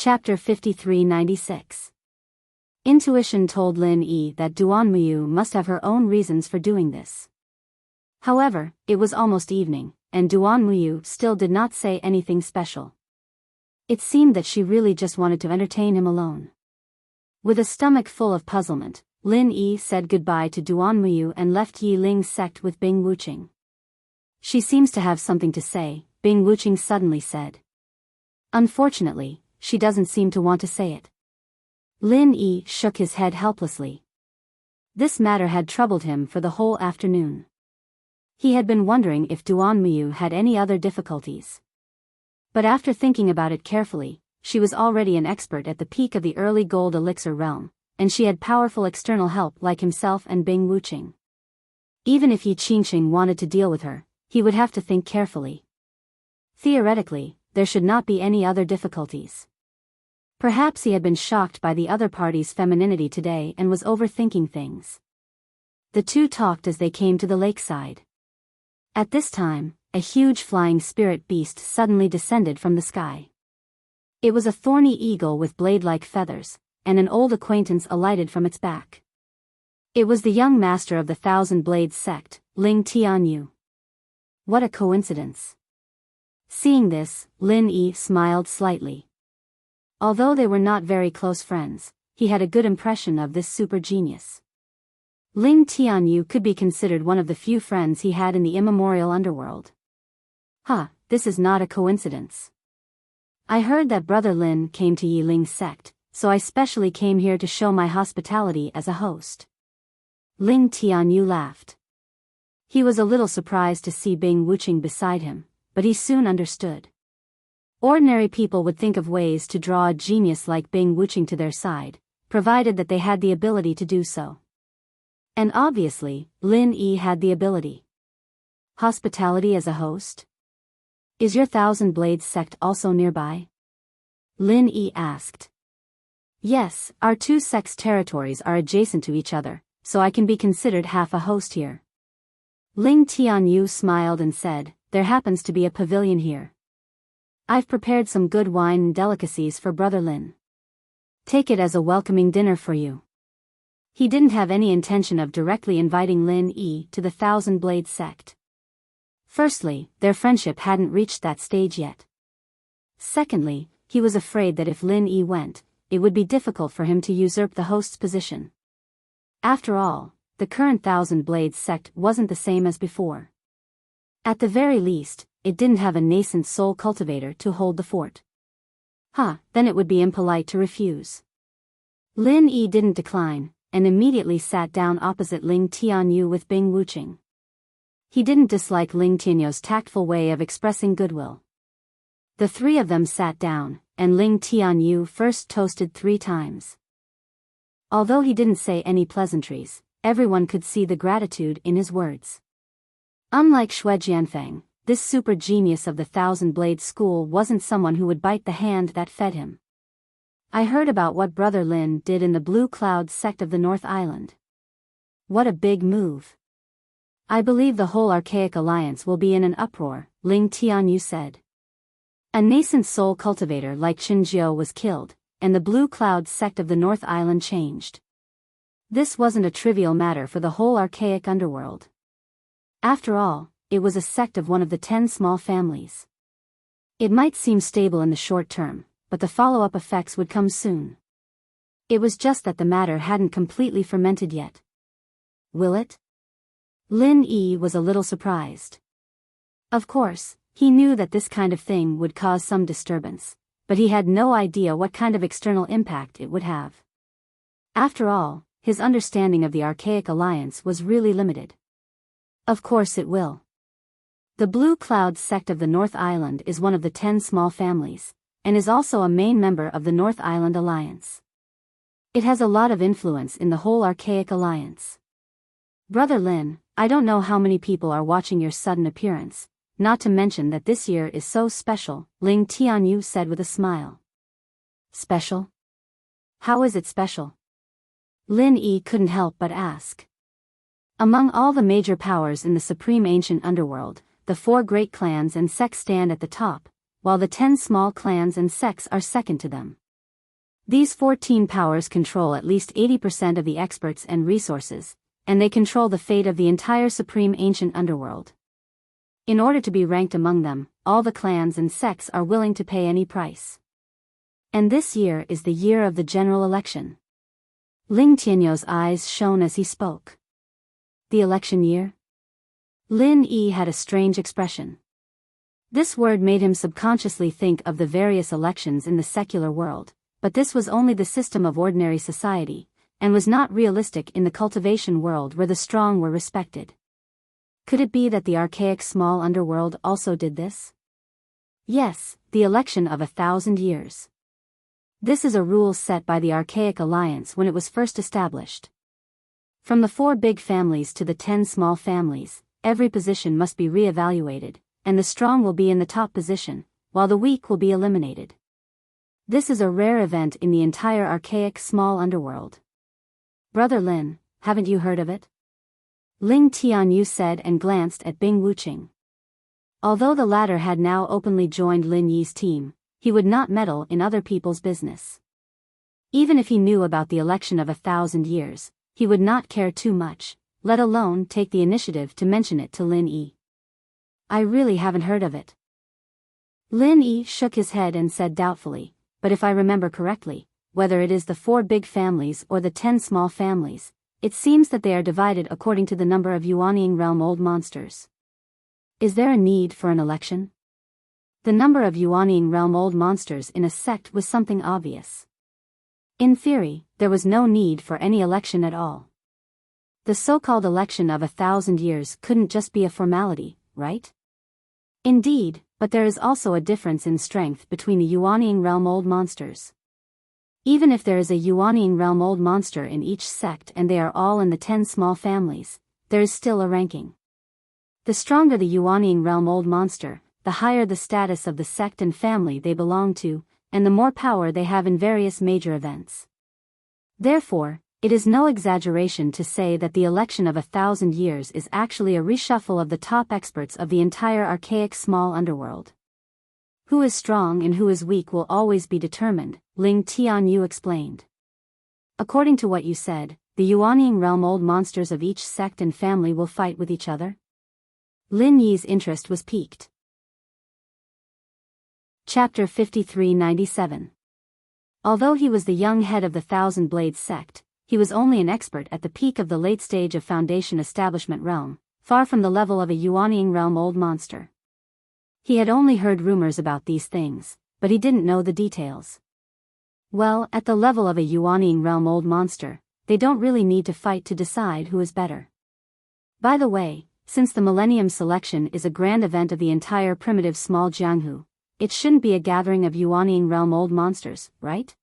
Chapter 5396. Intuition told Lin Yi that Duan Muyu must have her own reasons for doing this. However, it was almost evening, and Duan Muyu still did not say anything special. It seemed that she really just wanted to entertain him alone. With a stomach full of puzzlement, Lin Yi said goodbye to Duan Muyu and left Yi Ling's sect with Bing Wuqing. She seems to have something to say, Bing Wuqing suddenly said. Unfortunately, she doesn't seem to want to say it. Lin Yi shook his head helplessly. This matter had troubled him for the whole afternoon. He had been wondering if Duan Muyu had any other difficulties. But after thinking about it carefully, she was already an expert at the peak of the early gold elixir realm, and she had powerful external help like himself and Bing Wuqing. Even if Yi Qingqing wanted to deal with her, he would have to think carefully. Theoretically, there should not be any other difficulties. Perhaps he had been shocked by the other party's femininity today and was overthinking things. The two talked as they came to the lakeside. At this time, a huge flying spirit beast suddenly descended from the sky. It was a thorny eagle with blade-like feathers, and an old acquaintance alighted from its back. It was the young master of the Thousand Blades sect, Ling Tianyu. What a coincidence. Seeing this, Lin Yi smiled slightly. Although they were not very close friends, he had a good impression of this super genius. Ling Tianyu could be considered one of the few friends he had in the immemorial underworld. This is not a coincidence. I heard that Brother Lin came to Yi Ling's sect, so I specially came here to show my hospitality as a host. Ling Tianyu laughed. He was a little surprised to see Bing Wuqing beside him, but he soon understood. Ordinary people would think of ways to draw a genius like Bing Wuqing to their side, provided that they had the ability to do so. And obviously, Lin Yi had the ability. Hospitality as a host? Is your Thousand Blades sect also nearby? Lin Yi asked. Yes, our two sects' territories are adjacent to each other, so I can be considered half a host here. Ling Tianyu smiled and said, there happens to be a pavilion here. I've prepared some good wine and delicacies for Brother Lin. Take it as a welcoming dinner for you. He didn't have any intention of directly inviting Lin Yi to the Thousand Blades sect. Firstly, their friendship hadn't reached that stage yet. Secondly, he was afraid that if Lin Yi went, it would be difficult for him to usurp the host's position. After all, the current Thousand Blades sect wasn't the same as before. At the very least, it didn't have a nascent soul cultivator to hold the fort. Then it would be impolite to refuse. Lin Yi didn't decline, and immediately sat down opposite Ling Tianyu with Bing Wuqing. He didn't dislike Ling Tianyu's tactful way of expressing goodwill. The three of them sat down, and Ling Tianyu first toasted 3 times. Although he didn't say any pleasantries, everyone could see the gratitude in his words. Unlike Xue Jianfeng, this super genius of the Thousand Blades school wasn't someone who would bite the hand that fed him. I heard about what Brother Lin did in the Blue Cloud sect of the North Island. What a big move. I believe the whole Archaic Alliance will be in an uproar, Ling Tianyu said. A nascent soul cultivator like Chen Jiu was killed, and the Blue Cloud sect of the North Island changed. This wasn't a trivial matter for the whole archaic underworld. After all, it was a sect of one of the 10 small families. It might seem stable in the short term, but the follow-up effects would come soon. It was just that the matter hadn't completely fermented yet. Will it? Lin Yi was a little surprised. Of course, he knew that this kind of thing would cause some disturbance, but he had no idea what kind of external impact it would have. After all, his understanding of the Archaic Alliance was really limited. Of course it will. The Blue Cloud sect of the North Island is one of the 10 small families, and is also a main member of the North Island Alliance. It has a lot of influence in the whole Archaic Alliance. Brother Lin, I don't know how many people are watching your sudden appearance, not to mention that this year is so special, Ling Tianyu said with a smile. Special? How is it special? Lin Yi couldn't help but ask. Among all the major powers in the supreme ancient underworld, the 4 great clans and sects stand at the top, while the 10 small clans and sects are second to them. These 14 powers control at least 80% of the experts and resources, and they control the fate of the entire supreme ancient underworld. In order to be ranked among them, all the clans and sects are willing to pay any price. And this year is the year of the general election. Ling Tianyou's eyes shone as he spoke. The election year? Lin Yi had a strange expression. This word made him subconsciously think of the various elections in the secular world, but this was only the system of ordinary society, and was not realistic in the cultivation world where the strong were respected. Could it be that the archaic small underworld also did this? Yes, the election of 1,000 years. This is a rule set by the Archaic Alliance when it was first established. From the 4 big families to the 10 small families, every position must be re-evaluated, and the strong will be in the top position, while the weak will be eliminated. This is a rare event in the entire archaic small underworld. Brother Lin, haven't you heard of it? Ling Tianyu said and glanced at Bing Wuqing. Although the latter had now openly joined Lin Yi's team, he would not meddle in other people's business. Even if he knew about the election of 1,000 years, he would not care too much, let alone take the initiative to mention it to Lin Yi. I really haven't heard of it. Lin Yi shook his head and said doubtfully, but if I remember correctly, whether it is the 4 big families or the 10 small families, it seems that they are divided according to the number of Yuanying realm old monsters. Is there a need for an election? The number of Yuanying realm old monsters in a sect was something obvious. In theory, there was no need for any election at all. The so-called election of 1,000 years couldn't just be a formality, right? Indeed, but there is also a difference in strength between the Yuanying realm old monsters. Even if there is a Yuanying realm old monster in each sect and they are all in the 10 small families, there is still a ranking. The stronger the Yuanying realm old monster, the higher the status of the sect and family they belong to, and the more power they have in various major events. Therefore, it is no exaggeration to say that the election of 1,000 years is actually a reshuffle of the top experts of the entire archaic small underworld. Who is strong and who is weak will always be determined, Ling Tianyu explained. According to what you said, the Yuanying realm old monsters of each sect and family will fight with each other? Lin Yi's interest was piqued. Chapter 5397. Although he was the young head of the Thousand Blades sect, he was only an expert at the peak of the late stage of Foundation Establishment realm, far from the level of a Yuanying realm old monster. He had only heard rumors about these things, but he didn't know the details. Well, at the level of a Yuanying realm old monster, they don't really need to fight to decide who is better. By the way, since the Millennium Selection is a grand event of the entire primitive small Jianghu, it shouldn't be a gathering of Yuanying realm old monsters, right?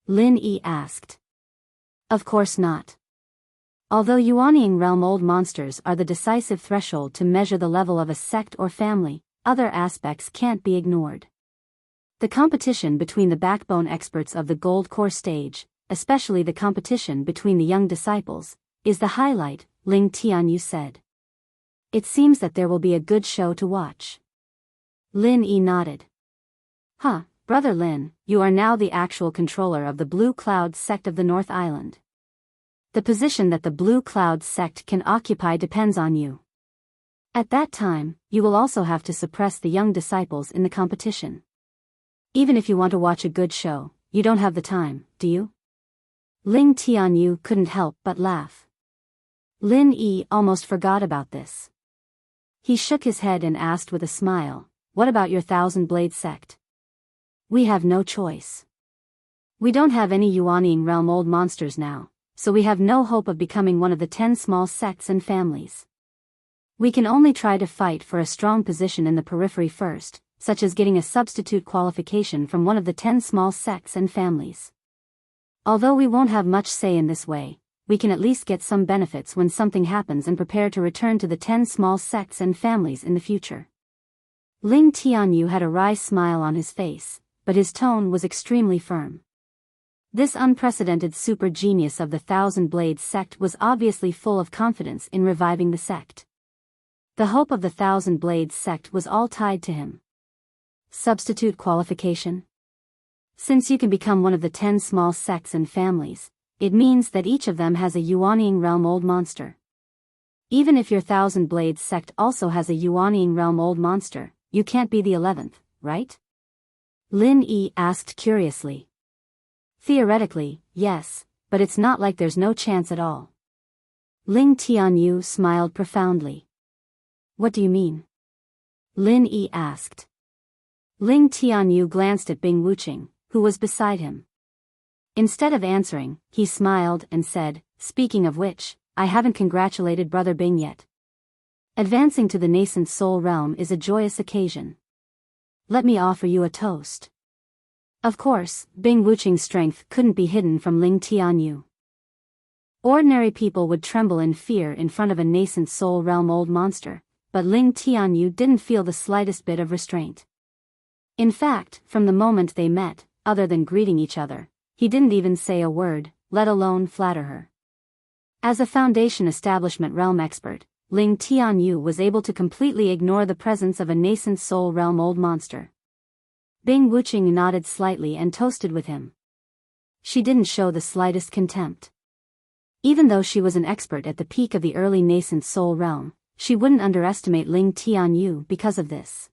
Lin Yi asked. Of course not. Although Yuanying realm old monsters are the decisive threshold to measure the level of a sect or family, other aspects can't be ignored. The competition between the backbone experts of the gold core stage, especially the competition between the young disciples, is the highlight, Ling Tianyu said. It seems that there will be a good show to watch. Lin Yi nodded. Brother Lin, you are now the actual controller of the Blue Cloud sect of the North Island. The position that the Blue Cloud sect can occupy depends on you. At that time, you will also have to suppress the young disciples in the competition. Even if you want to watch a good show, you don't have the time, do you? Ling Tianyu couldn't help but laugh. Lin Yi almost forgot about this. He shook his head and asked with a smile, what about your Thousand Blade sect? We have no choice. We don't have any Yuanying realm old monsters now, so we have no hope of becoming one of the 10 small sects and families. We can only try to fight for a strong position in the periphery first, such as getting a substitute qualification from one of the 10 small sects and families. Although we won't have much say in this way, we can at least get some benefits when something happens and prepare to return to the 10 small sects and families in the future. Ling Tianyu had a wry smile on his face, but his tone was extremely firm. This unprecedented super genius of the Thousand Blades sect was obviously full of confidence in reviving the sect. The hope of the Thousand Blades sect was all tied to him. Substitute qualification? Since you can become one of the 10 small sects and families, it means that each of them has a Yuanying realm old monster. Even if your Thousand Blades sect also has a Yuanying realm old monster, you can't be the 11th, right? Lin Yi asked curiously. Theoretically, yes, but it's not like there's no chance at all. Ling Tianyu smiled profoundly. What do you mean? Lin Yi asked. Ling Tianyu glanced at Bing Wuqing, who was beside him. Instead of answering, he smiled and said, speaking of which, I haven't congratulated Brother Bing yet. Advancing to the nascent soul realm is a joyous occasion. Let me offer you a toast. Of course, Bing Wuqing's strength couldn't be hidden from Ling Tianyu. Ordinary people would tremble in fear in front of a nascent soul realm old monster, but Ling Tianyu didn't feel the slightest bit of restraint. In fact, from the moment they met, other than greeting each other, he didn't even say a word, let alone flatter her. As a Foundation Establishment realm expert, Ling Tianyu was able to completely ignore the presence of a nascent soul realm old monster. Bing Wuqing nodded slightly and toasted with him. She didn't show the slightest contempt. Even though she was an expert at the peak of the early nascent soul realm, she wouldn't underestimate Ling Tianyu because of this.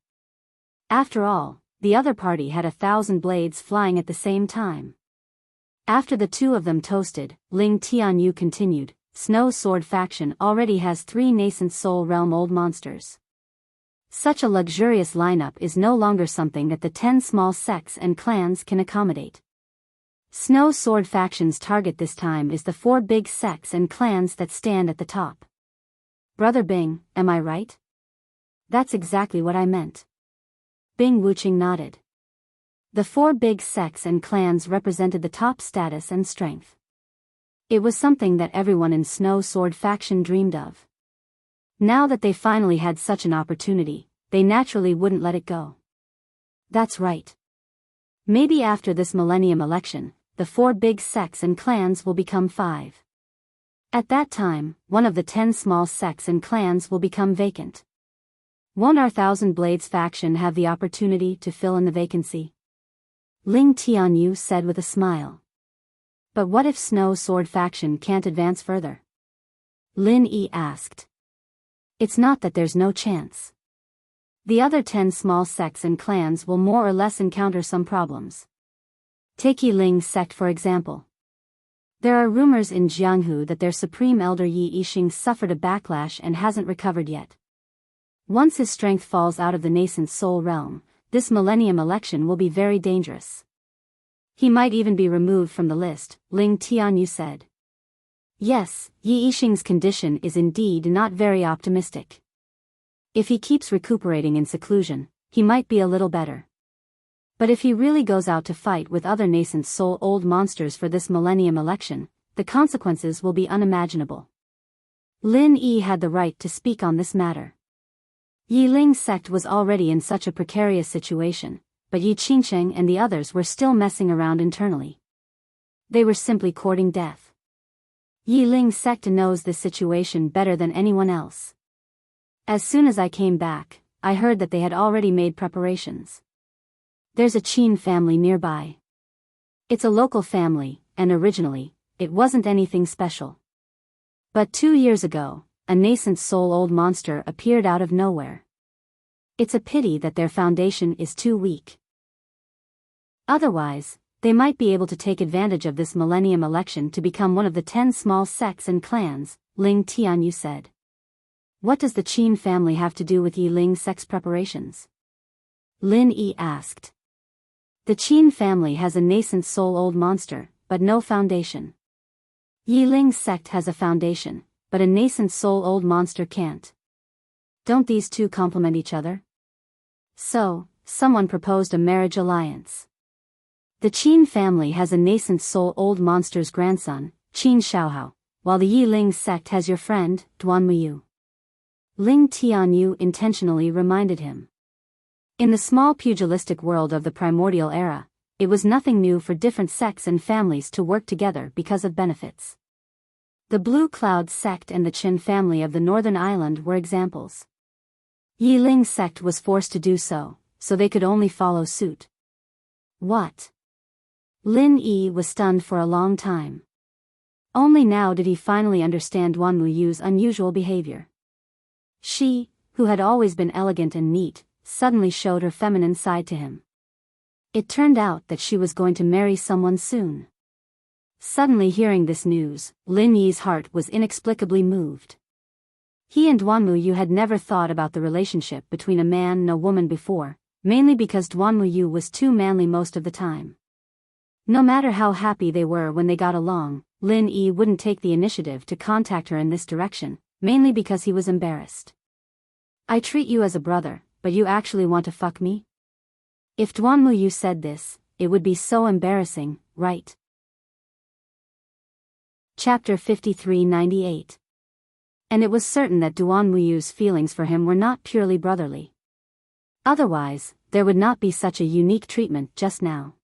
After all, the other party had 1,000 blades flying at the same time. After the two of them toasted, Ling Tianyu continued, Snow Sword faction already has 3 nascent soul realm old monsters. Such a luxurious lineup is no longer something that the 10 small sects and clans can accommodate. Snow Sword faction's target this time is the 4 big sects and clans that stand at the top. Brother Bing, am I right? That's exactly what I meant. Bing Wuqing nodded. The 4 big sects and clans represented the top status and strength. It was something that everyone in Snow Sword faction dreamed of. Now that they finally had such an opportunity, they naturally wouldn't let it go. That's right. Maybe after this millennium election, the 4 big sects and clans will become 5. At that time, one of the 10 small sects and clans will become vacant. Won't our Thousand Blades faction have the opportunity to fill in the vacancy? Ling Tianyu said with a smile. But what if Snow Sword faction can't advance further? Lin Yi asked. It's not that there's no chance. The other 10 small sects and clans will more or less encounter some problems. Take Yi Ling's sect for example. There are rumors in Jianghu that their supreme elder Yi Yixing suffered a backlash and hasn't recovered yet. Once his strength falls out of the nascent soul realm, this millennium election will be very dangerous. He might even be removed from the list, Ling Tianyu said. Yes, Yi Yixing's condition is indeed not very optimistic. If he keeps recuperating in seclusion, he might be a little better. But if he really goes out to fight with other nascent soul old monsters for this millennium election, the consequences will be unimaginable. Lin Yi had the right to speak on this matter. Yi Ling's sect was already in such a precarious situation, but Yi Qingsheng and the others were still messing around internally. They were simply courting death. Yi Ling's sect knows this situation better than anyone else. As soon as I came back, I heard that they had already made preparations. There's a Qin family nearby. It's a local family, and originally, it wasn't anything special. But 2 years ago, a nascent soul old monster appeared out of nowhere. It's a pity that their foundation is too weak. Otherwise, they might be able to take advantage of this millennium election to become one of the 10 small sects and clans, Ling Tianyu said. What does the Qin family have to do with Yi Ling's sect's preparations? Lin Yi asked. The Qin family has a nascent soul old monster, but no foundation. Yi Ling's sect has a foundation, but a nascent soul old monster can't. Don't these two complement each other? So, someone proposed a marriage alliance. The Qin family has a nascent soul old monster's grandson, Qin Xiaohao, while the Yi Ling sect has your friend, Duan Muyu. Ling Tianyu intentionally reminded him. In the small pugilistic world of the primordial era, it was nothing new for different sects and families to work together because of benefits. The Blue Cloud sect and the Qin family of the Northern Island were examples. Yi Ling's sect was forced to do so, so they could only follow suit. What? Lin Yi was stunned for a long time. Only now did he finally understand Duan Muyu's unusual behavior. She, who had always been elegant and neat, suddenly showed her feminine side to him. It turned out that she was going to marry someone soon. Suddenly hearing this news, Lin Yi's heart was inexplicably moved. He and Duan Muyu had never thought about the relationship between a man and a woman before, mainly because Duan Muyu was too manly most of the time. No matter how happy they were when they got along, Lin Yi wouldn't take the initiative to contact her in this direction, mainly because he was embarrassed. I treat you as a brother, but you actually want to fuck me? If Duan Muyu said this, it would be so embarrassing, right? Chapter 5398. And it was certain that Duan Muyu's feelings for him were not purely brotherly. Otherwise, there would not be such a unique treatment just now.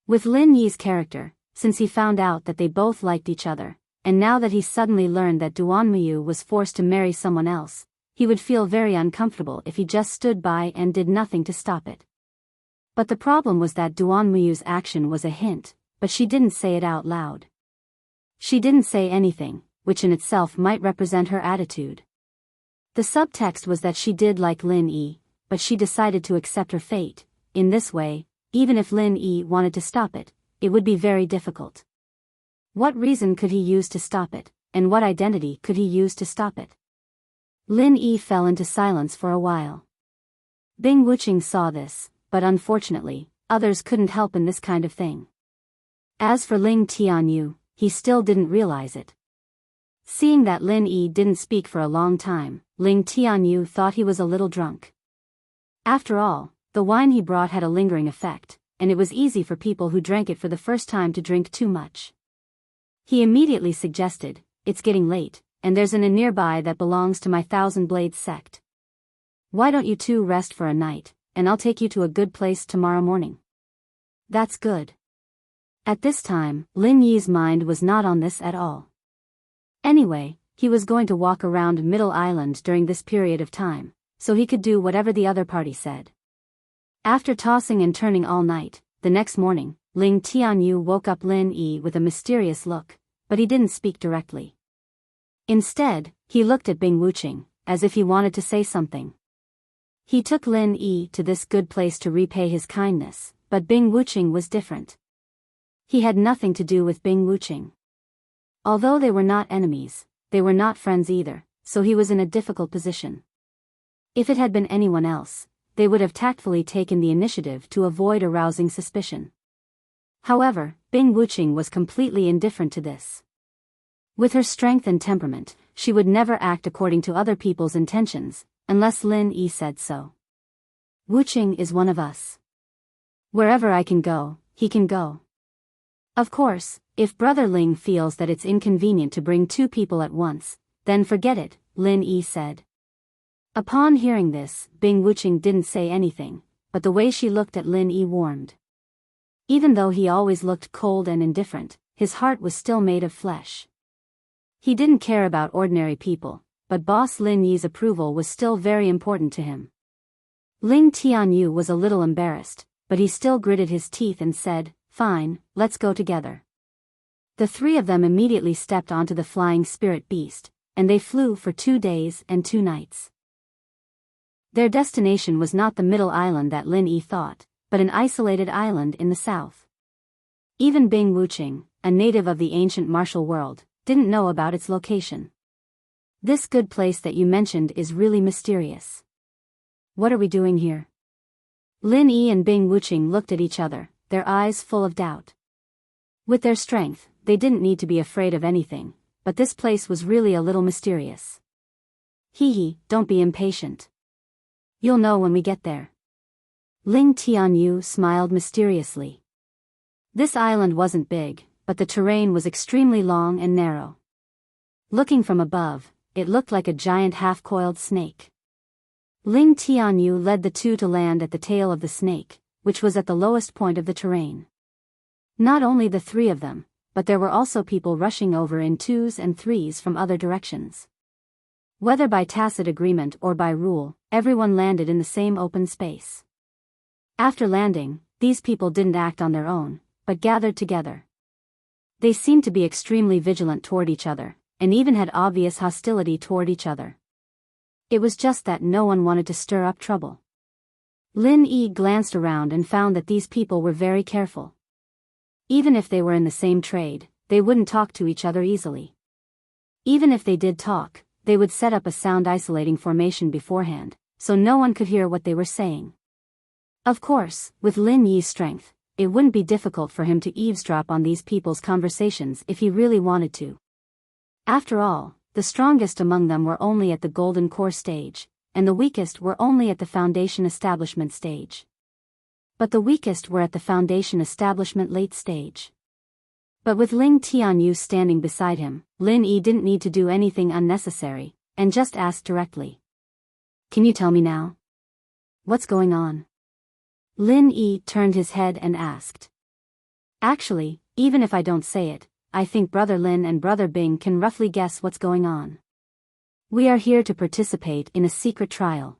With Lin Yi's character, since he found out that they both liked each other, and now that he suddenly learned that Duan Muyu was forced to marry someone else, he would feel very uncomfortable if he just stood by and did nothing to stop it. But the problem was that Duan Muyu's action was a hint, but she didn't say it out loud. She didn't say anything, which in itself might represent her attitude. The subtext was that she did like Lin Yi, but she decided to accept her fate. In this way, even if Lin Yi wanted to stop it, it would be very difficult. What reason could he use to stop it, and what identity could he use to stop it? Lin Yi fell into silence for a while. Bing Wuqing saw this, but unfortunately, others couldn't help in this kind of thing. As for Ling Tianyu, he still didn't realize it. Seeing that Lin Yi didn't speak for a long time, Ling Tianyu thought he was a little drunk. After all, the wine he brought had a lingering effect, and it was easy for people who drank it for the first time to drink too much. He immediately suggested, "It's getting late, and there's an inn nearby that belongs to my Thousand Blades sect. Why don't you two rest for a night, and I'll take you to a good place tomorrow morning." "That's good." At this time, Lin Yi's mind was not on this at all. Anyway, he was going to walk around Middle Island during this period of time, so he could do whatever the other party said. After tossing and turning all night, the next morning, Ling Tianyu woke up Lin Yi with a mysterious look, but he didn't speak directly. Instead, he looked at Bing Wuqing, as if he wanted to say something. He took Lin Yi to this good place to repay his kindness, but Bing Wuqing was different. He had nothing to do with Bing Wuqing. Although they were not enemies, they were not friends either, so he was in a difficult position. If it had been anyone else, they would have tactfully taken the initiative to avoid arousing suspicion. However, Bing Wuqing was completely indifferent to this. With her strength and temperament, she would never act according to other people's intentions, unless Lin Yi said so. "Wuqing is one of us. Wherever I can go, he can go." Of course, if Brother Ling feels that it's inconvenient to bring two people at once, then forget it, Lin Yi said. Upon hearing this, Bing Wuqing didn't say anything, but the way she looked at Lin Yi warmed. Even though he always looked cold and indifferent, his heart was still made of flesh. He didn't care about ordinary people, but Boss Lin Yi's approval was still very important to him. Ling Tianyu was a little embarrassed, but he still gritted his teeth and said, "Fine, let's go together." The three of them immediately stepped onto the flying spirit beast, and they flew for 2 days and 2 nights. Their destination was not the middle island that Lin Yi thought, but an isolated island in the south. Even Bing Wuqing, a native of the ancient martial world, didn't know about its location. "This good place that you mentioned is really mysterious. What are we doing here?" Lin Yi and Bing Wuqing looked at each other, their eyes full of doubt. With their strength, they didn't need to be afraid of anything, but this place was really a little mysterious. "Hee, don't be impatient. You'll know when we get there." Ling Tianyu smiled mysteriously. This island wasn't big, but the terrain was extremely long and narrow. Looking from above, it looked like a giant half-coiled snake. Ling Tianyu led the two to land at the tail of the snake, which was at the lowest point of the terrain. Not only the three of them, but there were also people rushing over in 2s and 3s from other directions. Whether by tacit agreement or by rule, everyone landed in the same open space. After landing, these people didn't act on their own, but gathered together. They seemed to be extremely vigilant toward each other, and even had obvious hostility toward each other. It was just that no one wanted to stir up trouble. Lin Yi glanced around and found that these people were very careful. Even if they were in the same trade, they wouldn't talk to each other easily. Even if they did talk, they would set up a sound isolating formation beforehand, so no one could hear what they were saying. Of course, with Lin Yi's strength, it wouldn't be difficult for him to eavesdrop on these people's conversations if he really wanted to. After all, the strongest among them were only at the golden core stage, and the weakest were only at the foundation establishment stage. But the weakest were at the foundation establishment late stage. But with Ling Tianyu standing beside him, Lin Yi didn't need to do anything unnecessary, and just asked directly. Can you tell me now? What's going on? Lin Yi turned his head and asked. Actually, even if I don't say it, I think Brother Lin and Brother Bing can roughly guess what's going on. We are here to participate in a secret trial.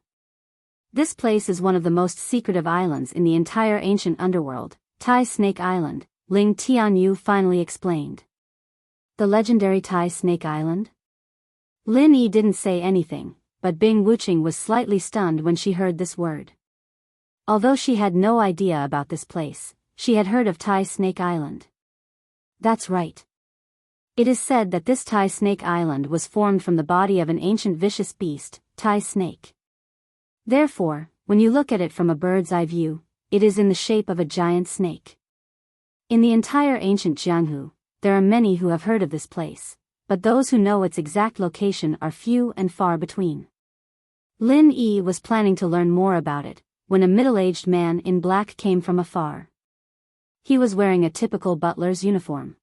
This place is one of the most secretive islands in the entire ancient underworld, Tai Snake Island, Ling Tianyu finally explained. The legendary Tai Snake Island? Lin Yi didn't say anything, but Bing Wuqing was slightly stunned when she heard this word. Although she had no idea about this place, she had heard of Tai Snake Island. That's right. It is said that this Tai Snake Island was formed from the body of an ancient vicious beast, Tai Snake. Therefore, when you look at it from a bird's eye view, it is in the shape of a giant snake. In the entire ancient Jianghu, there are many who have heard of this place, but those who know its exact location are few and far between. Lin Yi was planning to learn more about it, when a middle-aged man in black came from afar. He was wearing a typical butler's uniform.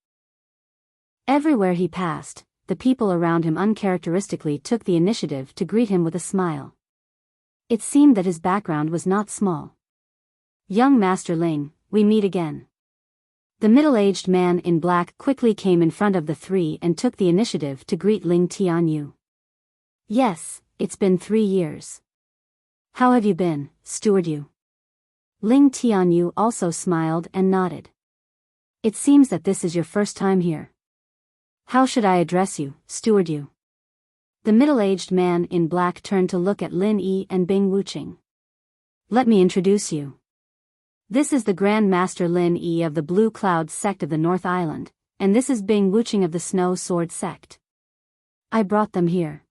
Everywhere he passed, the people around him uncharacteristically took the initiative to greet him with a smile. It seemed that his background was not small. Young Master Ling, we meet again. The middle-aged man in black quickly came in front of the three and took the initiative to greet Ling Tianyu. Yes, it's been 3 years. How have you been, Steward Yu? Ling Tianyu also smiled and nodded. It seems that this is your first time here. How should I address you, Steward Yu? The middle-aged man in black turned to look at Lin Yi and Bing Wuqing. Let me introduce you. This is the Grand Master Lin Yi of the Blue Cloud sect of the North Island, and this is Bing Wuqing of the Snow Sword sect. I brought them here.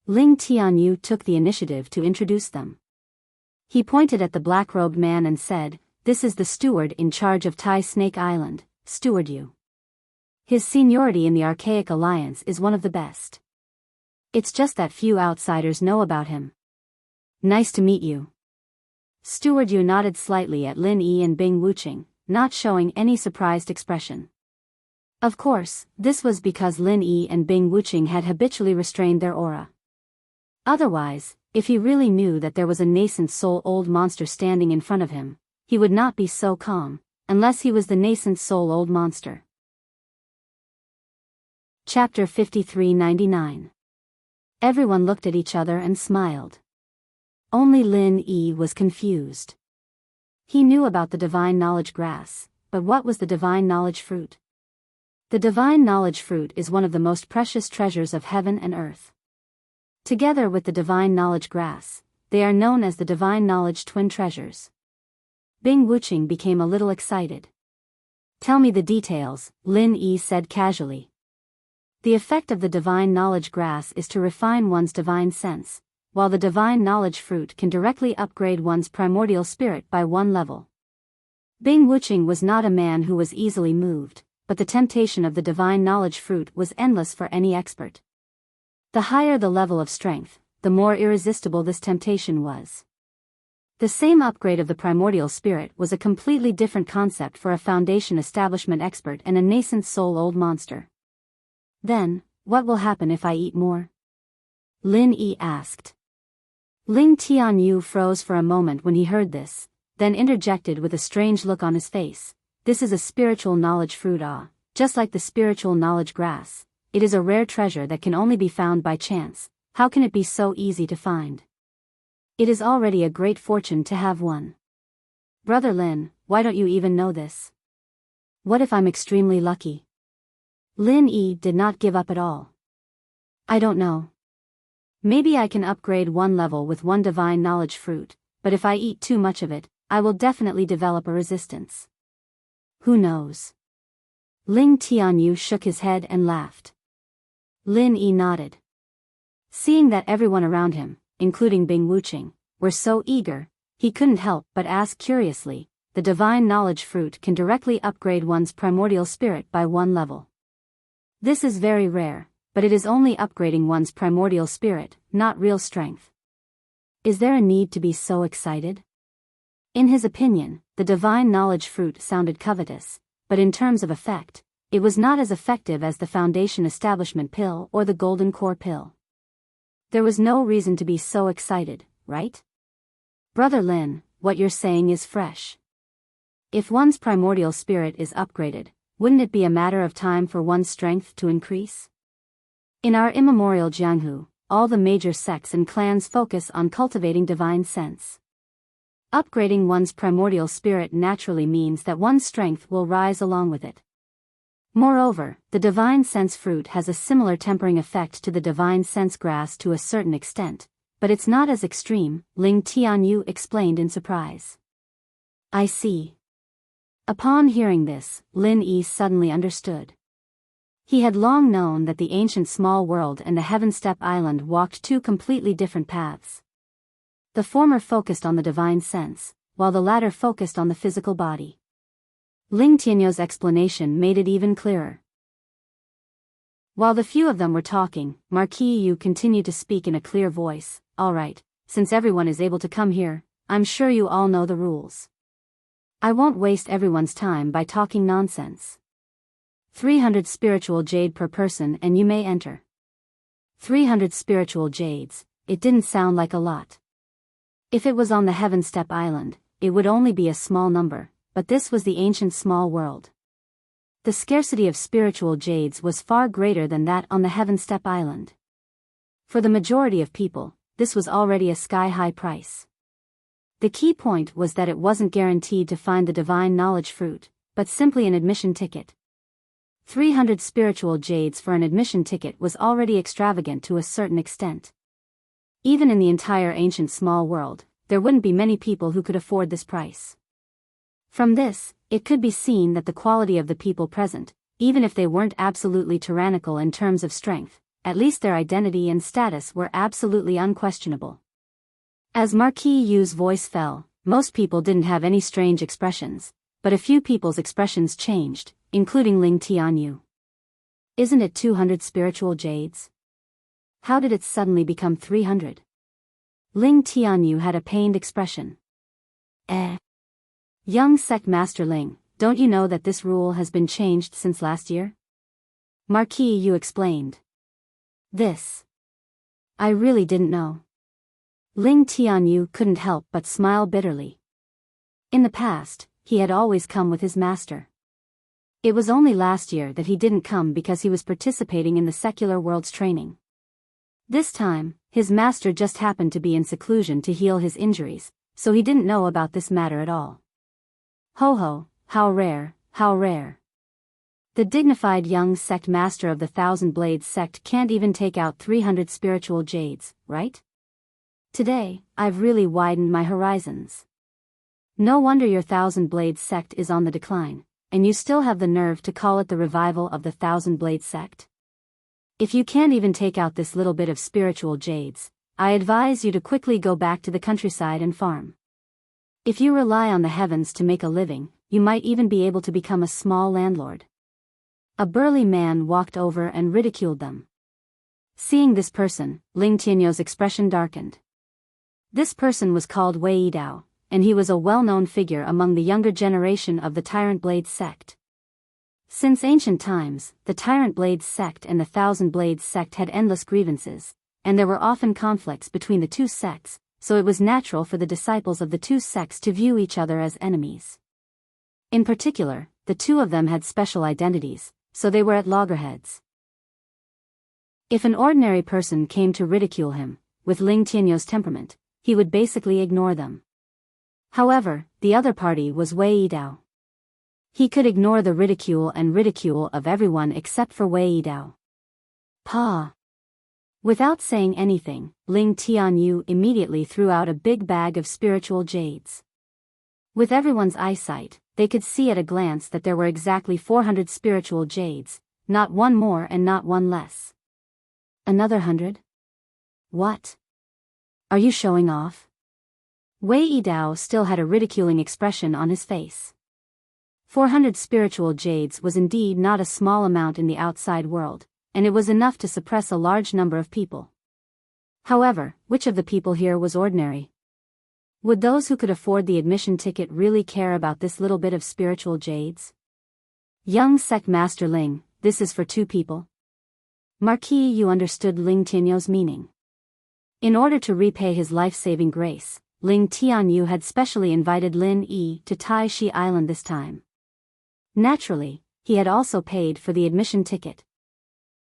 Ling Tianyu took the initiative to introduce them. He pointed at the black-robed man and said, This is the steward in charge of Tai Snake Island, Steward Yu. His seniority in the Archaic Alliance is one of the best. It's just that few outsiders know about him. Nice to meet you. Steward Yu nodded slightly at Lin Yi and Bing Wuqing, not showing any surprised expression. Of course, this was because Lin Yi and Bing Wuqing had habitually restrained their aura. Otherwise, if he really knew that there was a nascent soul old monster standing in front of him, he would not be so calm, unless he was the nascent soul old monster. Chapter 5399. Everyone looked at each other and smiled. Only Lin Yi was confused. He knew about the divine knowledge grass, but what was the divine knowledge fruit? The divine knowledge fruit is one of the most precious treasures of heaven and earth. Together with the divine knowledge grass, they are known as the divine knowledge twin treasures. Bing Wuqing became a little excited. Tell me the details, Lin Yi said casually. The effect of the divine knowledge grass is to refine one's divine sense, while the divine knowledge fruit can directly upgrade one's primordial spirit by 1 level. Bing Wuqing was not a man who was easily moved, but the temptation of the divine knowledge fruit was endless for any expert. The higher the level of strength, the more irresistible this temptation was. The same upgrade of the primordial spirit was a completely different concept for a foundation establishment expert and a nascent soul old monster. Then, what will happen if I eat more? Lin Yi asked. Ling Tianyu froze for a moment when he heard this, then interjected with a strange look on his face. This is a spiritual knowledge fruit just like the spiritual knowledge grass. It is a rare treasure that can only be found by chance. How can it be so easy to find? It is already a great fortune to have one. Brother Lin, why don't you even know this? What if I'm extremely lucky? Lin Yi did not give up at all. I don't know. Maybe I can upgrade one level with one divine knowledge fruit, but if I eat too much of it, I will definitely develop a resistance. Who knows? Ling Tianyu shook his head and laughed. Lin Yi nodded. Seeing that everyone around him, including Bing Wuqing, were so eager, he couldn't help but ask curiously, the divine knowledge fruit can directly upgrade one's primordial spirit by one level. This is very rare, but it is only upgrading one's primordial spirit, not real strength. Is there a need to be so excited? In his opinion, the divine knowledge fruit sounded covetous, but in terms of effect, it was not as effective as the Foundation Establishment Pill or the Golden Core Pill. There was no reason to be so excited, right? Brother Lin, what you're saying is fresh. If one's primordial spirit is upgraded, wouldn't it be a matter of time for one's strength to increase? In our immemorial Jianghu, all the major sects and clans focus on cultivating divine sense. Upgrading one's primordial spirit naturally means that one's strength will rise along with it. Moreover, the divine sense fruit has a similar tempering effect to the divine sense grass to a certain extent, but it's not as extreme, Ling Tianyu explained in surprise. I see. Upon hearing this, Lin Yi suddenly understood. He had long known that the ancient small world and the Heaven Step Island walked two completely different paths. The former focused on the divine sense, while the latter focused on the physical body. Ling Tianyu's explanation made it even clearer. While the few of them were talking, Marquis Yu continued to speak in a clear voice. All right, since everyone is able to come here, I'm sure you all know the rules. I won't waste everyone's time by talking nonsense. 300 spiritual jade per person and you may enter. 300 spiritual jades, it didn't sound like a lot. If it was on the Heaven Step Island, it would only be a small number, but this was the ancient small world. The scarcity of spiritual jades was far greater than that on the Heaven Step Island. For the majority of people, this was already a sky-high price. The key point was that it wasn't guaranteed to find the divine knowledge fruit, but simply an admission ticket. 300 spiritual jades for an admission ticket was already extravagant to a certain extent. Even in the entire ancient small world, there wouldn't be many people who could afford this price. From this, it could be seen that the quality of the people present, even if they weren't absolutely tyrannical in terms of strength, at least their identity and status were absolutely unquestionable. As Marquis Yu's voice fell, most people didn't have any strange expressions, but a few people's expressions changed, including Ling Tianyu. Isn't it 200 spiritual jades? How did it suddenly become 300? Ling Tianyu had a pained expression. Young sect master Ling, don't you know that this rule has been changed since last year? Marquis Yu explained. This. I really didn't know. Ling Tianyu couldn't help but smile bitterly. In the past, he had always come with his master. It was only last year that he didn't come because he was participating in the secular world's training. This time, his master just happened to be in seclusion to heal his injuries, so he didn't know about this matter at all. Ho ho, how rare, how rare. The dignified young sect master of the Thousand Blades sect can't even take out 300 spiritual jades, right? Today, I've really widened my horizons. No wonder your Thousand Blades sect is on the decline, and you still have the nerve to call it the revival of the Thousand Blades sect. If you can't even take out this little bit of spiritual jades, I advise you to quickly go back to the countryside and farm. If you rely on the heavens to make a living, you might even be able to become a small landlord. A burly man walked over and ridiculed them. Seeing this person, Ling Tianyu's expression darkened. This person was called Wei Yidao, and he was a well-known figure among the younger generation of the Tyrant Blades sect. Since ancient times, the Tyrant Blades sect and the Thousand Blades sect had endless grievances, and there were often conflicts between the two sects, so it was natural for the disciples of the two sects to view each other as enemies. In particular, the two of them had special identities, so they were at loggerheads. If an ordinary person came to ridicule him, with Ling Tianyu's temperament, he would basically ignore them. However, the other party was Wei Yidao. He could ignore the ridicule of everyone except for Wei Yidao. Pa! Without saying anything, Ling Tianyu immediately threw out a big bag of spiritual jades. With everyone's eyesight, they could see at a glance that there were exactly 400 spiritual jades, not one more and not one less. Another 100? What? Are you showing off? Wei Yidao still had a ridiculing expression on his face. 400 spiritual jades was indeed not a small amount in the outside world, and it was enough to suppress a large number of people. However, which of the people here was ordinary? Would those who could afford the admission ticket really care about this little bit of spiritual jades? Young sect master Ling, this is for 2 people. Marquis, you understood Ling Tianyu's meaning. In order to repay his life-saving grace, Ling Tianyu had specially invited Lin Yi to Tai Shi Island this time. Naturally, he had also paid for the admission ticket.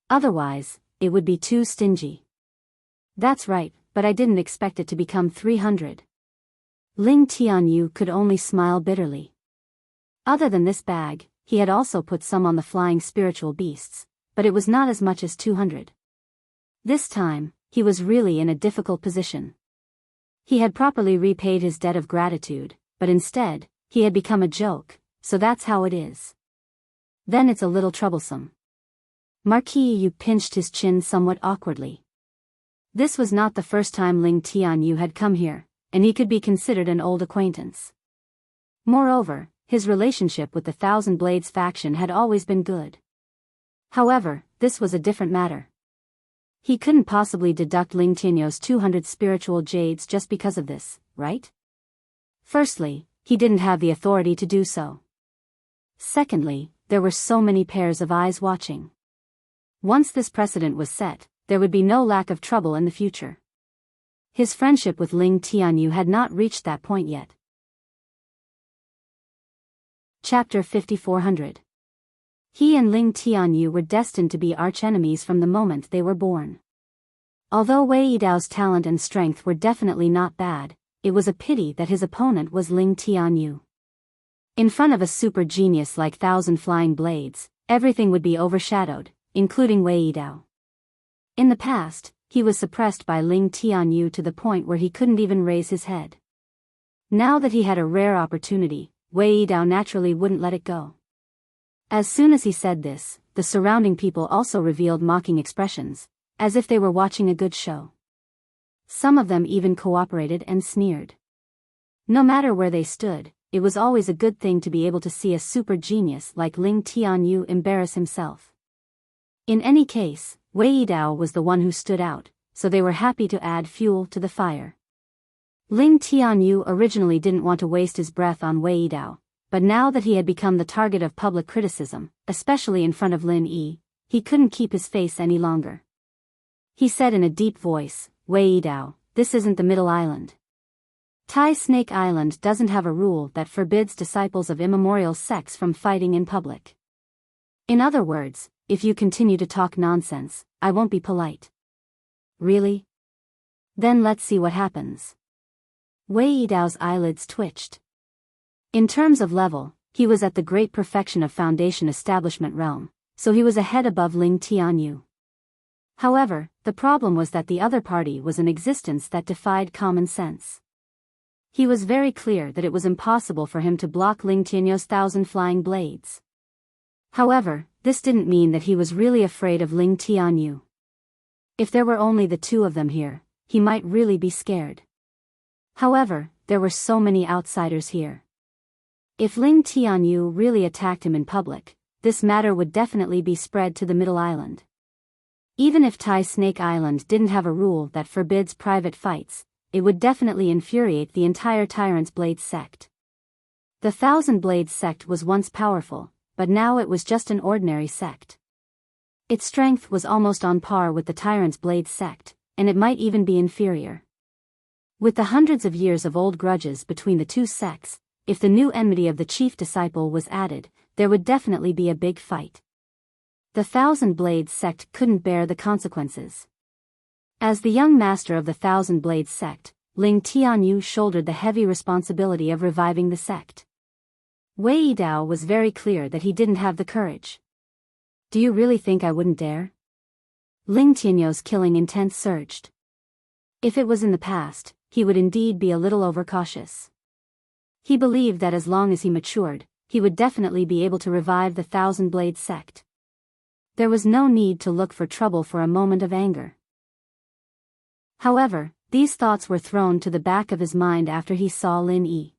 Otherwise, it would be too stingy. That's right, but I didn't expect it to become 300. Ling Tianyu could only smile bitterly. Other than this bag, he had also put some on the flying spiritual beasts, but it was not as much as 200. This time, he was really in a difficult position. He had properly repaid his debt of gratitude, but instead, he had become a joke, so that's how it is. Then it's a little troublesome. Marquis Yu pinched his chin somewhat awkwardly. This was not the first time Ling Tianyu had come here, and he could be considered an old acquaintance. Moreover, his relationship with the Thousand Blades faction had always been good. However, this was a different matter. He couldn't possibly deduct Ling Tianyu's 200 spiritual jades just because of this, right? Firstly, he didn't have the authority to do so. Secondly, there were so many pairs of eyes watching. Once this precedent was set, there would be no lack of trouble in the future. His friendship with Ling Tianyu had not reached that point yet. Chapter 5400. He and Ling Tianyu were destined to be archenemies from the moment they were born. Although Wei Yidao's talent and strength were definitely not bad, it was a pity that his opponent was Ling Tianyu. In front of a super genius like Thousand Flying Blades, everything would be overshadowed, including Wei Yidao. In the past, he was suppressed by Ling Tianyu to the point where he couldn't even raise his head. Now that he had a rare opportunity, Wei Yidao naturally wouldn't let it go. As soon as he said this, the surrounding people also revealed mocking expressions, as if they were watching a good show. Some of them even cooperated and sneered. No matter where they stood, it was always a good thing to be able to see a super genius like Ling Tianyu embarrass himself. In any case, Wei Yidao was the one who stood out, so they were happy to add fuel to the fire. Ling Tianyu originally didn't want to waste his breath on Wei Yidao, but now that he had become the target of public criticism, especially in front of Lin Yi, he couldn't keep his face any longer. He said in a deep voice, "Wei Yidao, this isn't the Middle Island. Tai Snake Island doesn't have a rule that forbids disciples of immemorial sects from fighting in public. In other words, if you continue to talk nonsense, I won't be polite." Really? Then let's see what happens. Wei Yidao's eyelids twitched. In terms of level, he was at the great perfection of foundation establishment realm, so he was a head above Ling Tianyu. However, the problem was that the other party was an existence that defied common sense. He was very clear that it was impossible for him to block Ling Tianyu's 1,000 flying blades. However, this didn't mean that he was really afraid of Ling Tianyu. If there were only the two of them here, he might really be scared. However, there were so many outsiders here. If Ling Tianyu really attacked him in public, this matter would definitely be spread to the Middle Island. Even if Tai Snake Island didn't have a rule that forbids private fights, it would definitely infuriate the entire Tyrant's Blade sect. The Thousand Blades sect was once powerful, but now it was just an ordinary sect. Its strength was almost on par with the Tyrant's Blade sect, and it might even be inferior. With the hundreds of years of old grudges between the two sects, if the new enmity of the chief disciple was added, there would definitely be a big fight. The Thousand Blades sect couldn't bear the consequences. As the young master of the Thousand Blades sect, Ling Tianyu shouldered the heavy responsibility of reviving the sect. Wei Dao was very clear that he didn't have the courage. Do you really think I wouldn't dare? Ling Tianyou's killing intent surged. If it was in the past, he would indeed be a little overcautious. He believed that as long as he matured, he would definitely be able to revive the Thousand Blade sect. There was no need to look for trouble for a moment of anger. However, these thoughts were thrown to the back of his mind after he saw Lin Yi.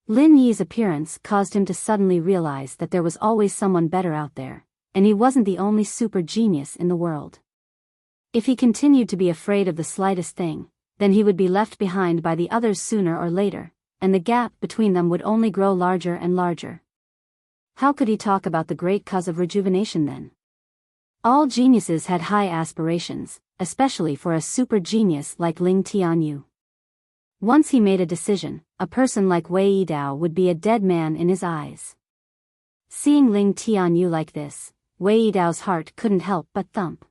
Lin Yi's appearance caused him to suddenly realize that there was always someone better out there, and he wasn't the only super genius in the world. If he continued to be afraid of the slightest thing, then he would be left behind by the others sooner or later, and the gap between them would only grow larger and larger. How could he talk about the great cause of rejuvenation then? All geniuses had high aspirations, especially for a super genius like Ling Tianyu. Once he made a decision, a person like Wei Dao would be a dead man in his eyes. Seeing Ling Tianyu like this, Wei Dao's heart couldn't help but thump.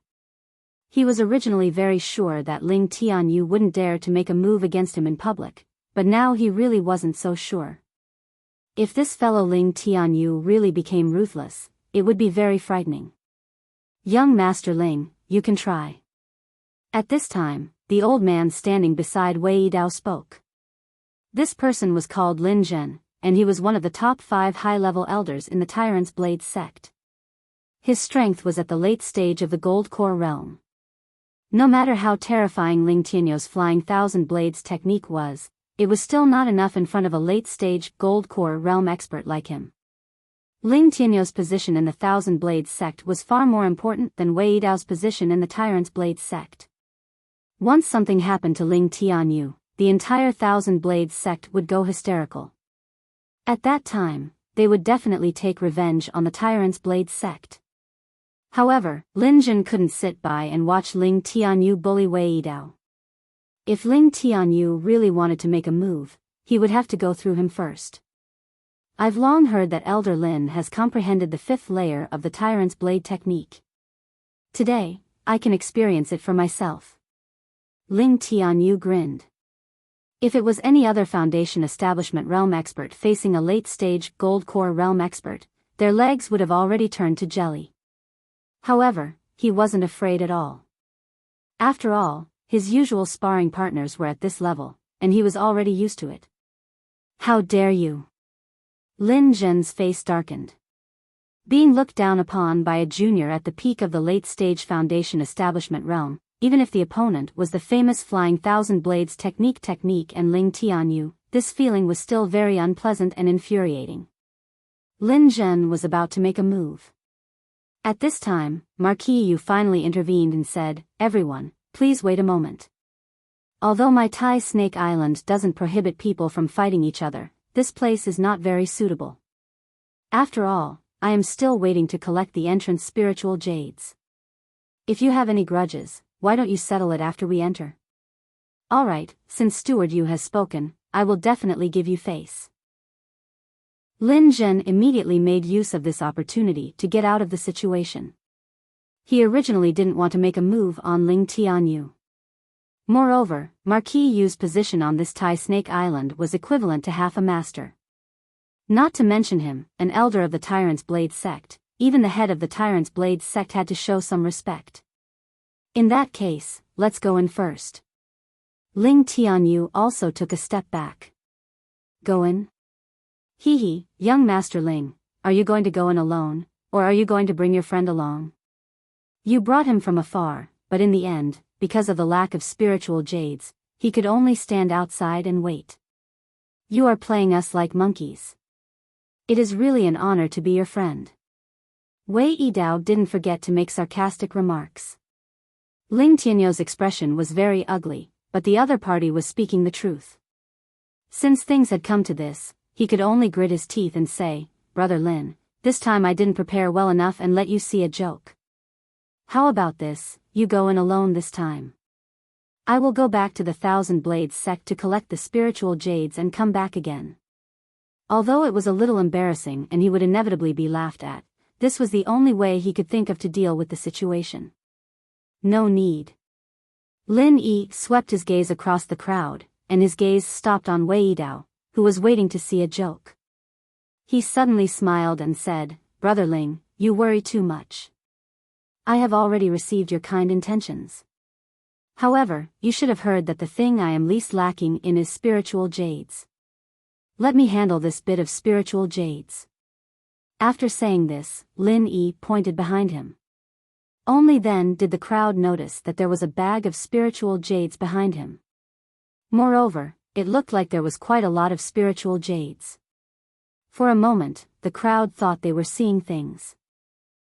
He was originally very sure that Ling Tianyu wouldn't dare to make a move against him in public, but now he really wasn't so sure. If this fellow Ling Tianyu really became ruthless, it would be very frightening. Young Master Ling, you can try. At this time, the old man standing beside Wei Dao spoke. This person was called Lin Zhen, and he was one of the top 5 high-level elders in the Tyrant's Blade sect. His strength was at the late stage of the Gold Core realm. No matter how terrifying Ling Tianyou's flying Thousand Blades technique was, it was still not enough in front of a late-stage Gold Core realm expert like him. Ling Tianyou's position in the Thousand Blades sect was far more important than Wei Dao's position in the Tyrant's Blade sect. Once something happened to Ling Tianyu, the entire Thousand Blades sect would go hysterical. At that time, they would definitely take revenge on the Tyrant's Blade sect. However, Lin Zhen couldn't sit by and watch Ling Tianyu bully Wei Dao. If Ling Tianyu really wanted to make a move, he would have to go through him first. I've long heard that Elder Lin has comprehended the 5th layer of the Tyrant's Blade technique. Today, I can experience it for myself. Ling Tianyu grinned. If it was any other Foundation Establishment realm expert facing a late-stage Gold Core realm expert, their legs would have already turned to jelly. However, he wasn't afraid at all. After all, his usual sparring partners were at this level, and he was already used to it. How dare you? Lin Zhen's face darkened. Being looked down upon by a junior at the peak of the late-stage Foundation Establishment realm, even if the opponent was the famous Flying Thousand Blades technique and Ling Tianyu, this feeling was still very unpleasant and infuriating. Lin Zhen was about to make a move. At this time, Marquis Yu finally intervened and said, "Everyone, please wait a moment. Although my Tai Snake Island doesn't prohibit people from fighting each other, this place is not very suitable. After all, I am still waiting to collect the entrance spiritual jades. If you have any grudges, why don't you settle it after we enter? Alright, since Steward Yu has spoken, I will definitely give you face." Lin Zhen immediately made use of this opportunity to get out of the situation. He originally didn't want to make a move on Ling Tianyu. Moreover, Marquis Yu's position on this Tai Snake Island was equivalent to half a master. Not to mention him, an elder of the Tyrant's Blade sect, even the head of the Tyrant's Blade sect had to show some respect. In that case, let's go in first. Ling Tianyu also took a step back. Go in? Hee, young Master Ling, are you going to go in alone, or are you going to bring your friend along? You brought him from afar, but in the end, because of the lack of spiritual jades, he could only stand outside and wait. You are playing us like monkeys. It is really an honor to be your friend. Wei Dao didn't forget to make sarcastic remarks. Ling Tianyou's expression was very ugly, but the other party was speaking the truth. Since things had come to this, he could only grit his teeth and say, "Brother Lin, this time I didn't prepare well enough and let you see a joke. How about this, you go in alone this time. I will go back to the Thousand Blades sect to collect the spiritual jades and come back again." Although it was a little embarrassing and he would inevitably be laughed at, this was the only way he could think of to deal with the situation. No need. Lin Yi swept his gaze across the crowd, and his gaze stopped on Wei Dao, who was waiting to see a joke. He suddenly smiled and said, "Brother Ling, you worry too much. I have already received your kind intentions. However, you should have heard that the thing I am least lacking in is spiritual jades. Let me handle this bit of spiritual jades." After saying this, Lin Yi pointed behind him. Only then did the crowd notice that there was a bag of spiritual jades behind him. Moreover, it looked like there was quite a lot of spiritual jades. For a moment, the crowd thought they were seeing things.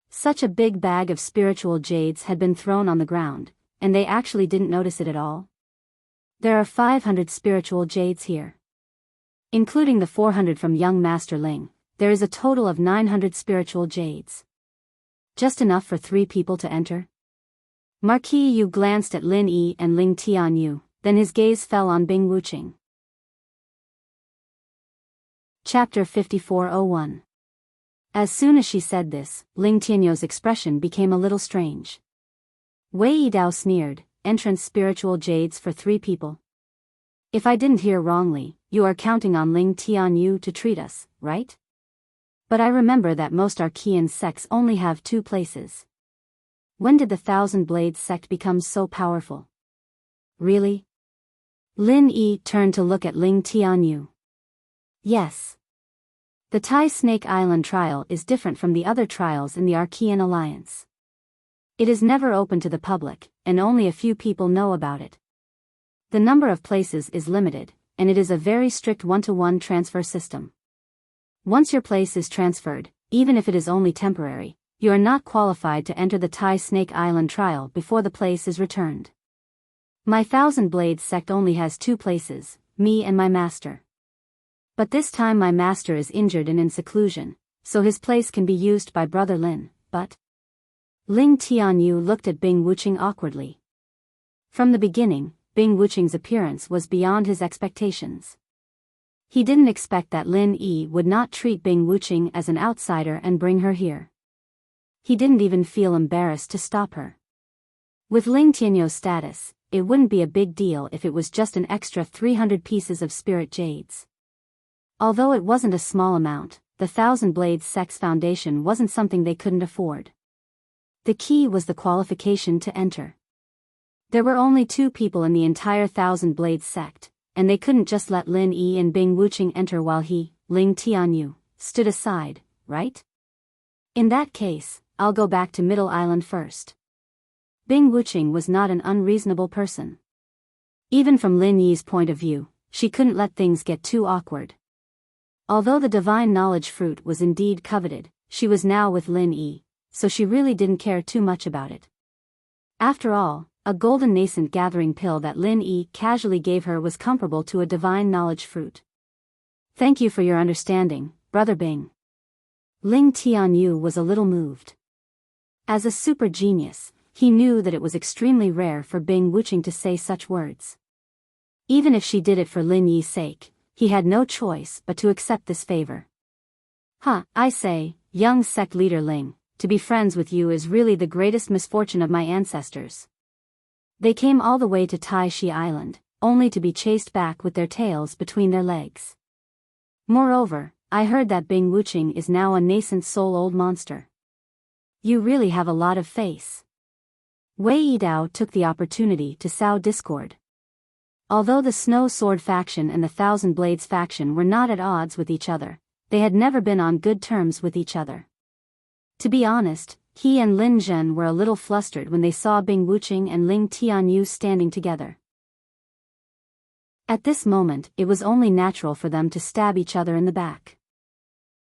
Such a big bag of spiritual jades had been thrown on the ground, and they actually didn't notice it at all. There are 500 spiritual jades here. Including the 400 from young Master Ling, there is a total of 900 spiritual jades. Just enough for 3 people to enter? Marquis Yu glanced at Lin Yi and Ling Tianyu, then his gaze fell on Bing Wuqing. Chapter 5401. As soon as she said this, Ling Tianyu's expression became a little strange. Wei Yidao sneered, "Entrance spiritual jades for 3 people. If I didn't hear wrongly, you are counting on Ling Tianyu to treat us, right? But I remember that most Archean sects only have 2 places. When did the Thousand Blades sect become so powerful? Really?" Lin Yi turned to look at Ling Tianyu. Yes. The Tai Snake Island trial is different from the other trials in the Archean Alliance. It is never open to the public, and only a few people know about it. The number of places is limited, and it is a very strict 1-to-1 transfer system. Once your place is transferred, even if it is only temporary, you are not qualified to enter the Tai Snake Island trial before the place is returned. My Thousand Blades sect only has 2 places, me and my master. But this time my master is injured and in seclusion, so his place can be used by Brother Lin, but... Ling Tianyu looked at Bing Wuqing awkwardly. From the beginning, Bing Wuqing's appearance was beyond his expectations. He didn't expect that Lin Yi would not treat Bing Wuqing as an outsider and bring her here. He didn't even feel embarrassed to stop her. With Ling Tianyu's status, it wouldn't be a big deal if it was just an extra 300 pieces of spirit jades. Although it wasn't a small amount, the Thousand Blades sect's foundation wasn't something they couldn't afford. The key was the qualification to enter. There were only 2 people in the entire Thousand Blades sect, and they couldn't just let Lin Yi and Bing Wuqing enter while he, Ling Tianyu, stood aside, right? In that case, I'll go back to Middle Island first. Bing Wuqing was not an unreasonable person. Even from Lin Yi's point of view, she couldn't let things get too awkward. Although the divine knowledge fruit was indeed coveted, she was now with Lin Yi, so she really didn't care too much about it. After all, a golden nascent gathering pill that Lin Yi casually gave her was comparable to a divine knowledge fruit. Thank you for your understanding, Brother Bing. Ling Tianyu was a little moved. As a super genius, he knew that it was extremely rare for Bing Wuqing to say such words. Even if she did it for Lin Yi's sake, he had no choice but to accept this favor. I say, young sect leader Ling, to be friends with you is really the greatest misfortune of my ancestors. They came all the way to Tai Shi Island, only to be chased back with their tails between their legs. Moreover, I heard that Bing Wuqing is now a nascent soul-old monster. You really have a lot of face. Wei Yidao took the opportunity to sow discord. Although the Snow Sword faction and the Thousand Blades faction were not at odds with each other, they had never been on good terms with each other. To be honest, he and Lin Zhen were a little flustered when they saw Bing Wuqing and Ling Tianyu standing together. At this moment, it was only natural for them to stab each other in the back.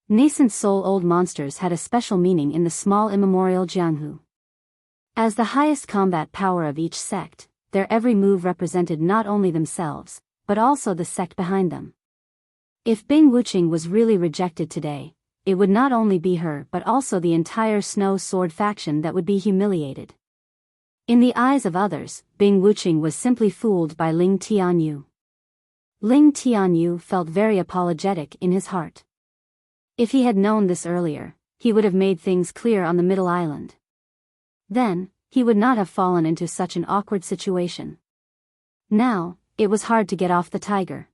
Nascent soul-old monsters had a special meaning in the small immemorial Jianghu. As the highest combat power of each sect, their every move represented not only themselves, but also the sect behind them. If Bing Wuqing was really rejected today, it would not only be her but also the entire Snow Sword faction that would be humiliated. In the eyes of others, Bing Wuqing was simply fooled by Ling Tianyu. Ling Tianyu felt very apologetic in his heart. If he had known this earlier, he would have made things clear on the Middle Island. Then, he would not have fallen into such an awkward situation. Now, it was hard to get off the tiger.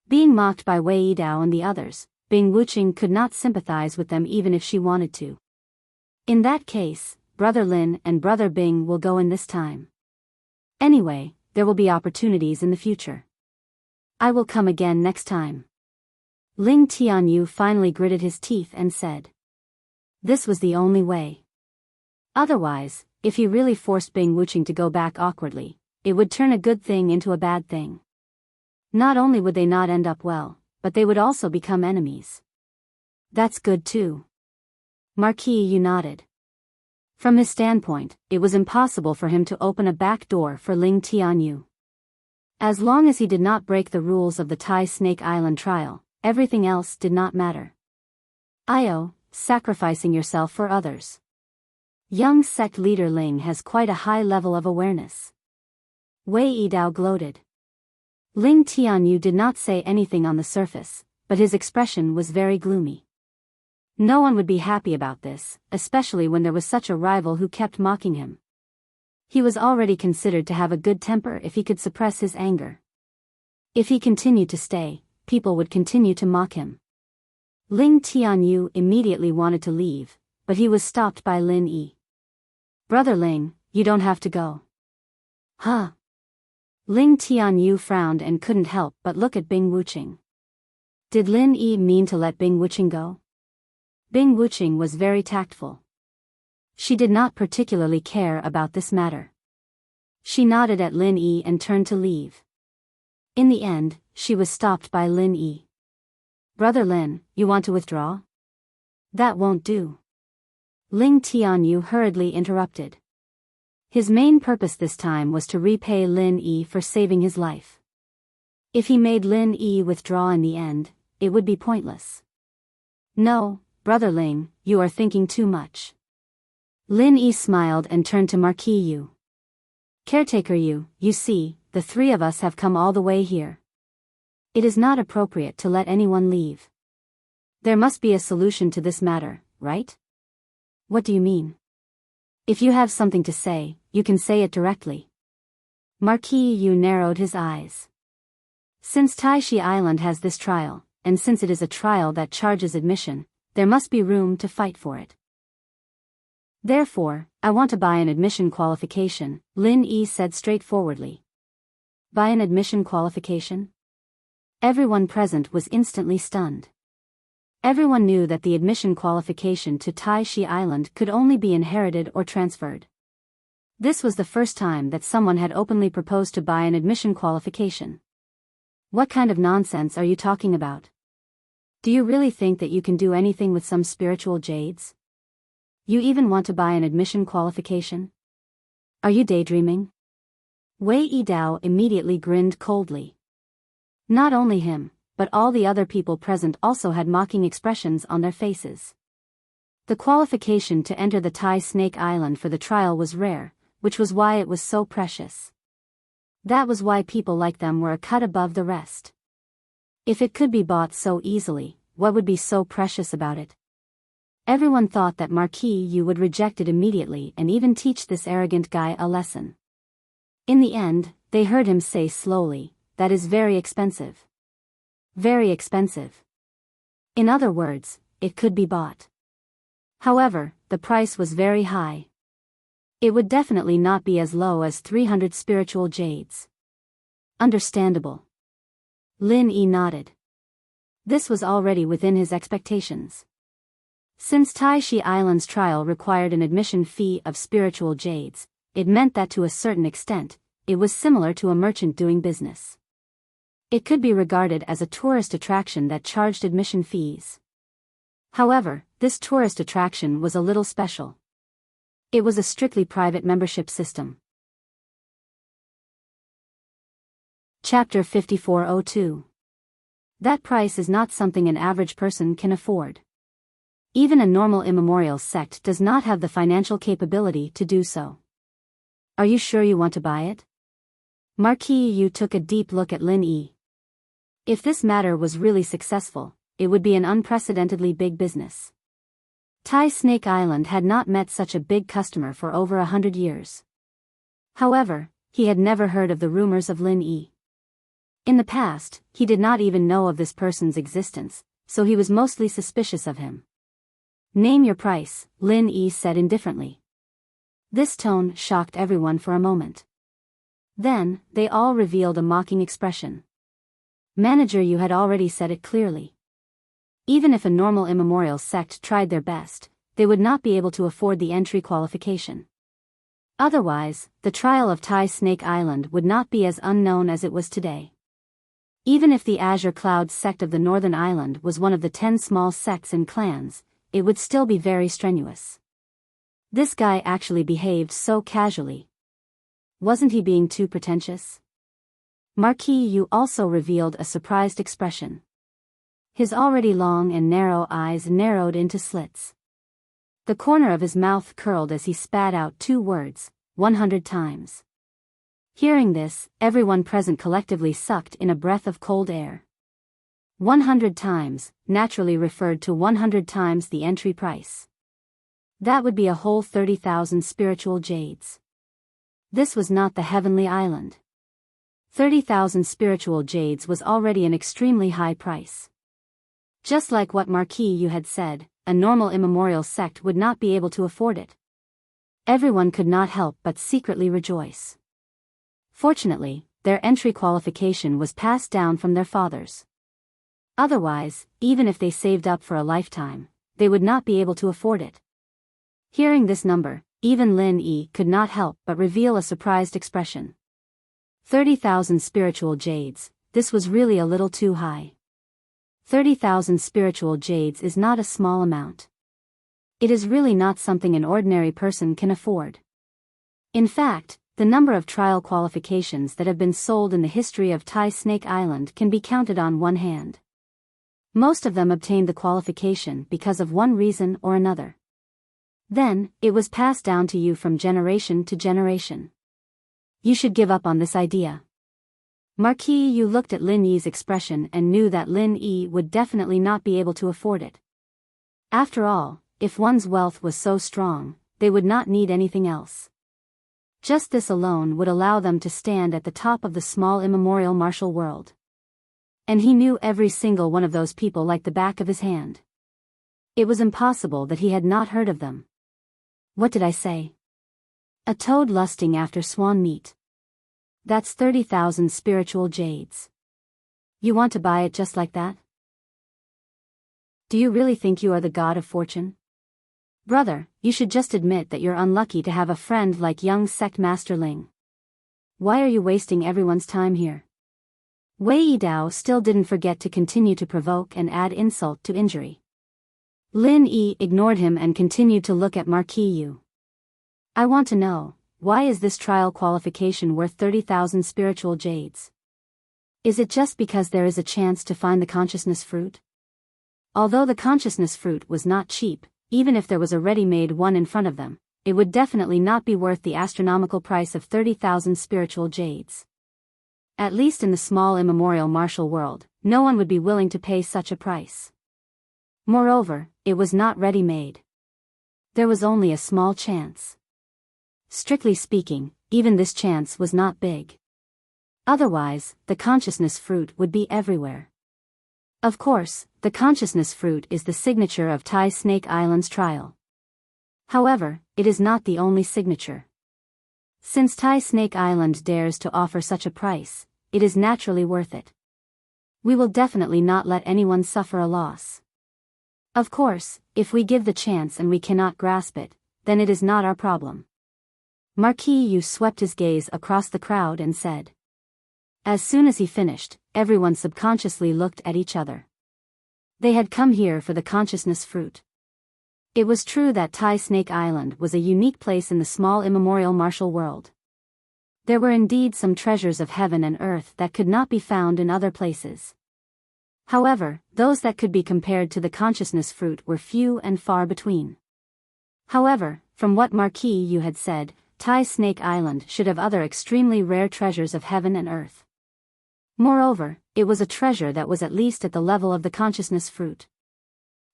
Being mocked by Wei Yidao and the others, Bing Wuching could not sympathize with them even if she wanted to. In that case, Brother Lin and Brother Bing will go in this time. Anyway, there will be opportunities in the future. I will come again next time. Ling Tianyu finally gritted his teeth and said. This was the only way. Otherwise, if he really forced Bing Wuching to go back awkwardly, it would turn a good thing into a bad thing. Not only would they not end up well, but they would also become enemies. That's good too. Marquis Yu nodded. From his standpoint, it was impossible for him to open a back door for Ling Tianyu. As long as he did not break the rules of the Tai Snake Island trial, everything else did not matter. Io, sacrificing yourself for others. Young sect leader Ling has quite a high level of awareness. Wei Yidao gloated. Ling Tianyu did not say anything on the surface, but his expression was very gloomy. No one would be happy about this, especially when there was such a rival who kept mocking him. He was already considered to have a good temper if he could suppress his anger. If he continued to stay, people would continue to mock him. Ling Tianyu immediately wanted to leave, but he was stopped by Lin Yi. Brother Ling, you don't have to go. Huh? Ling Tianyu frowned and couldn't help but look at Bing Wuching. Did Lin Yi mean to let Bing Wuching go? Bing Wuching was very tactful. She did not particularly care about this matter. She nodded at Lin Yi and turned to leave. In the end, she was stopped by Lin Yi. Brother Lin, you want to withdraw? That won't do. Ling Tianyu hurriedly interrupted. His main purpose this time was to repay Lin Yi for saving his life. If he made Lin Yi withdraw in the end, it would be pointless. No, Brother Ling, you are thinking too much. Lin Yi smiled and turned to Marquis Yu. Caretaker Yu, you see, the three of us have come all the way here. It is not appropriate to let anyone leave. There must be a solution to this matter, right? What do you mean? If you have something to say, you can say it directly. Marquis Yu narrowed his eyes. Since Taishi Island has this trial, and since it is a trial that charges admission, there must be room to fight for it. Therefore, I want to buy an admission qualification, Lin Yi said straightforwardly. Buy an admission qualification? Everyone present was instantly stunned. Everyone knew that the admission qualification to Taishi Island could only be inherited or transferred. This was the first time that someone had openly proposed to buy an admission qualification. What kind of nonsense are you talking about? Do you really think that you can do anything with some spiritual jades? You even want to buy an admission qualification? Are you daydreaming? Wei Yidao immediately grinned coldly. Not only him, but all the other people present also had mocking expressions on their faces. The qualification to enter the Tai Snake Island for the trial was rare, which was why it was so precious. That was why people like them were a cut above the rest. If it could be bought so easily, what would be so precious about it? Everyone thought that Marquis Yu would reject it immediately and even teach this arrogant guy a lesson. In the end, they heard him say slowly, that is very expensive. Very expensive. In other words, it could be bought. However, the price was very high. It would definitely not be as low as 300 spiritual jades. Understandable. Lin Yi nodded. This was already within his expectations. Since Taishi Island's trial required an admission fee of spiritual jades, it meant that to a certain extent, it was similar to a merchant doing business. It could be regarded as a tourist attraction that charged admission fees. However, this tourist attraction was a little special. It was a strictly private membership system. Chapter 5402. That price is not something an average person can afford. Even a normal immemorial sect does not have the financial capability to do so. Are you sure you want to buy it? Marquis Yu took a deep look at Lin Yi. If this matter was really successful, it would be an unprecedentedly big business. Tai Snake Island had not met such a big customer for over 100 years. However, he had never heard of the rumors of Lin Yi. In the past, he did not even know of this person's existence, so he was mostly suspicious of him. "Name your price," Lin Yi said indifferently. This tone shocked everyone for a moment. Then, they all revealed a mocking expression. "Manager, you had already said it clearly. Even if a normal immemorial sect tried their best, they would not be able to afford the entry qualification. Otherwise, the trial of Tai Snake Island would not be as unknown as it was today. Even if the Azure Cloud sect of the Northern Island was one of the 10 small sects and clans, it would still be very strenuous." This guy actually behaved so casually. Wasn't he being too pretentious? Marquis Yu also revealed a surprised expression. His already long and narrow eyes narrowed into slits. The corner of his mouth curled as he spat out 2 words, 100 times. Hearing this, everyone present collectively sucked in a breath of cold air. 100 times, naturally referred to 100 times the entry price. That would be a whole 30,000 spiritual jades. This was not the Heavenly Island. 30,000 spiritual jades was already an extremely high price. Just like what Marquis Yu had said, a normal immemorial sect would not be able to afford it. Everyone could not help but secretly rejoice. Fortunately, their entry qualification was passed down from their fathers. Otherwise, even if they saved up for a lifetime, they would not be able to afford it. Hearing this number, even Lin Yi could not help but reveal a surprised expression. 30,000 spiritual jades, this was really a little too high. 30,000 spiritual jades is not a small amount. It is really not something an ordinary person can afford. In fact, the number of trial qualifications that have been sold in the history of Tai Snake Island can be counted on one hand. Most of them obtained the qualification because of one reason or another. Then, it was passed down to you from generation to generation. You should give up on this idea. Marquis Yu looked at Lin Yi's expression and knew that Lin Yi would definitely not be able to afford it. After all, if one's wealth was so strong, they would not need anything else. Just this alone would allow them to stand at the top of the small immemorial martial world. And he knew every single one of those people like the back of his hand. It was impossible that he had not heard of them. What did I say? A toad lusting after swan meat. That's 30,000 spiritual jades. You want to buy it just like that? Do you really think you are the god of fortune? Brother, you should just admit that you're unlucky to have a friend like young sect master Ling. Why are you wasting everyone's time here? Wei Yidao still didn't forget to continue to provoke and add insult to injury. Lin Yi ignored him and continued to look at Marquis Yu. I want to know, why is this trial qualification worth 30,000 spiritual jades? Is it just because there is a chance to find the consciousness fruit? Although the consciousness fruit was not cheap, even if there was a ready-made one in front of them, it would definitely not be worth the astronomical price of 30,000 spiritual jades. At least in the small immemorial martial world, no one would be willing to pay such a price. Moreover, it was not ready-made. There was only a small chance. Strictly speaking, even this chance was not big. Otherwise, the consciousness fruit would be everywhere. Of course, the consciousness fruit is the signature of Tai Snake Island's trial. However, it is not the only signature. Since Tai Snake Island dares to offer such a price, it is naturally worth it. We will definitely not let anyone suffer a loss. Of course, if we give the chance and we cannot grasp it, then it is not our problem. Marquis Yu swept his gaze across the crowd and said. As soon as he finished, everyone subconsciously looked at each other. They had come here for the consciousness fruit. It was true that Tai Snake Island was a unique place in the small immemorial martial world. There were indeed some treasures of heaven and earth that could not be found in other places. However, those that could be compared to the consciousness fruit were few and far between. However, from what Marquis Yu had said, Tai Snake Island should have other extremely rare treasures of heaven and earth. Moreover, it was a treasure that was at least at the level of the consciousness fruit.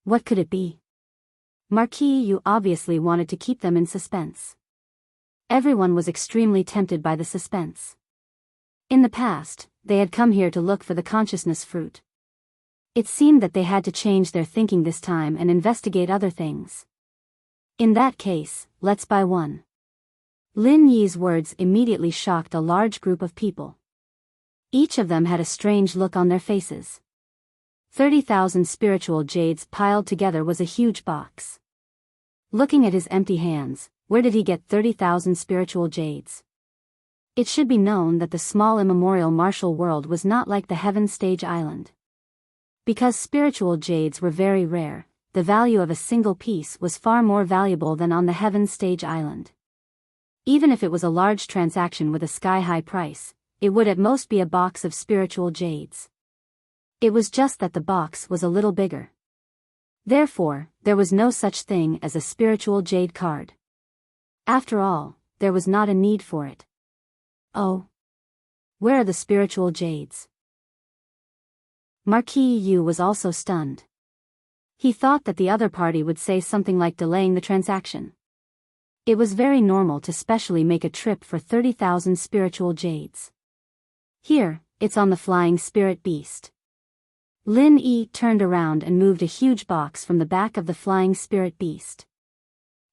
What could it be? Marquis Yu obviously wanted to keep them in suspense. Everyone was extremely tempted by the suspense. In the past, they had come here to look for the consciousness fruit. It seemed that they had to change their thinking this time and investigate other things. In that case, let's buy one. Lin Yi's words immediately shocked a large group of people. Each of them had a strange look on their faces. 30,000 spiritual jades piled together was a huge box. Looking at his empty hands, where did he get 30,000 spiritual jades? It should be known that the small immemorial martial world was not like the Heaven Stage Island. Because spiritual jades were very rare, the value of a single piece was far more valuable than on the Heaven Stage Island. Even if it was a large transaction with a sky-high price, it would at most be a box of spiritual jades. It was just that the box was a little bigger. Therefore, there was no such thing as a spiritual jade card. After all, there was not a need for it. Oh. Where are the spiritual jades? Marquis Yu was also stunned. He thought that the other party would say something like delaying the transaction. It was very normal to specially make a trip for 30,000 spiritual jades. Here, it's on the flying spirit beast. Lin Yi turned around and moved a huge box from the back of the flying spirit beast.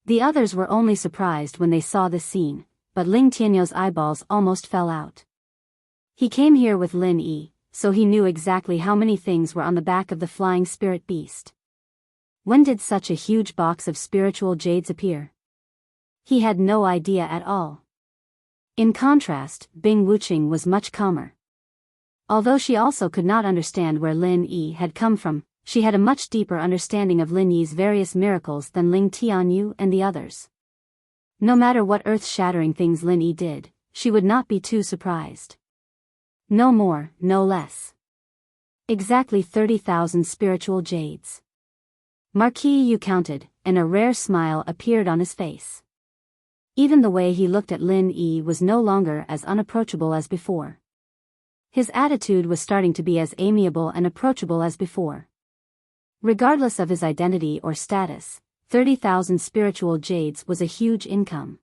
The others were only surprised when they saw this scene, but Ling Tianyou's eyeballs almost fell out. He came here with Lin Yi, so he knew exactly how many things were on the back of the flying spirit beast. When did such a huge box of spiritual jades appear? He had no idea at all. In contrast, Bing Wuqing was much calmer. Although she also could not understand where Lin Yi had come from, she had a much deeper understanding of Lin Yi's various miracles than Ling Tianyu and the others. No matter what earth-shattering things Lin Yi did, she would not be too surprised. No more, no less. Exactly 30,000 spiritual jades. Marquis Yu counted, and a rare smile appeared on his face. Even the way he looked at Lin Yi was no longer as unapproachable as before. His attitude was starting to be as amiable and approachable as before. Regardless of his identity or status, 30,000 spiritual jades was a huge income.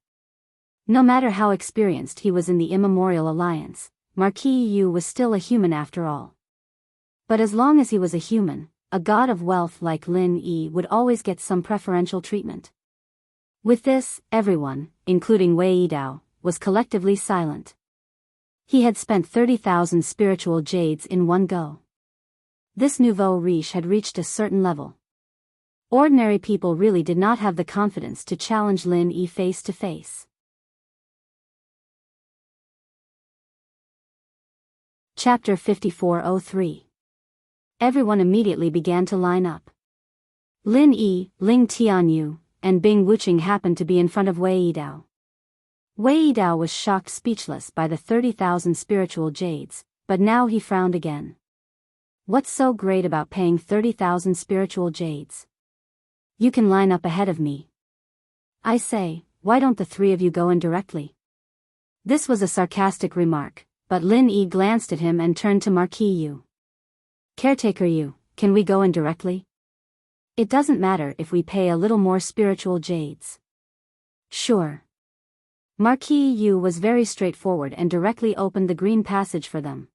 No matter how experienced he was in the Immemorial Alliance, Marquis Yu was still a human after all. But as long as he was a human, a god of wealth like Lin Yi would always get some preferential treatment. With this, everyone, including Wei Yidao, was collectively silent. He had spent 30,000 spiritual jades in one go. This nouveau riche had reached a certain level. Ordinary people really did not have the confidence to challenge Lin Yi face to face. Chapter 5403. Everyone immediately began to line up. Lin Yi, Ling Tianyu, and Bing Wuqing happened to be in front of Wei Yidao. Wei Yidao was shocked speechless by the 30,000 spiritual jades, but now he frowned again. What's so great about paying 30,000 spiritual jades? You can line up ahead of me. I say, why don't the three of you go in directly? This was a sarcastic remark, but Lin Yi glanced at him and turned to Marquis Yu. Caretaker Yu, can we go in directly? It doesn't matter if we pay a little more spiritual jades. Sure. Marquis Yu was very straightforward and directly opened the green passage for them.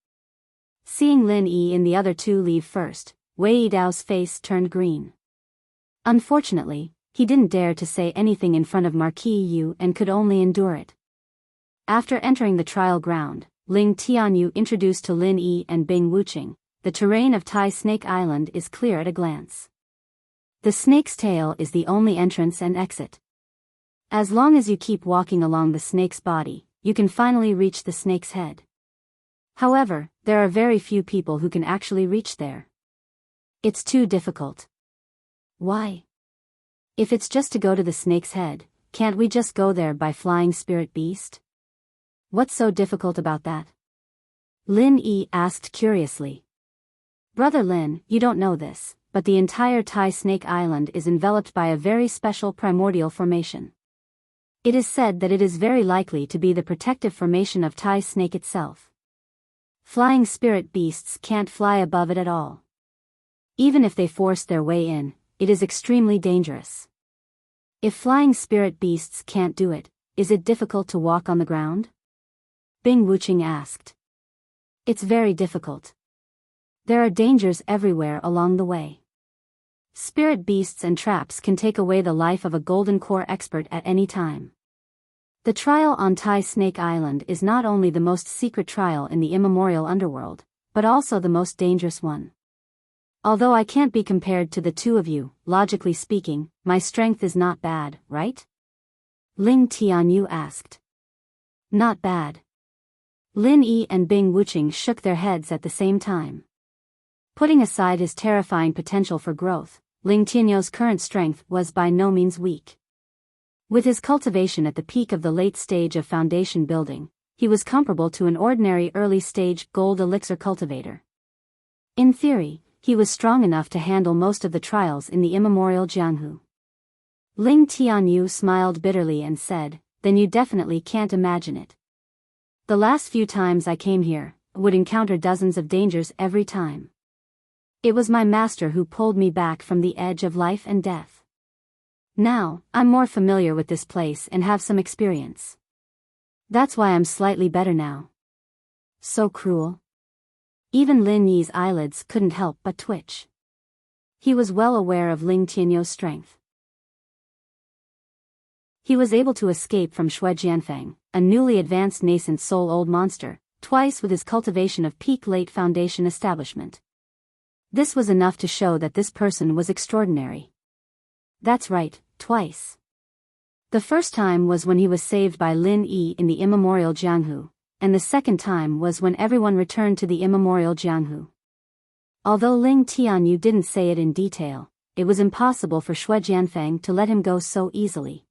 Seeing Lin Yi and the other two leave first, Wei Yidao's face turned green. Unfortunately, he didn't dare to say anything in front of Marquis Yu and could only endure it. After entering the trial ground, Ling Tianyu introduced to Lin Yi and Bing Wuqing, the terrain of Tai Snake Island is clear at a glance. The snake's tail is the only entrance and exit. As long as you keep walking along the snake's body, you can finally reach the snake's head. However, there are very few people who can actually reach there. It's too difficult. Why? If it's just to go to the snake's head, can't we just go there by flying spirit beast? What's so difficult about that? Lin Yi asked curiously. Brother Lin, you don't know this, but the entire Tai Snake Island is enveloped by a very special primordial formation. It is said that it is very likely to be the protective formation of Tai Snake itself. Flying spirit beasts can't fly above it at all. Even if they force their way in, it is extremely dangerous. If flying spirit beasts can't do it, is it difficult to walk on the ground? Bing Wuqing asked. It's very difficult. There are dangers everywhere along the way. Spirit beasts and traps can take away the life of a golden core expert at any time. The trial on Tai Snake Island is not only the most secret trial in the immemorial underworld, but also the most dangerous one. Although I can't be compared to the two of you, logically speaking, my strength is not bad, right? Ling Tianyu asked. Not bad. Lin Yi and Bing Wuqing shook their heads at the same time. Putting aside his terrifying potential for growth, Ling Tianyu's current strength was by no means weak. With his cultivation at the peak of the late stage of foundation building, he was comparable to an ordinary early-stage gold elixir cultivator. In theory, he was strong enough to handle most of the trials in the immemorial Jianghu. Ling Tianyu smiled bitterly and said, "Then you definitely can't imagine it. The last few times I came here, I would encounter dozens of dangers every time. It was my master who pulled me back from the edge of life and death. Now, I'm more familiar with this place and have some experience. That's why I'm slightly better now." So cruel. Even Lin Yi's eyelids couldn't help but twitch. He was well aware of Ling Tianyu's strength. He was able to escape from Shui Jianfeng, a newly advanced nascent soul old monster, twice with his cultivation of peak late foundation establishment. This was enough to show that this person was extraordinary. That's right, twice. The first time was when he was saved by Lin Yi in the immemorial Jianghu, and the second time was when everyone returned to the immemorial Jianghu. Although Ling Tianyu didn't say it in detail, it was impossible for Shui Jianfeng to let him go so easily.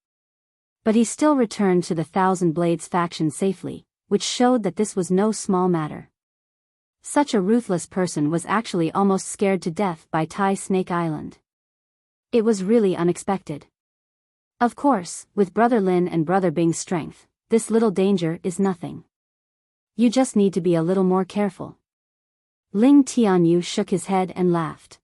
But he still returned to the Thousand Blades faction safely, which showed that this was no small matter. Such a ruthless person was actually almost scared to death by Tai Snake Island. It was really unexpected. Of course, with Brother Lin and Brother Bing's strength, this little danger is nothing. You just need to be a little more careful. Ling Tianyu shook his head and laughed.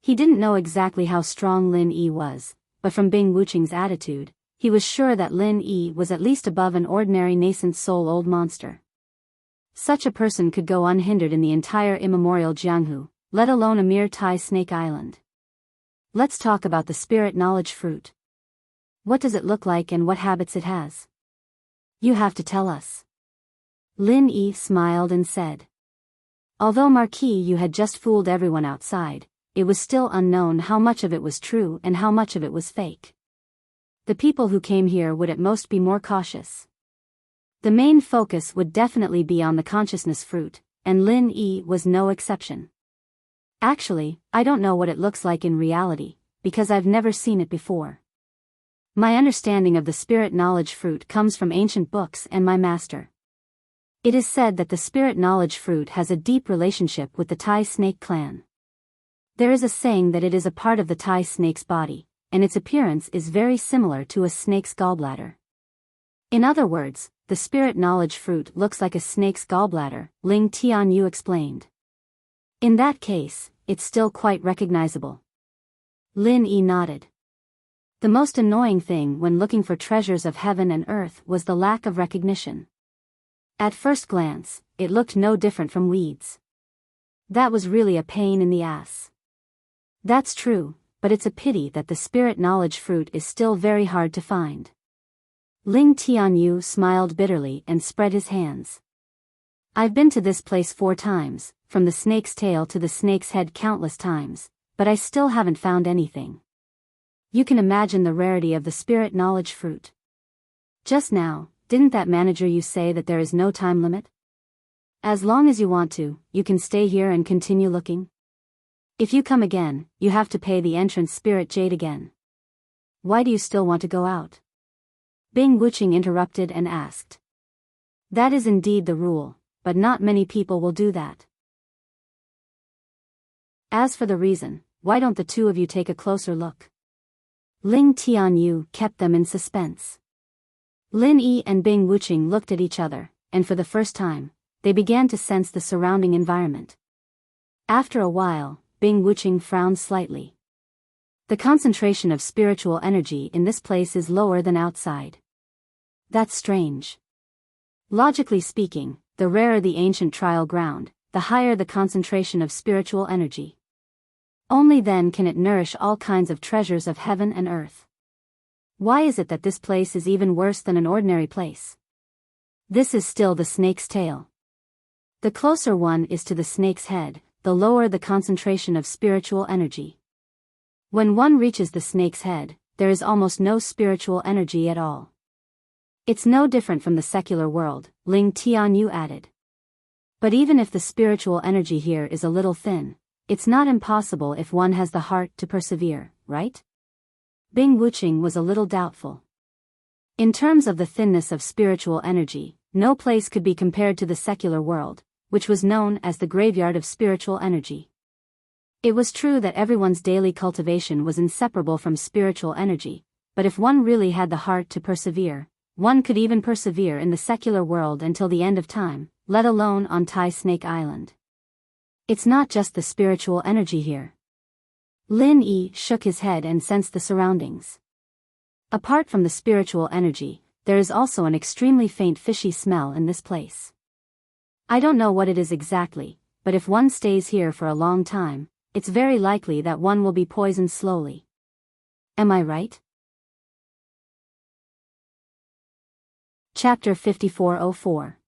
He didn't know exactly how strong Lin Yi was, but from Bing Wuqing's attitude, he was sure that Lin Yi was at least above an ordinary nascent soul old monster. Such a person could go unhindered in the entire immemorial Jianghu, let alone a mere Tai Snake Island. Let's talk about the spirit knowledge fruit. What does it look like and what habits it has? You have to tell us. Lin Yi smiled and said. Although Marquis Yu had just fooled everyone outside, it was still unknown how much of it was true and how much of it was fake. The people who came here would at most be more cautious. The main focus would definitely be on the consciousness fruit, and Lin Yi was no exception. Actually, I don't know what it looks like in reality, because I've never seen it before. My understanding of the spirit knowledge fruit comes from ancient books and my master. It is said that the spirit knowledge fruit has a deep relationship with the Tai Snake clan. There is a saying that it is a part of the Tai Snake's body, and its appearance is very similar to a snake's gallbladder. In other words, the spirit knowledge fruit looks like a snake's gallbladder, Ling Tianyu explained. In that case, it's still quite recognizable. Lin Yi nodded. The most annoying thing when looking for treasures of heaven and earth was the lack of recognition. At first glance, it looked no different from weeds. That was really a pain in the ass. That's true, but it's a pity that the spirit knowledge fruit is still very hard to find. Ling Tianyu smiled bitterly and spread his hands. I've been to this place 4 times, from the snake's tail to the snake's head countless times, but I still haven't found anything. You can imagine the rarity of the spirit knowledge fruit. Just now, didn't that manager you say that there is no time limit? As long as you want to, you can stay here and continue looking. If you come again, you have to pay the entrance spirit jade again. Why do you still want to go out? Bing Wuqing interrupted and asked. That is indeed the rule, but not many people will do that. As for the reason, why don't the two of you take a closer look? Ling Tianyu kept them in suspense. Lin Yi and Bing Wuqing looked at each other, and for the first time, they began to sense the surrounding environment. After a while, Bing Wuqing frowned slightly. The concentration of spiritual energy in this place is lower than outside. That's strange. Logically speaking, the rarer the ancient trial ground, the higher the concentration of spiritual energy. Only then can it nourish all kinds of treasures of heaven and earth. Why is it that this place is even worse than an ordinary place? This is still the snake's tail. The closer one is to the snake's head, the lower the concentration of spiritual energy. When one reaches the snake's head, there is almost no spiritual energy at all. It's no different from the secular world, Ling Tianyu added. But even if the spiritual energy here is a little thin, it's not impossible if one has the heart to persevere, right? Bing Wuqing was a little doubtful. In terms of the thinness of spiritual energy, no place could be compared to the secular world, which was known as the graveyard of spiritual energy. It was true that everyone's daily cultivation was inseparable from spiritual energy, but if one really had the heart to persevere, one could even persevere in the secular world until the end of time, let alone on Tai Snake Island. It's not just the spiritual energy here. Lin Yi shook his head and sensed the surroundings. Apart from the spiritual energy, there is also an extremely faint fishy smell in this place. I don't know what it is exactly, but if one stays here for a long time, it's very likely that one will be poisoned slowly. Am I right? Chapter 5404.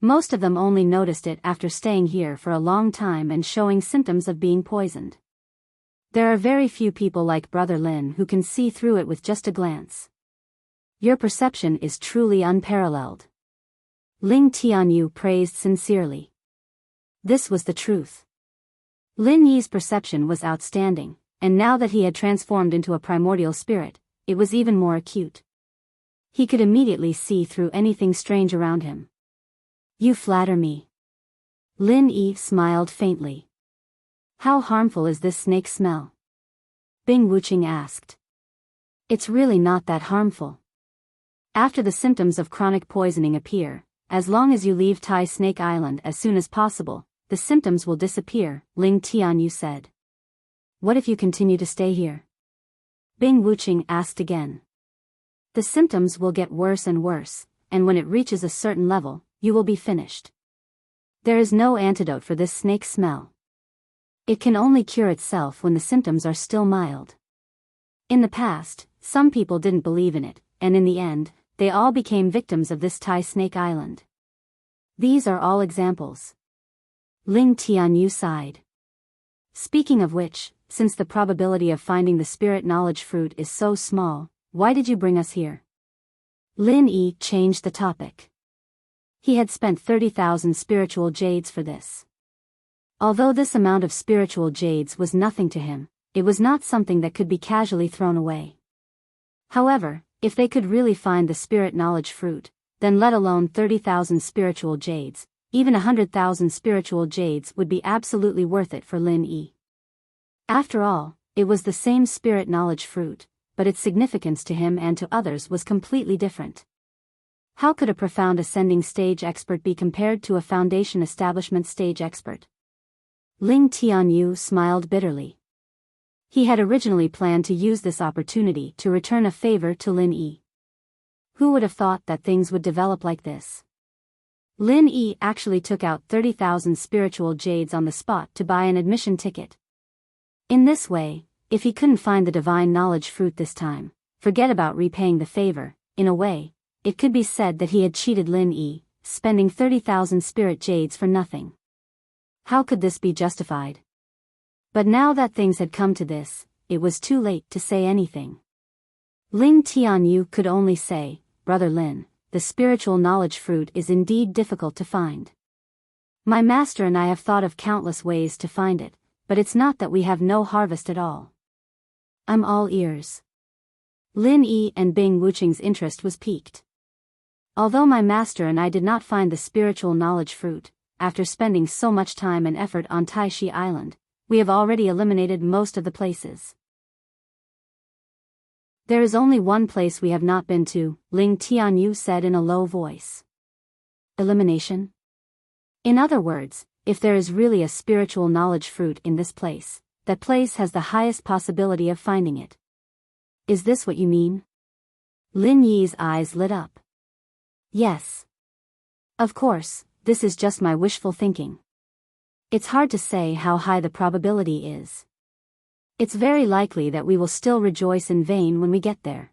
Most of them only noticed it after staying here for a long time and showing symptoms of being poisoned. There are very few people like Brother Lin who can see through it with just a glance. Your perception is truly unparalleled. Ling Tianyu praised sincerely. This was the truth. Lin Yi's perception was outstanding, and now that he had transformed into a primordial spirit, it was even more acute. He could immediately see through anything strange around him. You flatter me. Lin Yi smiled faintly. How harmful is this snake smell? Bing Wuqing asked. It's really not that harmful. After the symptoms of chronic poisoning appear, as long as you leave Tai Snake Island as soon as possible, the symptoms will disappear, Ling Tianyu said. What if you continue to stay here? Bing Wuqing asked again. The symptoms will get worse and worse, and when it reaches a certain level, you will be finished. There is no antidote for this snake smell. It can only cure itself when the symptoms are still mild. In the past, some people didn't believe in it, and in the end, they all became victims of this Tai Snake Island. These are all examples. Ling Tianyu sighed. Speaking of which, since the probability of finding the spirit knowledge fruit is so small, why did you bring us here? Lin Yi changed the topic. He had spent 30,000 spiritual jades for this. Although this amount of spiritual jades was nothing to him, it was not something that could be casually thrown away. However, if they could really find the spirit knowledge fruit, then let alone 30,000 spiritual jades, even 100,000 spiritual jades would be absolutely worth it for Lin Yi. After all, it was the same spirit knowledge fruit, but its significance to him and to others was completely different. How could a profound ascending stage expert be compared to a foundation establishment stage expert? Ling Tianyu smiled bitterly. He had originally planned to use this opportunity to return a favor to Lin Yi. Who would have thought that things would develop like this? Lin Yi actually took out 30,000 spiritual jades on the spot to buy an admission ticket. In this way, if he couldn't find the divine knowledge fruit this time, forget about repaying the favor. In a way, it could be said that he had cheated Lin Yi, spending 30,000 spirit jades for nothing. How could this be justified? But now that things had come to this, it was too late to say anything. Ling Tianyu could only say, Brother Lin, the spiritual knowledge fruit is indeed difficult to find. My master and I have thought of countless ways to find it, but it's not that we have no harvest at all. I'm all ears. Lin Yi and Bing Wuqing's interest was piqued. Although my master and I did not find the spiritual knowledge fruit, after spending so much time and effort on Taishi Island, we have already eliminated most of the places. There is only one place we have not been to, Ling Tianyu said in a low voice. Elimination? In other words, if there is really a spiritual knowledge fruit in this place, that place has the highest possibility of finding it. Is this what you mean? Lin Yi's eyes lit up. Yes. Of course, this is just my wishful thinking. It's hard to say how high the probability is. It's very likely that we will still rejoice in vain when we get there.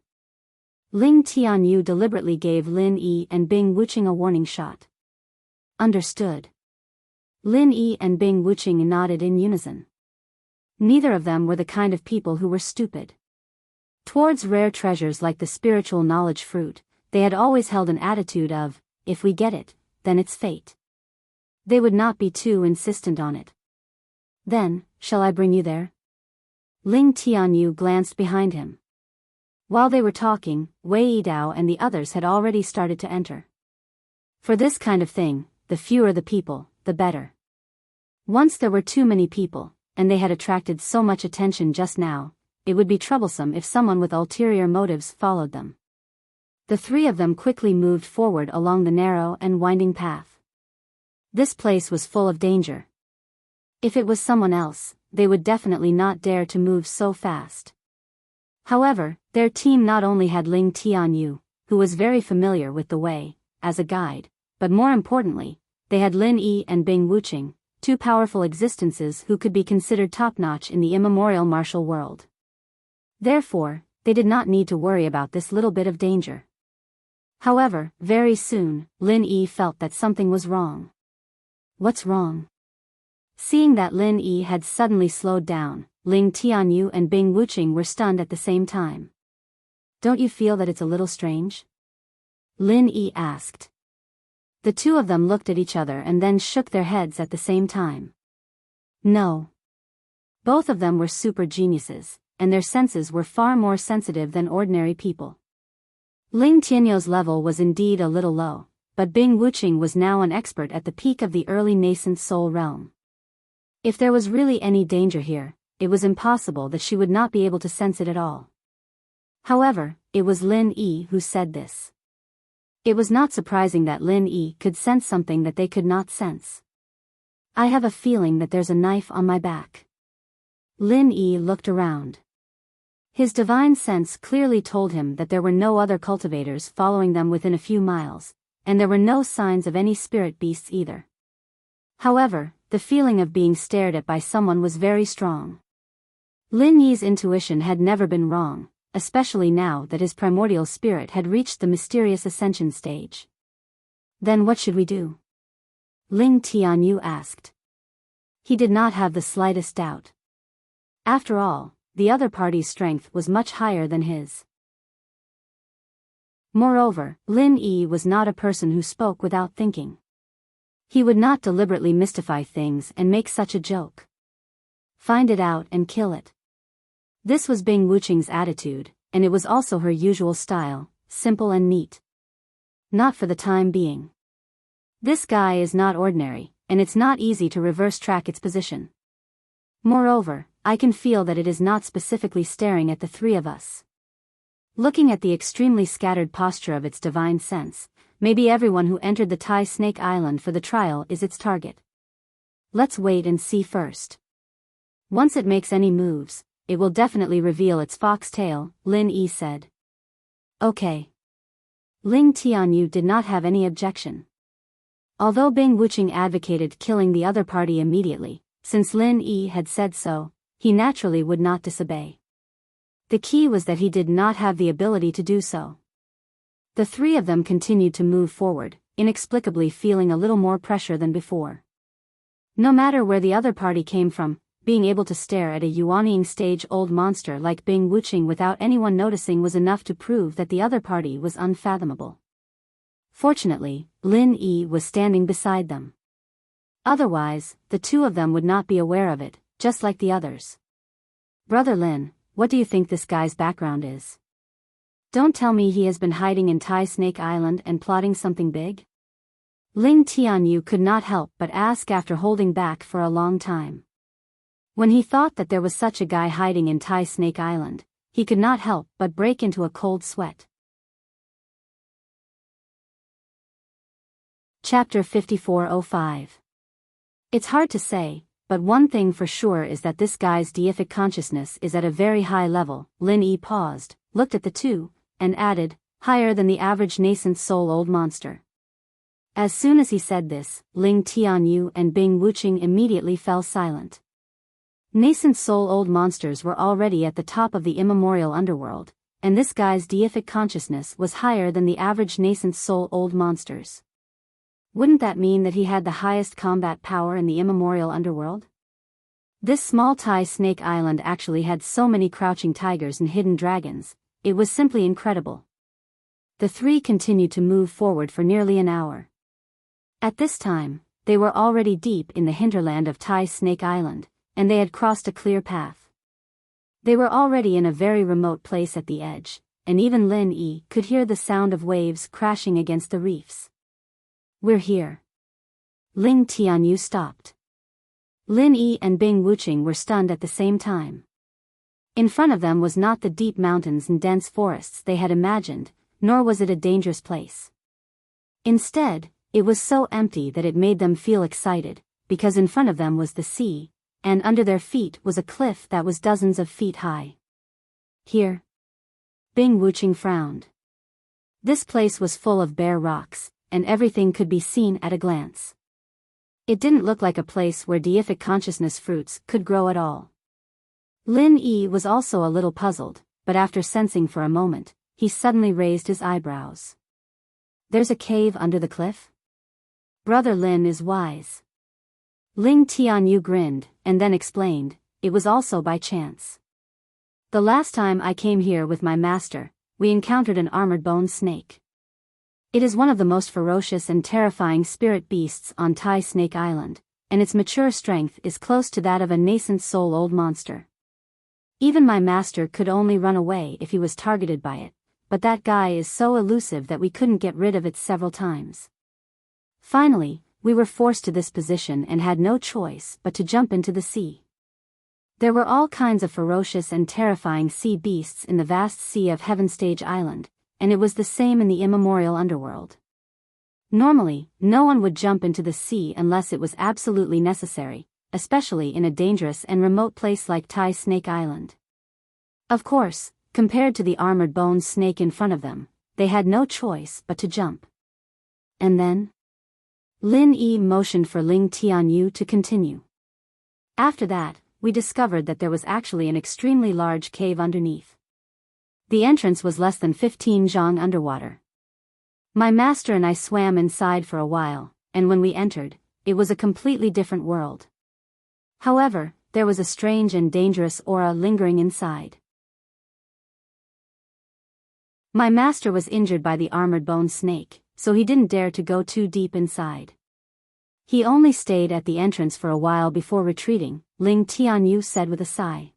Ling Tianyu deliberately gave Lin Yi and Bing Wuqing a warning shot. Understood. Lin Yi and Bing Wuqing nodded in unison. Neither of them were the kind of people who were stupid. Towards rare treasures like the spiritual knowledge fruit, they had always held an attitude of, if we get it, then it's fate. They would not be too insistent on it. Then, shall I bring you there? Ling Tianyu glanced behind him. While they were talking, Wei Yidao and the others had already started to enter. For this kind of thing, the fewer the people, the better. Once there were too many people, and they had attracted so much attention just now, it would be troublesome if someone with ulterior motives followed them. The three of them quickly moved forward along the narrow and winding path. This place was full of danger. If it was someone else, they would definitely not dare to move so fast. However, their team not only had Ling Tianyu, who was very familiar with the way, as a guide, but more importantly, they had Lin Yi and Bing Wuqing, two powerful existences who could be considered top-notch in the immemorial martial world. Therefore, they did not need to worry about this little bit of danger. However, very soon, Lin Yi felt that something was wrong. What's wrong? Seeing that Lin Yi had suddenly slowed down, Ling Tianyu and Bing Wuqing were stunned at the same time. Don't you feel that it's a little strange? Lin Yi asked. The two of them looked at each other and then shook their heads at the same time. No. Both of them were super geniuses, and their senses were far more sensitive than ordinary people. Ling Tianyu's level was indeed a little low, but Bing Wuqing was now an expert at the peak of the early nascent soul realm. If there was really any danger here, it was impossible that she would not be able to sense it at all. However, it was Lin Yi who said this. It was not surprising that Lin Yi could sense something that they could not sense. I have a feeling that there's a knife on my back. Lin Yi looked around. His divine sense clearly told him that there were no other cultivators following them within a few miles, and there were no signs of any spirit beasts either. However, the feeling of being stared at by someone was very strong. Lin Yi's intuition had never been wrong, especially now that his primordial spirit had reached the mysterious ascension stage. Then what should we do? Ling Tianyu asked. He did not have the slightest doubt. After all, the other party's strength was much higher than his. Moreover, Lin Yi was not a person who spoke without thinking. He would not deliberately mystify things and make such a joke. Find it out and kill it. This was Bing Wuqing's attitude, and it was also her usual style, simple and neat. Not for the time being. This guy is not ordinary, and it's not easy to reverse track its position. Moreover, I can feel that it is not specifically staring at the three of us. Looking at the extremely scattered posture of its divine sense, maybe everyone who entered the Tai Snake Island for the trial is its target. Let's wait and see first. Once it makes any moves, it will definitely reveal its fox tail, Lin Yi said. Okay. Ling Tianyu did not have any objection. Although Bing Wuqing advocated killing the other party immediately, since Lin Yi had said so, he naturally would not disobey. The key was that he did not have the ability to do so. The three of them continued to move forward, inexplicably feeling a little more pressure than before. No matter where the other party came from, being able to stare at a yuanying stage-old monster like Bing Wuqing without anyone noticing was enough to prove that the other party was unfathomable. Fortunately, Lin Yi was standing beside them. Otherwise, the two of them would not be aware of it, just like the others. Brother Lin, what do you think this guy's background is? Don't tell me he has been hiding in Tai Snake Island and plotting something big? Ling Tianyu could not help but ask after holding back for a long time. When he thought that there was such a guy hiding in Tai Snake Island, he could not help but break into a cold sweat. Chapter 5405. It's hard to say, but one thing for sure is that this guy's deific consciousness is at a very high level. Lin Yi paused, looked at the two, and added, higher than the average nascent soul old monster. As soon as he said this, Ling Tianyu and Bing Wuqing immediately fell silent. Nascent soul old monsters were already at the top of the immemorial underworld, and this guy's deific consciousness was higher than the average nascent soul old monsters. Wouldn't that mean that he had the highest combat power in the immemorial underworld? This small Tai Snake Island actually had so many crouching tigers and hidden dragons, it was simply incredible. The three continued to move forward for nearly an hour. At this time, they were already deep in the hinterland of Tai Snake Island, and they had crossed a clear path. They were already in a very remote place at the edge, and even Lin Yi could hear the sound of waves crashing against the reefs. "We're here." Ling Tianyu stopped. Lin Yi and Bing Wuqing were stunned at the same time. In front of them was not the deep mountains and dense forests they had imagined, nor was it a dangerous place. Instead, it was so empty that it made them feel excited, because in front of them was the sea, and under their feet was a cliff that was dozens of feet high. "Here?" Bing Wuqing frowned. This place was full of bare rocks, and everything could be seen at a glance. It didn't look like a place where deific consciousness fruits could grow at all. Lin Yi was also a little puzzled, but after sensing for a moment, he suddenly raised his eyebrows. "There's a cave under the cliff?" "Brother Lin is wise." Ling Tianyu grinned, and then explained, "It was also by chance. The last time I came here with my master, we encountered an armored bone snake. It is one of the most ferocious and terrifying spirit beasts on Tai Snake Island, and its mature strength is close to that of a nascent soul old monster. Even my master could only run away if he was targeted by it, but that guy is so elusive that we couldn't get rid of it several times. Finally, we were forced to this position and had no choice but to jump into the sea. There were all kinds of ferocious and terrifying sea beasts in the vast sea of Heaven Stage Island, and it was the same in the immemorial underworld. Normally, no one would jump into the sea unless it was absolutely necessary, especially in a dangerous and remote place like Tai Snake Island. Of course, compared to the armored bone snake in front of them, they had no choice but to jump. And then? Lin Yi motioned for Ling Tianyu to continue. "After that, we discovered that there was actually an extremely large cave underneath. The entrance was less than 15 zhang underwater. My master and I swam inside for a while, and when we entered, it was a completely different world. However, there was a strange and dangerous aura lingering inside. My master was injured by the armored bone snake, so he didn't dare to go too deep inside. He only stayed at the entrance for a while before retreating," Ling Tianyu said with a sigh.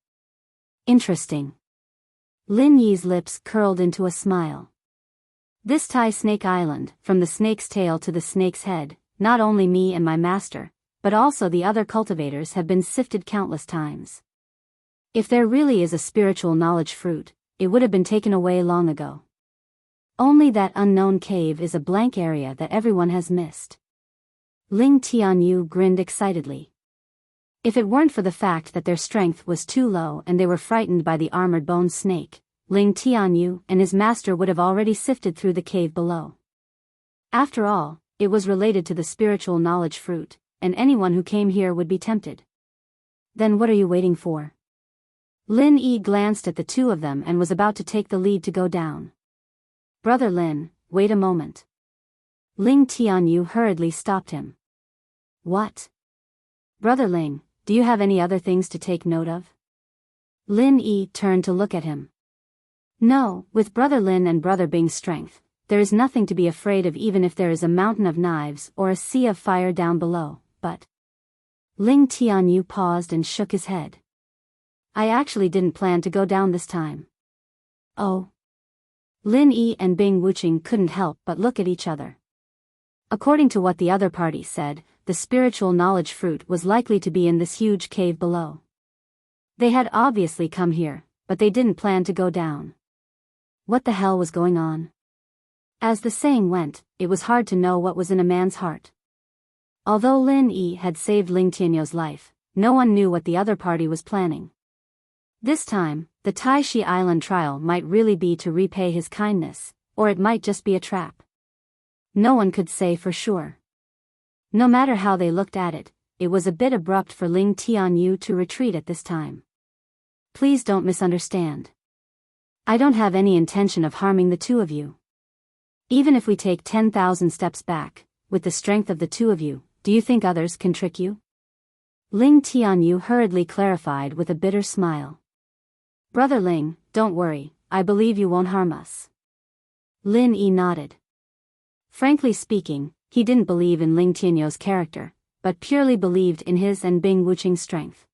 "Interesting." Lin Yi's lips curled into a smile. "This Tai Snake Island, from the snake's tail to the snake's head, not only me and my master, but also the other cultivators have been sifted countless times. If there really is a spiritual knowledge fruit, it would have been taken away long ago. Only that unknown cave is a blank area that everyone has missed." Ling Tianyu grinned excitedly. If it weren't for the fact that their strength was too low and they were frightened by the armored bone snake, Ling Tianyu and his master would have already sifted through the cave below. After all, it was related to the spiritual knowledge fruit, and anyone who came here would be tempted. "Then what are you waiting for?" Lin Yi glanced at the two of them and was about to take the lead to go down. "Brother Lin, wait a moment." Ling Tianyu hurriedly stopped him. "What?" "Brother Ling, do you have any other things to take note of?" Lin Yi turned to look at him. "No, with Brother Lin and Brother Bing's strength, there is nothing to be afraid of even if there is a mountain of knives or a sea of fire down below, but..." Ling Tianyu paused and shook his head. "I actually didn't plan to go down this time." "Oh?" Lin Yi and Bing Wuqing couldn't help but look at each other. According to what the other party said, the spiritual knowledge fruit was likely to be in this huge cave below. They had obviously come here, but they didn't plan to go down. What the hell was going on? As the saying went, it was hard to know what was in a man's heart. Although Lin Yi had saved Ling Tianyu's life, no one knew what the other party was planning. This time, the Tai Shi Island trial might really be to repay his kindness, or it might just be a trap. No one could say for sure. No matter how they looked at it, it was a bit abrupt for Ling Tianyu to retreat at this time. Please don't misunderstand. I don't have any intention of harming the two of you. Even if we take 10,000 steps back, with the strength of the two of you, do you think others can trick you? Ling Tianyu hurriedly clarified with a bitter smile. Brother Ling, don't worry, I believe you won't harm us. Lin Yi nodded. Frankly speaking, he didn't believe in Ling Tianyu's character, but purely believed in his and Bing Wuqing's strength.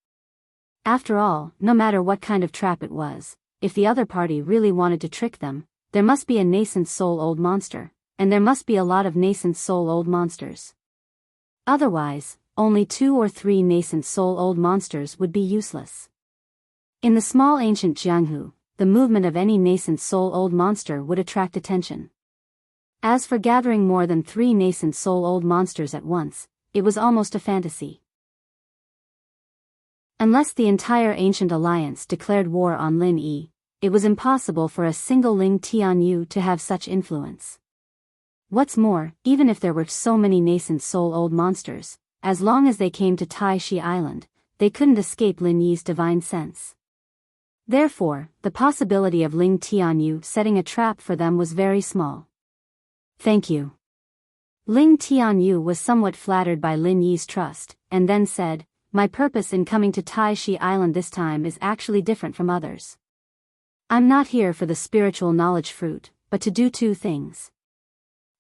After all, no matter what kind of trap it was, if the other party really wanted to trick them, there must be a nascent soul-old monster, and there must be a lot of nascent soul-old monsters. Otherwise, only 2 or 3 nascent soul-old monsters would be useless. In the small ancient Jianghu, the movement of any nascent soul-old monster would attract attention. As for gathering more than 3 nascent soul-old monsters at once, it was almost a fantasy. Unless the entire ancient alliance declared war on Lin Yi, it was impossible for a single Ling Tianyu to have such influence. What's more, even if there were so many nascent soul-old monsters, as long as they came to Tai Shi Island, they couldn't escape Lin Yi's divine sense. Therefore, the possibility of Ling Tianyu setting a trap for them was very small. Thank you. Ling Tianyu was somewhat flattered by Lin Yi's trust, and then said, my purpose in coming to Tai Shi Island this time is actually different from others. I'm not here for the spiritual knowledge fruit, but to do 2 things.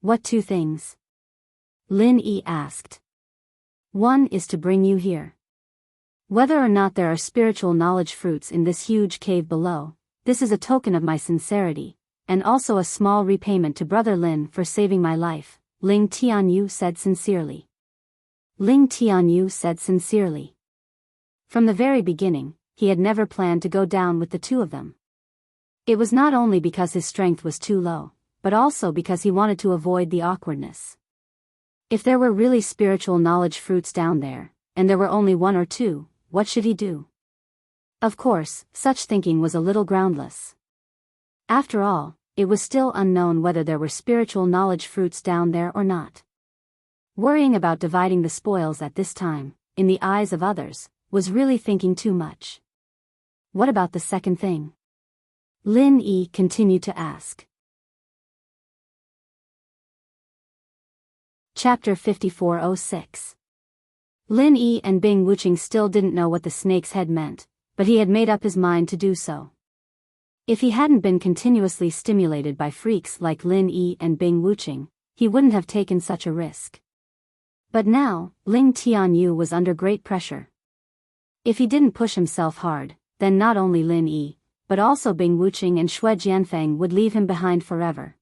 What 2 things? Lin Yi asked. One is to bring you here. Whether or not there are spiritual knowledge fruits in this huge cave below, this is a token of my sincerity, and also a small repayment to Brother Lin for saving my life, Ling Tianyu said sincerely. Ling Tianyu said sincerely. From the very beginning, he had never planned to go down with the 2 of them. It was not only because his strength was too low, but also because he wanted to avoid the awkwardness. If there were really spiritual knowledge fruits down there, and there were only 1 or 2, what should he do? Of course, such thinking was a little groundless. After all, it was still unknown whether there were spiritual knowledge fruits down there or not. Worrying about dividing the spoils at this time, in the eyes of others, was really thinking too much. What about the second thing? Lin Yi continued to ask. Chapter 5406. Lin Yi and Bing Wuqing still didn't know what the snake's head meant, but he had made up his mind to do so. If he hadn't been continuously stimulated by freaks like Lin Yi and Bing Wuqing, he wouldn't have taken such a risk. But now, Ling Tianyu was under great pressure. If he didn't push himself hard, then not only Lin Yi, but also Bing Wuqing and Xue Jianfeng would leave him behind forever.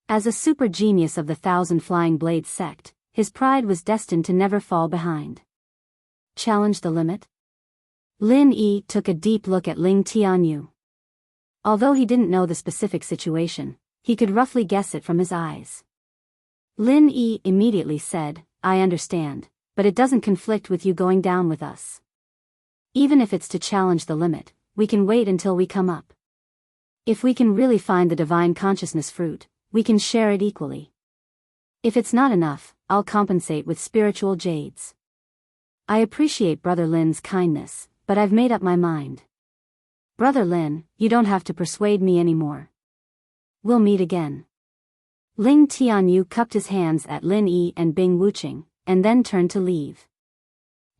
As a super genius of the Thousand Flying Blades sect, his pride was destined to never fall behind. Challenge the limit? Lin Yi took a deep look at Ling Tianyu. Although he didn't know the specific situation, he could roughly guess it from his eyes. Lin Yi immediately said, I understand, but it doesn't conflict with you going down with us. Even if it's to challenge the limit, we can wait until we come up. If we can really find the divine consciousness fruit, we can share it equally. If it's not enough, I'll compensate with spiritual jades. I appreciate Brother Lin's kindness, but I've made up my mind. Brother Lin, you don't have to persuade me anymore. We'll meet again. Ling Tianyu cupped his hands at Lin Yi and Bing Wuqing, and then turned to leave.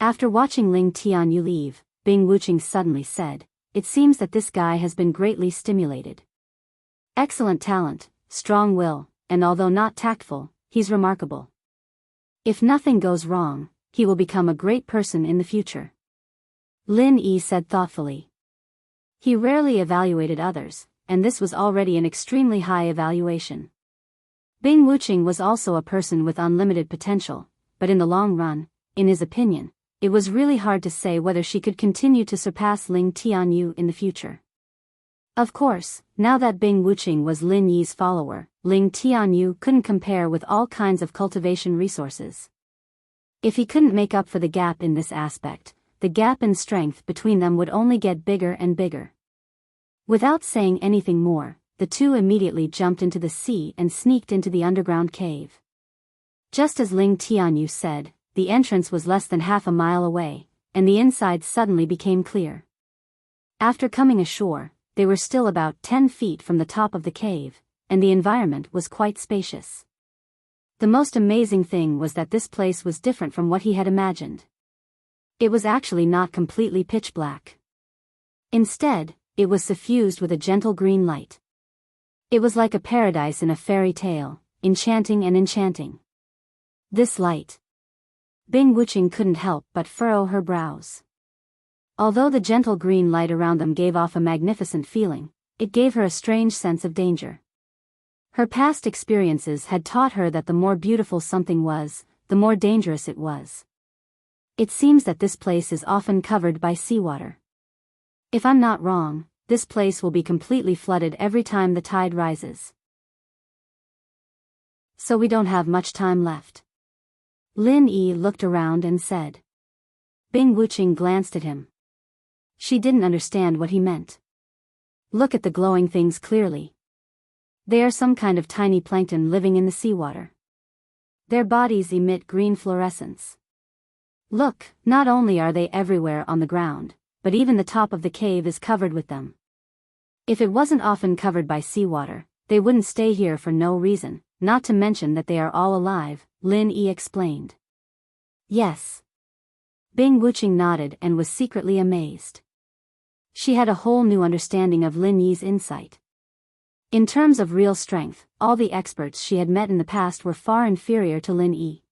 After watching Ling Tianyu leave, Bing Wuqing suddenly said, it seems that this guy has been greatly stimulated. Excellent talent, strong will, and although not tactful, he's remarkable. If nothing goes wrong, he will become a great person in the future. Lin Yi said thoughtfully. He rarely evaluated others, and this was already an extremely high evaluation. Bing Wuqing was also a person with unlimited potential, but in the long run, in his opinion, it was really hard to say whether she could continue to surpass Ling Tianyu in the future. Of course, now that Bing Wuqing was Lin Yi's follower, Ling Tianyu couldn't compare with all kinds of cultivation resources. If he couldn't make up for the gap in this aspect, the gap in strength between them would only get bigger and bigger. Without saying anything more, the two immediately jumped into the sea and sneaked into the underground cave. Just as Ling Tianyu said, the entrance was less than half a mile away, and the inside suddenly became clear. After coming ashore, they were still about 10 feet from the top of the cave, and the environment was quite spacious. The most amazing thing was that this place was different from what he had imagined. It was actually not completely pitch black. Instead, it was suffused with a gentle green light. It was like a paradise in a fairy tale, enchanting and enchanting. This light. Bing Wuqing couldn't help but furrow her brows. Although the gentle green light around them gave off a magnificent feeling, it gave her a strange sense of danger. Her past experiences had taught her that the more beautiful something was, the more dangerous it was. It seems that this place is often covered by seawater. If I'm not wrong, this place will be completely flooded every time the tide rises. So we don't have much time left. Lin Yi looked around and said. Bing Wuqing glanced at him. She didn't understand what he meant. Look at the glowing things clearly. They are some kind of tiny plankton living in the seawater. Their bodies emit green fluorescence. Look, not only are they everywhere on the ground, but even the top of the cave is covered with them. If it wasn't often covered by seawater, they wouldn't stay here for no reason, not to mention that they are all alive, Lin Yi explained. Yes. Bing Wuqing nodded and was secretly amazed. She had a whole new understanding of Lin Yi's insight. In terms of real strength, all the experts she had met in the past were far inferior to Lin Yi.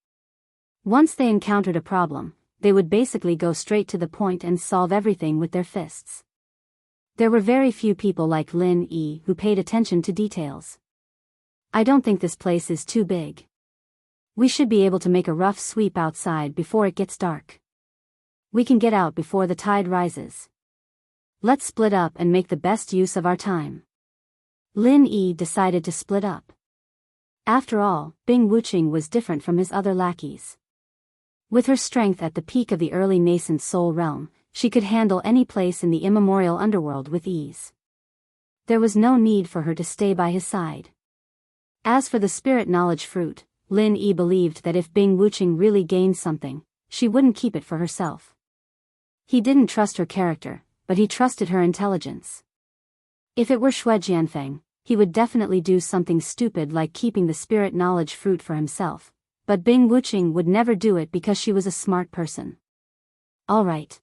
Once they encountered a problem, they would basically go straight to the point and solve everything with their fists. There were very few people like Lin Yi who paid attention to details. I don't think this place is too big. We should be able to make a rough sweep outside before it gets dark. We can get out before the tide rises. Let's split up and make the best use of our time. Lin Yi decided to split up. After all, Bing Wuqing was different from his other lackeys. With her strength at the peak of the early nascent soul realm, she could handle any place in the immemorial underworld with ease. There was no need for her to stay by his side. As for the spirit knowledge fruit, Lin Yi believed that if Bing Wuqing really gained something, she wouldn't keep it for herself. He didn't trust her character, but he trusted her intelligence. If it were Xue Jianfeng, he would definitely do something stupid like keeping the spirit knowledge fruit for himself, but Bing Wuqing would never do it because she was a smart person. All right.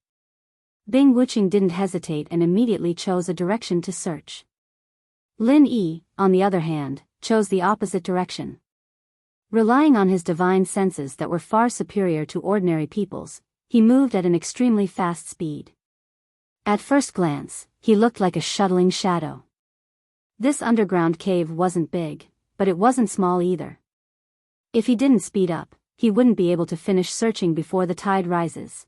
Bing Wuqing didn't hesitate and immediately chose a direction to search. Lin Yi, on the other hand, chose the opposite direction. Relying on his divine senses that were far superior to ordinary people's, he moved at an extremely fast speed. At first glance, he looked like a shuttling shadow. This underground cave wasn't big, but it wasn't small either. If he didn't speed up, he wouldn't be able to finish searching before the tide rises.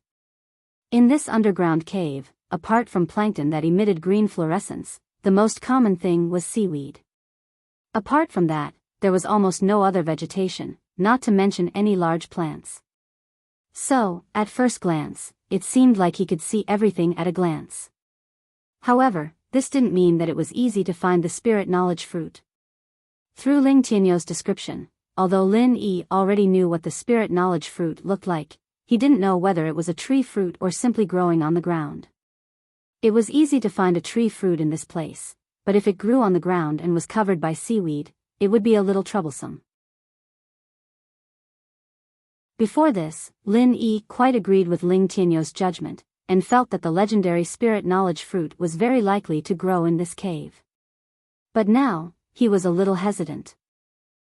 In this underground cave, apart from plankton that emitted green fluorescence, the most common thing was seaweed. Apart from that, there was almost no other vegetation, not to mention any large plants. So, at first glance, it seemed like he could see everything at a glance. However, this didn't mean that it was easy to find the spirit knowledge fruit. Through Ling Tianyou's description, although Lin Yi already knew what the spirit knowledge fruit looked like, he didn't know whether it was a tree fruit or simply growing on the ground. It was easy to find a tree fruit in this place, but if it grew on the ground and was covered by seaweed, it would be a little troublesome. Before this, Lin Yi quite agreed with Ling Tianyou's judgment, and felt that the legendary spirit knowledge fruit was very likely to grow in this cave. But now, he was a little hesitant.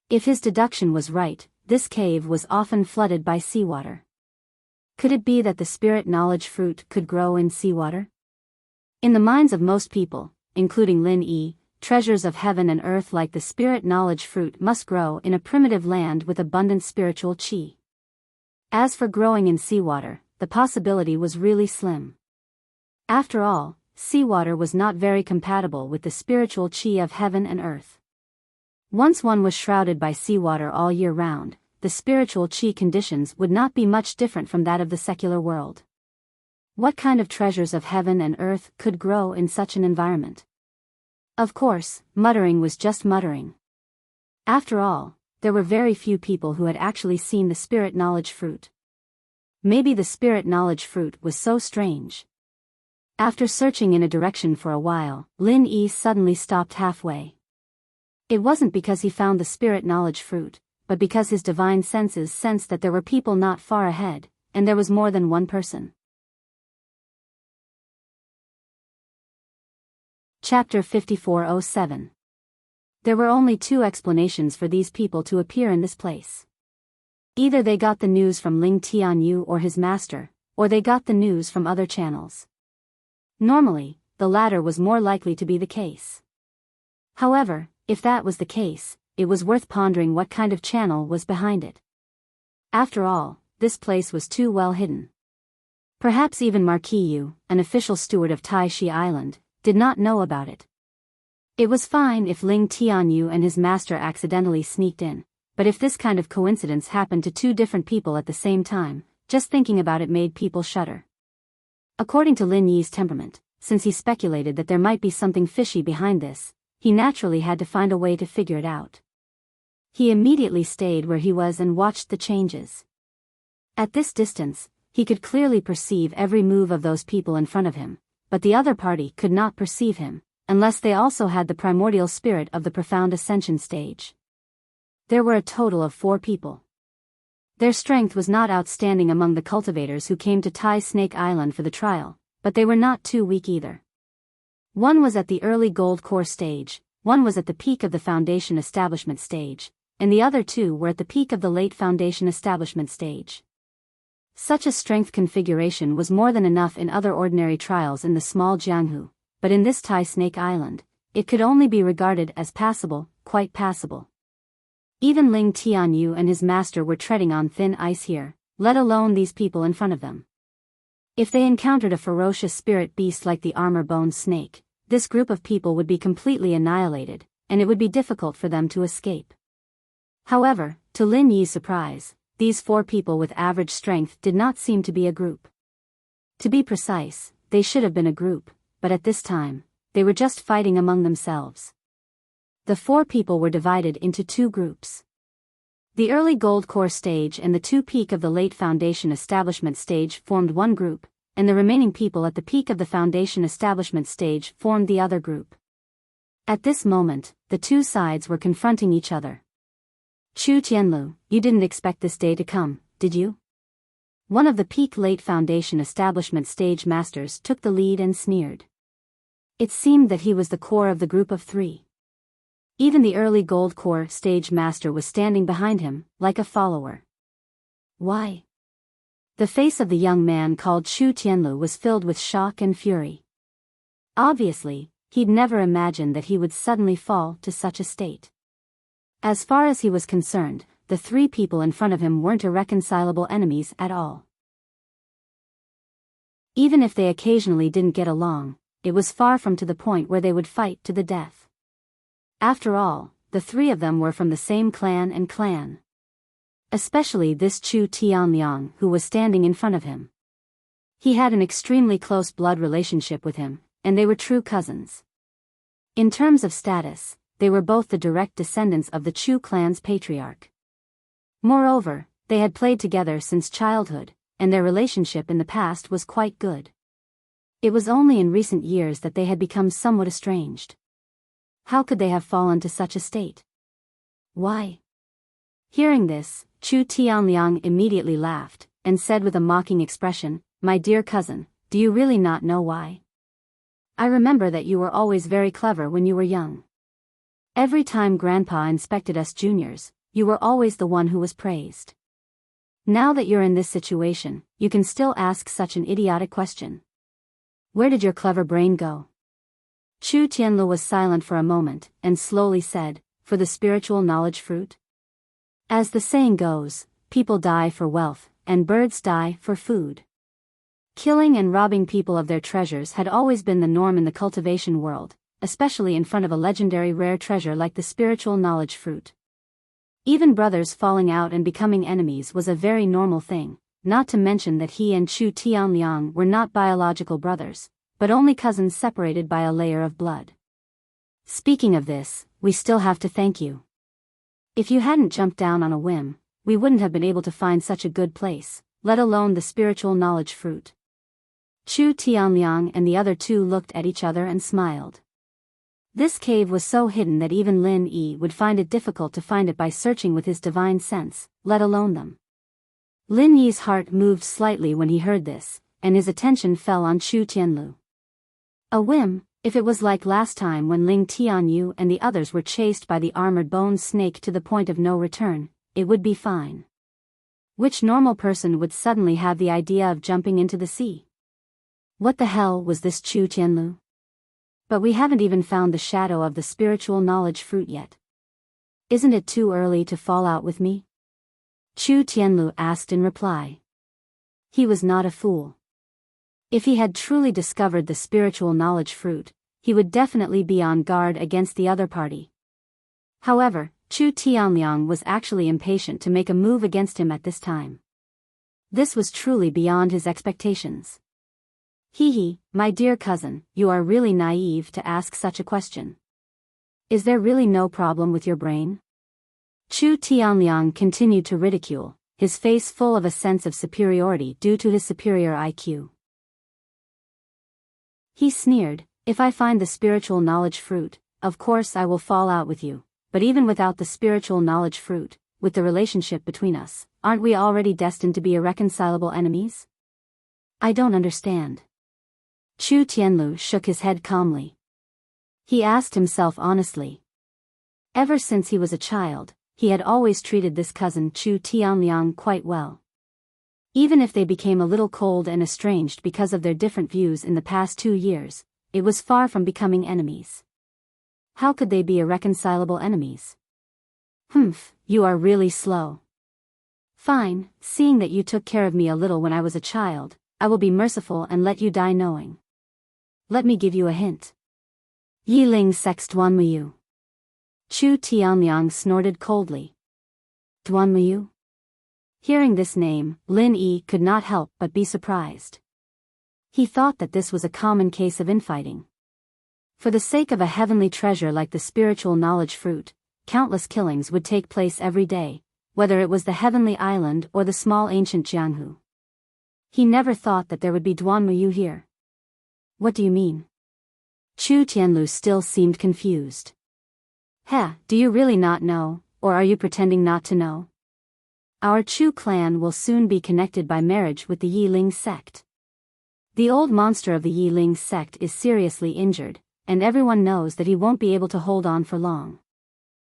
If his deduction was right, this cave was often flooded by seawater. Could it be that the spirit knowledge fruit could grow in seawater? In the minds of most people, including Lin Yi, treasures of heaven and earth like the spirit knowledge fruit must grow in a primitive land with abundant spiritual qi. As for growing in seawater, the possibility was really slim. After all, seawater was not very compatible with the spiritual qi of heaven and earth. Once one was shrouded by seawater all year round, the spiritual qi conditions would not be much different from that of the secular world. What kind of treasures of heaven and earth could grow in such an environment? Of course, muttering was just muttering. After all, there were very few people who had actually seen the spirit knowledge fruit. Maybe the spirit knowledge fruit was so strange. After searching in a direction for a while, Lin Yi suddenly stopped halfway. It wasn't because he found the spirit knowledge fruit, but because his divine senses sensed that there were people not far ahead, and there was more than one person. Chapter 5407. There were only two explanations for these people to appear in this place. Either they got the news from Ling Tianyu or his master, or they got the news from other channels. Normally, the latter was more likely to be the case. However, if that was the case, it was worth pondering what kind of channel was behind it. After all, this place was too well hidden. Perhaps even Marquis Yu, an official steward of Tai Shi Island, did not know about it. It was fine if Ling Tianyu and his master accidentally sneaked in, but if this kind of coincidence happened to two different people at the same time, just thinking about it made people shudder. According to Lin Yi's temperament, since he speculated that there might be something fishy behind this, he naturally had to find a way to figure it out. He immediately stayed where he was and watched the changes. At this distance, he could clearly perceive every move of those people in front of him, but the other party could not perceive him, unless they also had the primordial spirit of the profound ascension stage. There were a total of 4 people. Their strength was not outstanding among the cultivators who came to Tai Snake Island for the trial, but they were not too weak either. One was at the early gold core stage, one was at the peak of the foundation establishment stage, and the other 2 were at the peak of the late foundation establishment stage. Such a strength configuration was more than enough in other ordinary trials in the small Jianghu, but in this Tai Snake Island, it could only be regarded as passable, quite passable. Even Ling Tianyu and his master were treading on thin ice here, let alone these people in front of them. If they encountered a ferocious spirit beast like the armor-boned snake, this group of people would be completely annihilated, and it would be difficult for them to escape. However, to Lin Yi's surprise, these 4 people with average strength did not seem to be a group. To be precise, they should have been a group, but at this time, they were just fighting among themselves. The 4 people were divided into 2 groups. The early gold core stage and the 2 peak of the late foundation establishment stage formed one group, and the remaining people at the peak of the foundation establishment stage formed the other group. At this moment, the 2 sides were confronting each other. Chu Tianlu, you didn't expect this day to come, did you? One of the peak late foundation establishment stage masters took the lead and sneered. It seemed that he was the core of the group of 3. Even the early gold core stage master was standing behind him, like a follower. Why? The face of the young man called Chu Tianlu was filled with shock and fury. Obviously, he'd never imagined that he would suddenly fall to such a state. As far as he was concerned, the 3 people in front of him weren't irreconcilable enemies at all. Even if they occasionally didn't get along, it was far from to the point where they would fight to the death. After all, the 3 of them were from the same clan. Especially this Chu Tianliang who was standing in front of him. He had an extremely close blood relationship with him, and they were true cousins. In terms of status, they were both the direct descendants of the Chu clan's patriarch. Moreover, they had played together since childhood, and their relationship in the past was quite good. It was only in recent years that they had become somewhat estranged. How could they have fallen to such a state? Why? Hearing this, Chu Tianliang immediately laughed, and said with a mocking expression, "My dear cousin, do you really not know why? I remember that you were always very clever when you were young. Every time Grandpa inspected us juniors, you were always the one who was praised. Now that you're in this situation, you can still ask such an idiotic question. Where did your clever brain go?" Chu Tianlu was silent for a moment, and slowly said, "For the spiritual knowledge fruit? As the saying goes, people die for wealth, and birds die for food." Killing and robbing people of their treasures had always been the norm in the cultivation world, especially in front of a legendary rare treasure like the spiritual knowledge fruit. Even brothers falling out and becoming enemies was a very normal thing, not to mention that he and Chu Tianliang were not biological brothers, but only cousins separated by a layer of blood. Speaking of this, we still have to thank you. If you hadn't jumped down on a whim, we wouldn't have been able to find such a good place, let alone the spiritual knowledge fruit. Chu Tianliang and the other two looked at each other and smiled. This cave was so hidden that even Lin Yi would find it difficult to find it by searching with his divine sense, let alone them. Lin Yi's heart moved slightly when he heard this, and his attention fell on Chu Tianlu. A whim, if it was like last time when Ling Tianyu and the others were chased by the armored bone snake to the point of no return, it would be fine. Which normal person would suddenly have the idea of jumping into the sea? What the hell was this Chu Tianlu? But we haven't even found the shadow of the spiritual knowledge fruit yet. Isn't it too early to fall out with me? Chu Tianlu asked in reply. He was not a fool. If he had truly discovered the spiritual knowledge fruit, he would definitely be on guard against the other party. However, Chu Tianliang was actually impatient to make a move against him at this time. This was truly beyond his expectations. Hee, my dear cousin, you are really naive to ask such a question. Is there really no problem with your brain? Chu Tianliang continued to ridicule, his face full of a sense of superiority due to his superior IQ. He sneered, if I find the spiritual knowledge fruit, of course I will fall out with you, but even without the spiritual knowledge fruit, with the relationship between us, aren't we already destined to be irreconcilable enemies? I don't understand. Chu Tianlu shook his head calmly. He asked himself honestly. Ever since he was a child, he had always treated this cousin Chu Tianliang quite well. Even if they became a little cold and estranged because of their different views in the past 2 years, it was far from becoming enemies. How could they be irreconcilable enemies? You are really slow. Fine, seeing that you took care of me a little when I was a child, I will be merciful and let you die knowing. Let me give you a hint. Yiling Sex Duanmuyu. Chu Tianliang snorted coldly. Duanmuyu? Hearing this name, Lin Yi could not help but be surprised. He thought that this was a common case of infighting. For the sake of a heavenly treasure like the spiritual knowledge fruit, countless killings would take place every day, whether it was the heavenly island or the small ancient Jianghu. He never thought that there would be Duanmuyu here. What do you mean? Chu Tianlu still seemed confused. Do you really not know, or are you pretending not to know? Our Chu clan will soon be connected by marriage with the Yiling sect. The old monster of the Yiling sect is seriously injured, and everyone knows that he won't be able to hold on for long.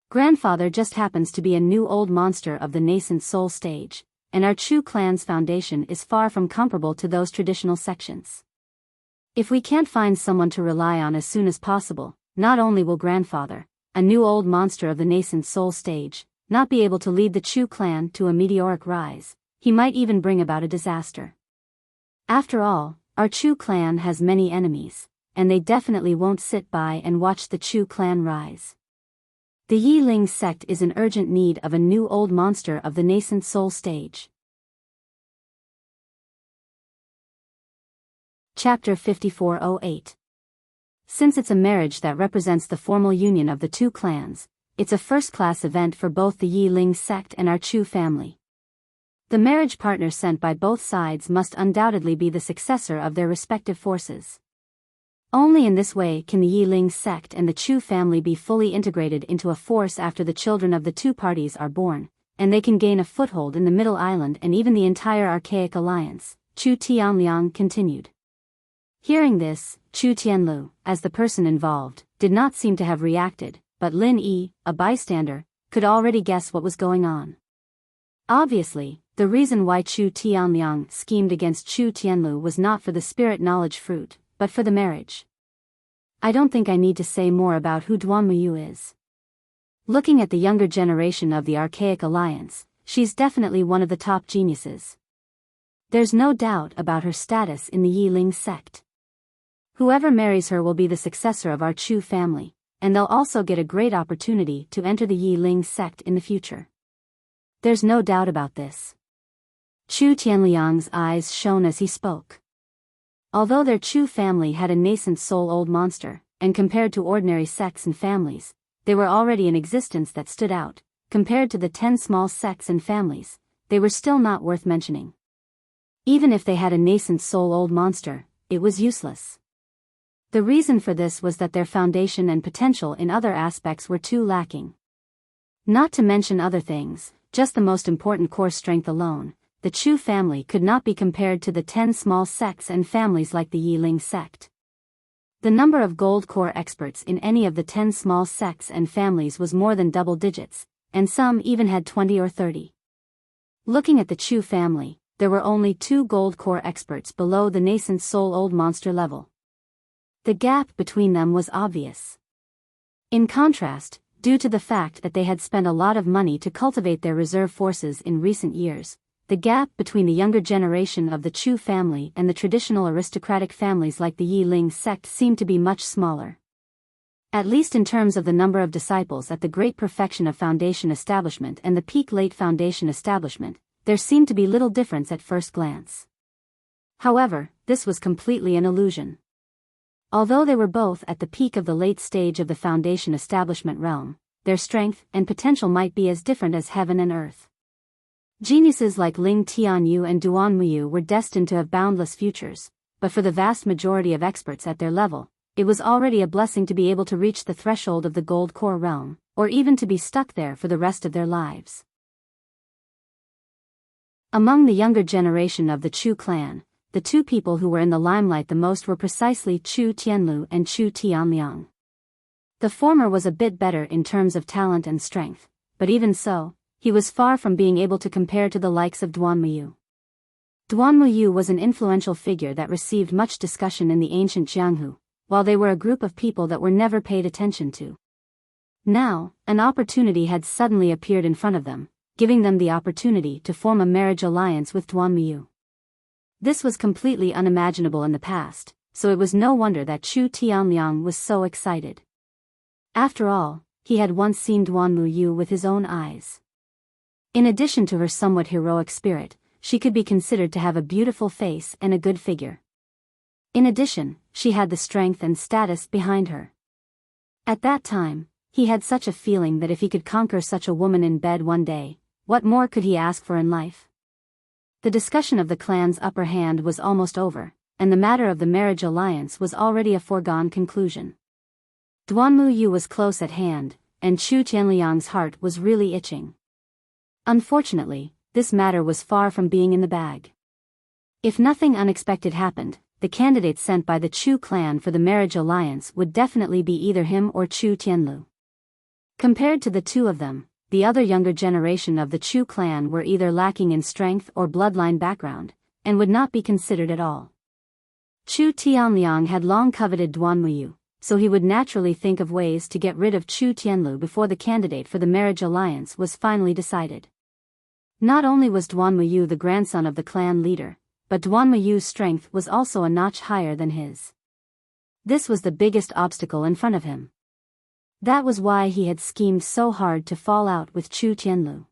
Grandfather just happens to be a new old monster of the nascent soul stage, and our Chu clan's foundation is far from comparable to those traditional sections. If we can't find someone to rely on as soon as possible, not only will grandfather, a new old monster of the nascent soul stage, not be able to lead the Chu clan to a meteoric rise, he might even bring about a disaster. After all, our Chu clan has many enemies, and they definitely won't sit by and watch the Chu clan rise. The Yiling sect is in urgent need of a new old monster of the nascent soul stage. Chapter 5408. Since it's a marriage that represents the formal union of the two clans, it's a first-class event for both the Yiling sect and our Chu family. The marriage partner sent by both sides must undoubtedly be the successor of their respective forces. Only in this way can the Yiling sect and the Chu family be fully integrated into a force after the children of the two parties are born, and they can gain a foothold in the Middle Island and even the entire Archaic Alliance, Chu Tianliang continued. Hearing this, Chu Tianlu, as the person involved, did not seem to have reacted, but Lin Yi, a bystander, could already guess what was going on. Obviously, the reason why Chu Tianliang schemed against Chu Tianlu was not for the spirit knowledge fruit, but for the marriage. I don't think I need to say more about who Duanmuyu is. Looking at the younger generation of the Archaic Alliance, she's definitely one of the top geniuses. There's no doubt about her status in the Yiling sect. Whoever marries her will be the successor of our Chu family, and they'll also get a great opportunity to enter the Yiling sect in the future. There's no doubt about this. Chu Tianliang's eyes shone as he spoke. Although their Chu family had a nascent soul old monster, and compared to ordinary sects and families, they were already in existence that stood out. Compared to the 10 small sects and families, they were still not worth mentioning. Even if they had a nascent soul-old monster, it was useless. The reason for this was that their foundation and potential in other aspects were too lacking. Not to mention other things, just the most important core strength alone, the Chu family could not be compared to the 10 small sects and families like the Yiling sect. The number of gold core experts in any of the 10 small sects and families was more than double digits, and some even had 20 or 30. Looking at the Chu family, there were only 2 gold core experts below the nascent soul-old monster level. The gap between them was obvious. In contrast, due to the fact that they had spent a lot of money to cultivate their reserve forces in recent years, the gap between the younger generation of the Chu family and the traditional aristocratic families like the Yiling sect seemed to be much smaller. At least in terms of the number of disciples at the Great Perfection of Foundation Establishment and the Peak Late Foundation Establishment, there seemed to be little difference at first glance. However, this was completely an illusion. Although they were both at the peak of the late stage of the Foundation Establishment realm, their strength and potential might be as different as heaven and earth. Geniuses like Ling Tianyu and Duan Muyu were destined to have boundless futures, but for the vast majority of experts at their level, it was already a blessing to be able to reach the threshold of the gold core realm, or even to be stuck there for the rest of their lives. Among the younger generation of the Chu clan, the 2 people who were in the limelight the most were precisely Chu Tianlu and Chu Tianliang. The former was a bit better in terms of talent and strength, but even so, he was far from being able to compare to the likes of Duan Muyu. Duan Muyu was an influential figure that received much discussion in the ancient Jianghu, while they were a group of people that were never paid attention to. Now, an opportunity had suddenly appeared in front of them, giving them the opportunity to form a marriage alliance with Duan Muyu. This was completely unimaginable in the past, so it was no wonder that Chu Tianliang was so excited. After all, he had once seen Duan Muyu with his own eyes. In addition to her somewhat heroic spirit, she could be considered to have a beautiful face and a good figure. In addition, she had the strength and status behind her. At that time, he had such a feeling that if he could conquer such a woman in bed one day, what more could he ask for in life? The discussion of the clan's upper hand was almost over, and the matter of the marriage alliance was already a foregone conclusion. Duan Muyu was close at hand, and Chu Tianliang's heart was really itching. Unfortunately, this matter was far from being in the bag. If nothing unexpected happened, the candidate sent by the Chu clan for the marriage alliance would definitely be either him or Chu Tianlu. Compared to the 2 of them, the other younger generation of the Chu clan were either lacking in strength or bloodline background, and would not be considered at all. Chu Tianliang had long coveted Duan Muyu, so he would naturally think of ways to get rid of Chu Tianlu before the candidate for the marriage alliance was finally decided. Not only was Duan Muyu the grandson of the clan leader, but Duan Muyu's strength was also a notch higher than his. This was the biggest obstacle in front of him. That was why he had schemed so hard to fall out with Chu Tianlu.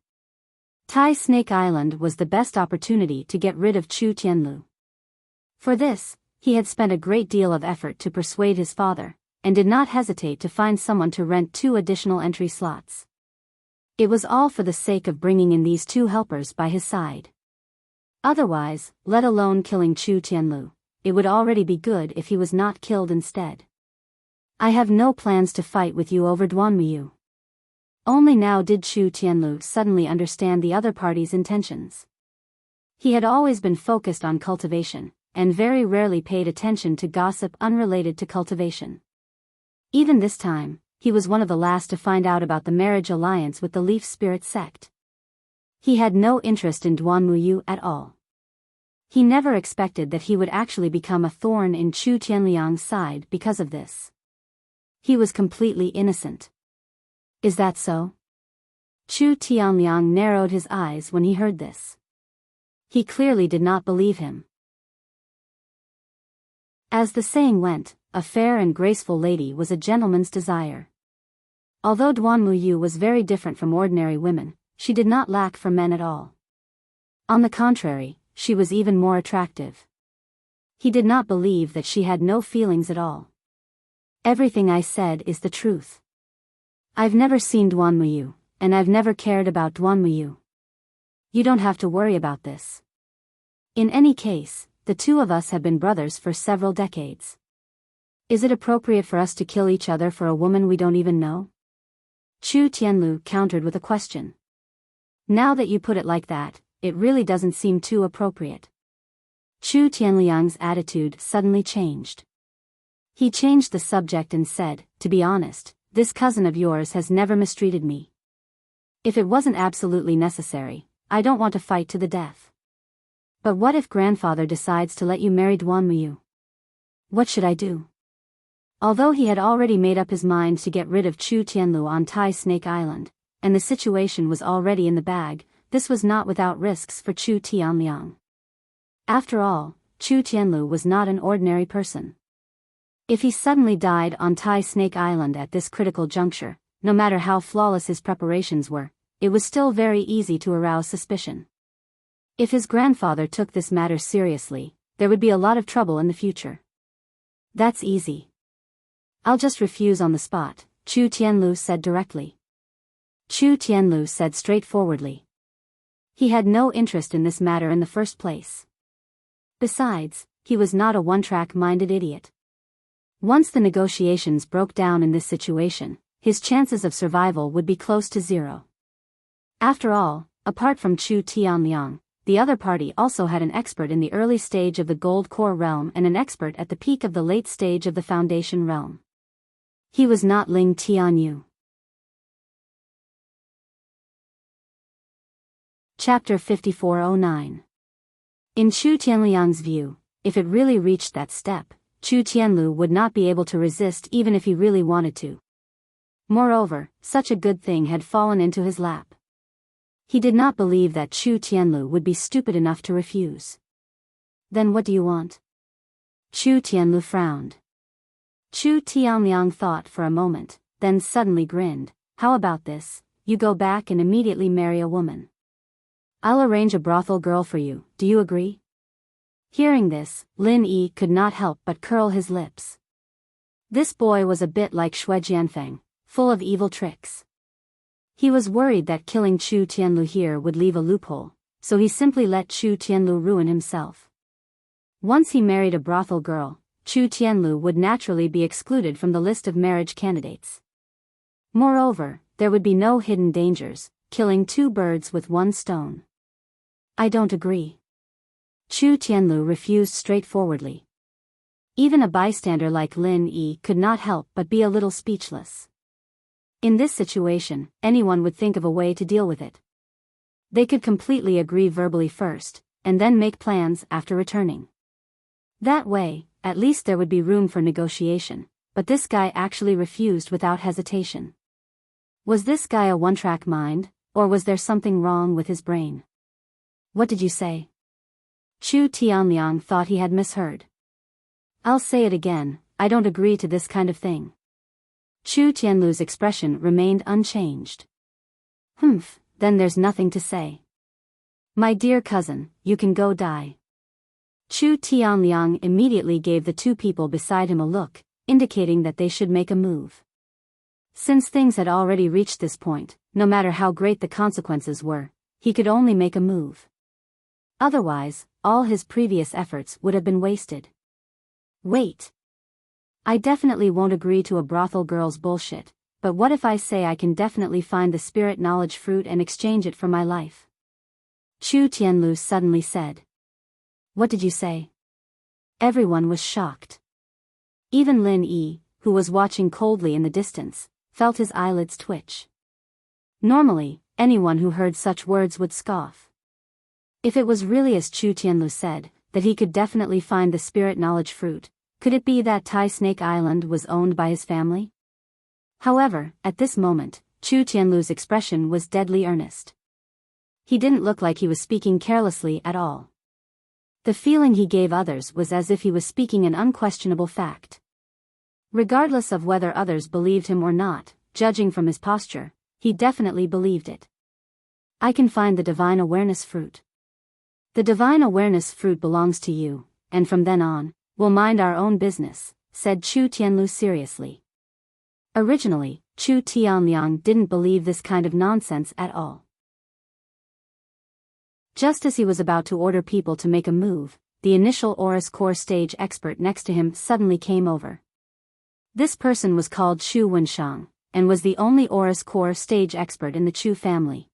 Tai Snake Island was the best opportunity to get rid of Chu Tianlu. For this, he had spent a great deal of effort to persuade his father, and did not hesitate to find someone to rent 2 additional entry slots. It was all for the sake of bringing in these 2 helpers by his side. Otherwise, let alone killing Chu Tianlu, it would already be good if he was not killed instead. I have no plans to fight with you over Duan Muyu. Only now did Chu Tianlu suddenly understand the other party's intentions. He had always been focused on cultivation, and very rarely paid attention to gossip unrelated to cultivation. Even this time, he was one of the last to find out about the marriage alliance with the Leaf Spirit sect. He had no interest in Duan Muyu at all. He never expected that he would actually become a thorn in Chu Tianliang's side because of this. He was completely innocent. Is that so? Chu Tianliang narrowed his eyes when he heard this. He clearly did not believe him. As the saying went, a fair and graceful lady was a gentleman's desire. Although Duan Muyu was very different from ordinary women, she did not lack for men at all. On the contrary, she was even more attractive. He did not believe that she had no feelings at all. Everything I said is the truth. I've never seen Duanmuyu, and I've never cared about Duanmuyu. You don't have to worry about this. In any case, the two of us have been brothers for several decades. Is it appropriate for us to kill each other for a woman we don't even know? Chu Tianlu countered with a question. Now that you put it like that, it really doesn't seem too appropriate. Chu Tianliang's attitude suddenly changed. He changed the subject and said, to be honest, this cousin of yours has never mistreated me. If it wasn't absolutely necessary, I don't want to fight to the death. But what if grandfather decides to let you marry Duanmuyu? What should I do? Although he had already made up his mind to get rid of Chu Tianlu on Tai Snake Island, and the situation was already in the bag, this was not without risks for Chu Tianliang. After all, Chu Tianlu was not an ordinary person. If he suddenly died on Tai Snake Island at this critical juncture, no matter how flawless his preparations were, it was still very easy to arouse suspicion. If his grandfather took this matter seriously, there would be a lot of trouble in the future. That's easy. I'll just refuse on the spot, Chu Tianlu said directly. Chu Tianlu said straightforwardly. He had no interest in this matter in the first place. Besides, he was not a one-track-minded idiot. Once the negotiations broke down in this situation, his chances of survival would be close to zero. After all, apart from Chu Tianliang, the other party also had an expert in the early stage of the Gold Core realm and an expert at the peak of the late stage of the Foundation realm. He was not Ling Tianyu. Chapter 5409. In Chu Tianliang's view, if it really reached that step, Chu Tianlu would not be able to resist even if he really wanted to. Moreover, such a good thing had fallen into his lap. He did not believe that Chu Tianlu would be stupid enough to refuse. Then what do you want? Chu Tianlu frowned. Chu Tianliang thought for a moment, then suddenly grinned. How about this? You go back and immediately marry a woman. I'll arrange a brothel girl for you, do you agree? Hearing this, Lin Yi could not help but curl his lips. This boy was a bit like Shui Jianfeng, full of evil tricks. He was worried that killing Chu Tianlu here would leave a loophole, so he simply let Chu Tianlu ruin himself. Once he married a brothel girl, Chu Tianlu would naturally be excluded from the list of marriage candidates. Moreover, there would be no hidden dangers, killing two birds with one stone. I don't agree. Chu Tianlu refused straightforwardly. Even a bystander like Lin Yi could not help but be a little speechless. In this situation, anyone would think of a way to deal with it. They could completely agree verbally first, and then make plans after returning. That way, at least there would be room for negotiation, but this guy actually refused without hesitation. Was this guy a one-track mind, or was there something wrong with his brain? What did you say? Chu Tianliang thought he had misheard. I'll say it again, I don't agree to this kind of thing. Chu Tianlu's expression remained unchanged. Humph, then there's nothing to say. My dear cousin, you can go die. Chu Tianliang immediately gave the two people beside him a look, indicating that they should make a move. Since things had already reached this point, no matter how great the consequences were, he could only make a move. Otherwise, all his previous efforts would have been wasted. Wait. I definitely won't agree to a brothel girl's bullshit, but what if I say I can definitely find the spirit knowledge fruit and exchange it for my life? Chu Tianlu suddenly said. What did you say? Everyone was shocked. Even Lin Yi, who was watching coldly in the distance, felt his eyelids twitch. Normally, anyone who heard such words would scoff. If it was really as Chu Tianlu said, that he could definitely find the spirit knowledge fruit, could it be that Tai Snake Island was owned by his family? However, at this moment, Chu Tianlu's expression was deadly earnest. He didn't look like he was speaking carelessly at all. The feeling he gave others was as if he was speaking an unquestionable fact. Regardless of whether others believed him or not, judging from his posture, he definitely believed it. I can find the divine awareness fruit. The divine awareness fruit belongs to you, and from then on, we'll mind our own business, said Chu Tianlu seriously. Originally, Chu Tianliang didn't believe this kind of nonsense at all. Just as he was about to order people to make a move, the initial Aura's core stage expert next to him suddenly came over. This person was called Chu Wenshang, and was the only Aura's core stage expert in the Chu family.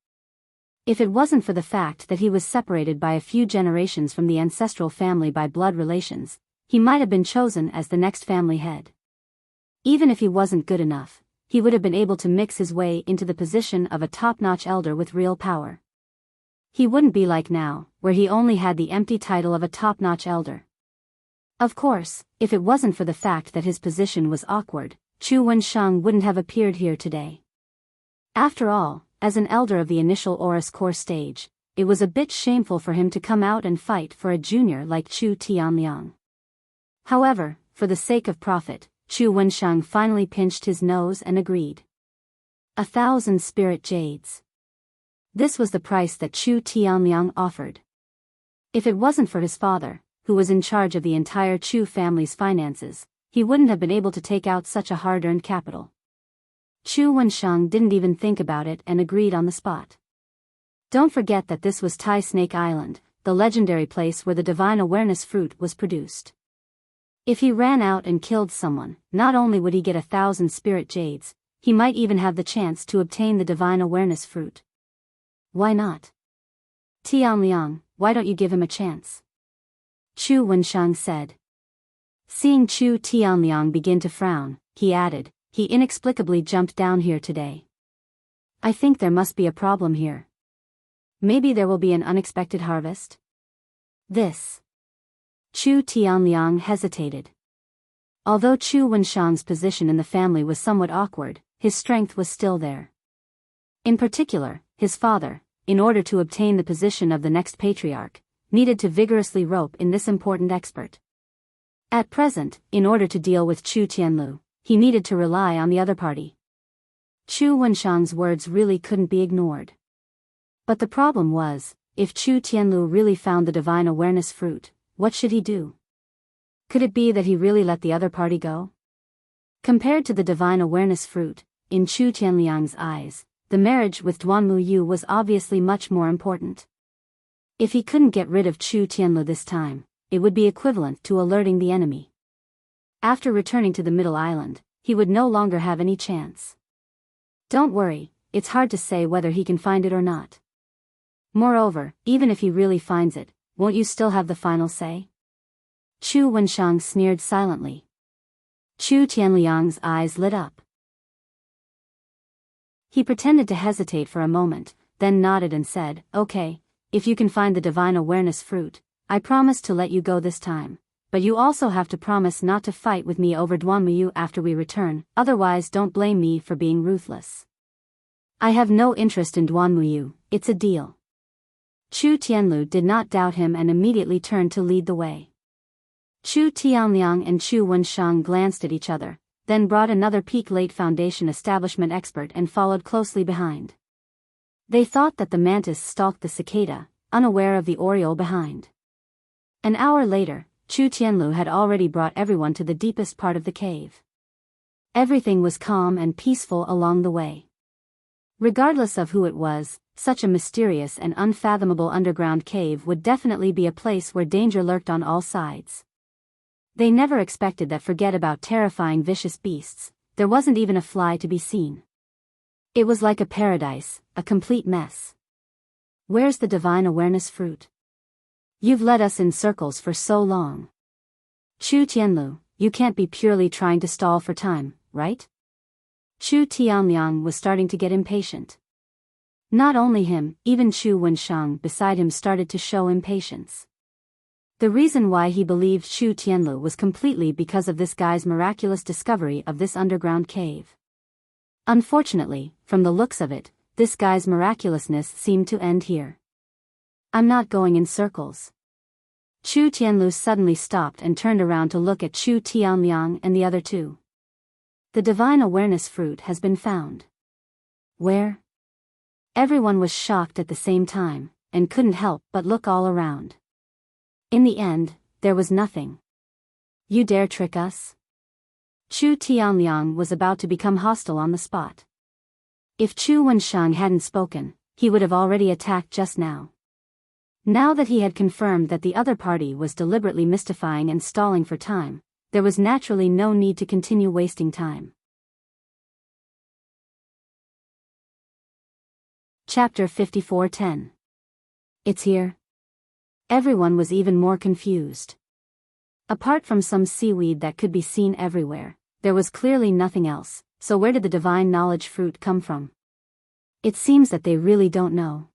If it wasn't for the fact that he was separated by a few generations from the ancestral family by blood relations, he might have been chosen as the next family head. Even if he wasn't good enough, he would have been able to mix his way into the position of a top-notch elder with real power. He wouldn't be like now, where he only had the empty title of a top-notch elder. Of course, if it wasn't for the fact that his position was awkward, Chu Wenshang wouldn't have appeared here today. After all, as an elder of the initial Aura's core stage, it was a bit shameful for him to come out and fight for a junior like Chu Tianliang. However, for the sake of profit, Chu Wenshang finally pinched his nose and agreed. 1,000 spirit jades. This was the price that Chu Tianliang offered. If it wasn't for his father, who was in charge of the entire Chu family's finances, he wouldn't have been able to take out such a hard-earned capital. Chu Wenshang didn't even think about it and agreed on the spot. Don't forget that this was Tai Snake Island, the legendary place where the divine awareness fruit was produced. If he ran out and killed someone, not only would he get 1,000 spirit jades, he might even have the chance to obtain the divine awareness fruit. Why not? Tianliang, why don't you give him a chance? Chu Wenshang said. Seeing Chu Tianliang begin to frown, he added, he inexplicably jumped down here today. I think there must be a problem here. Maybe there will be an unexpected harvest? This. Chu Tianliang hesitated. Although Chu Wenshang's position in the family was somewhat awkward, his strength was still there. In particular, his father, in order to obtain the position of the next patriarch, needed to vigorously rope in this important expert. At present, in order to deal with Chu Tianlu, he needed to rely on the other party. Chu Wenshang's words really couldn't be ignored. But the problem was, if Chu Tianlu really found the divine awareness fruit, what should he do? Could it be that he really let the other party go? Compared to the divine awareness fruit, in Chu Tianliang's eyes, the marriage with Duanmu Yu was obviously much more important. If he couldn't get rid of Chu Tianlu this time, it would be equivalent to alerting the enemy. After returning to the Middle Island, he would no longer have any chance. Don't worry, it's hard to say whether he can find it or not. Moreover, even if he really finds it, won't you still have the final say? Chu Wenshang sneered silently. Chu Tianliang's eyes lit up. He pretended to hesitate for a moment, then nodded and said, okay, if you can find the divine awareness fruit, I promise to let you go this time, but you also have to promise not to fight with me over Duanmu Yu after we return, otherwise don't blame me for being ruthless. I have no interest in Duanmu Yu, it's a deal. Chu Tianlu did not doubt him and immediately turned to lead the way. Chu Tianliang and Chu Wenshang glanced at each other, then brought another Peak Late Foundation establishment expert and followed closely behind. They thought that the mantis stalked the cicada, unaware of the oriole behind. An hour later, Chu Tianlu had already brought everyone to the deepest part of the cave. Everything was calm and peaceful along the way. Regardless of who it was, such a mysterious and unfathomable underground cave would definitely be a place where danger lurked on all sides. They never expected that. Forget about terrifying vicious beasts, there wasn't even a fly to be seen. It was like a paradise, a complete mess. Where's the divine awareness fruit? You've led us in circles for so long. Chu Tianlu, you can't be purely trying to stall for time, right? Chu Tianliang was starting to get impatient. Not only him, even Chu Wenshang beside him started to show impatience. The reason why he believed Chu Tianlu was completely because of this guy's miraculous discovery of this underground cave. Unfortunately, from the looks of it, this guy's miraculousness seemed to end here. I'm not going in circles. Chu Tianlu suddenly stopped and turned around to look at Chu Tianliang and the other two. The divine awareness fruit has been found. Where? Everyone was shocked at the same time, and couldn't help but look all around. In the end, there was nothing. You dare trick us? Chu Tianliang was about to become hostile on the spot. If Chu Wensheng hadn't spoken, he would have already attacked just now. Now that he had confirmed that the other party was deliberately mystifying and stalling for time, there was naturally no need to continue wasting time. Chapter 54:10. It's here. Everyone was even more confused. Apart from some seaweed that could be seen everywhere, there was clearly nothing else, so where did the divine knowledge fruit come from? It seems that they really don't know.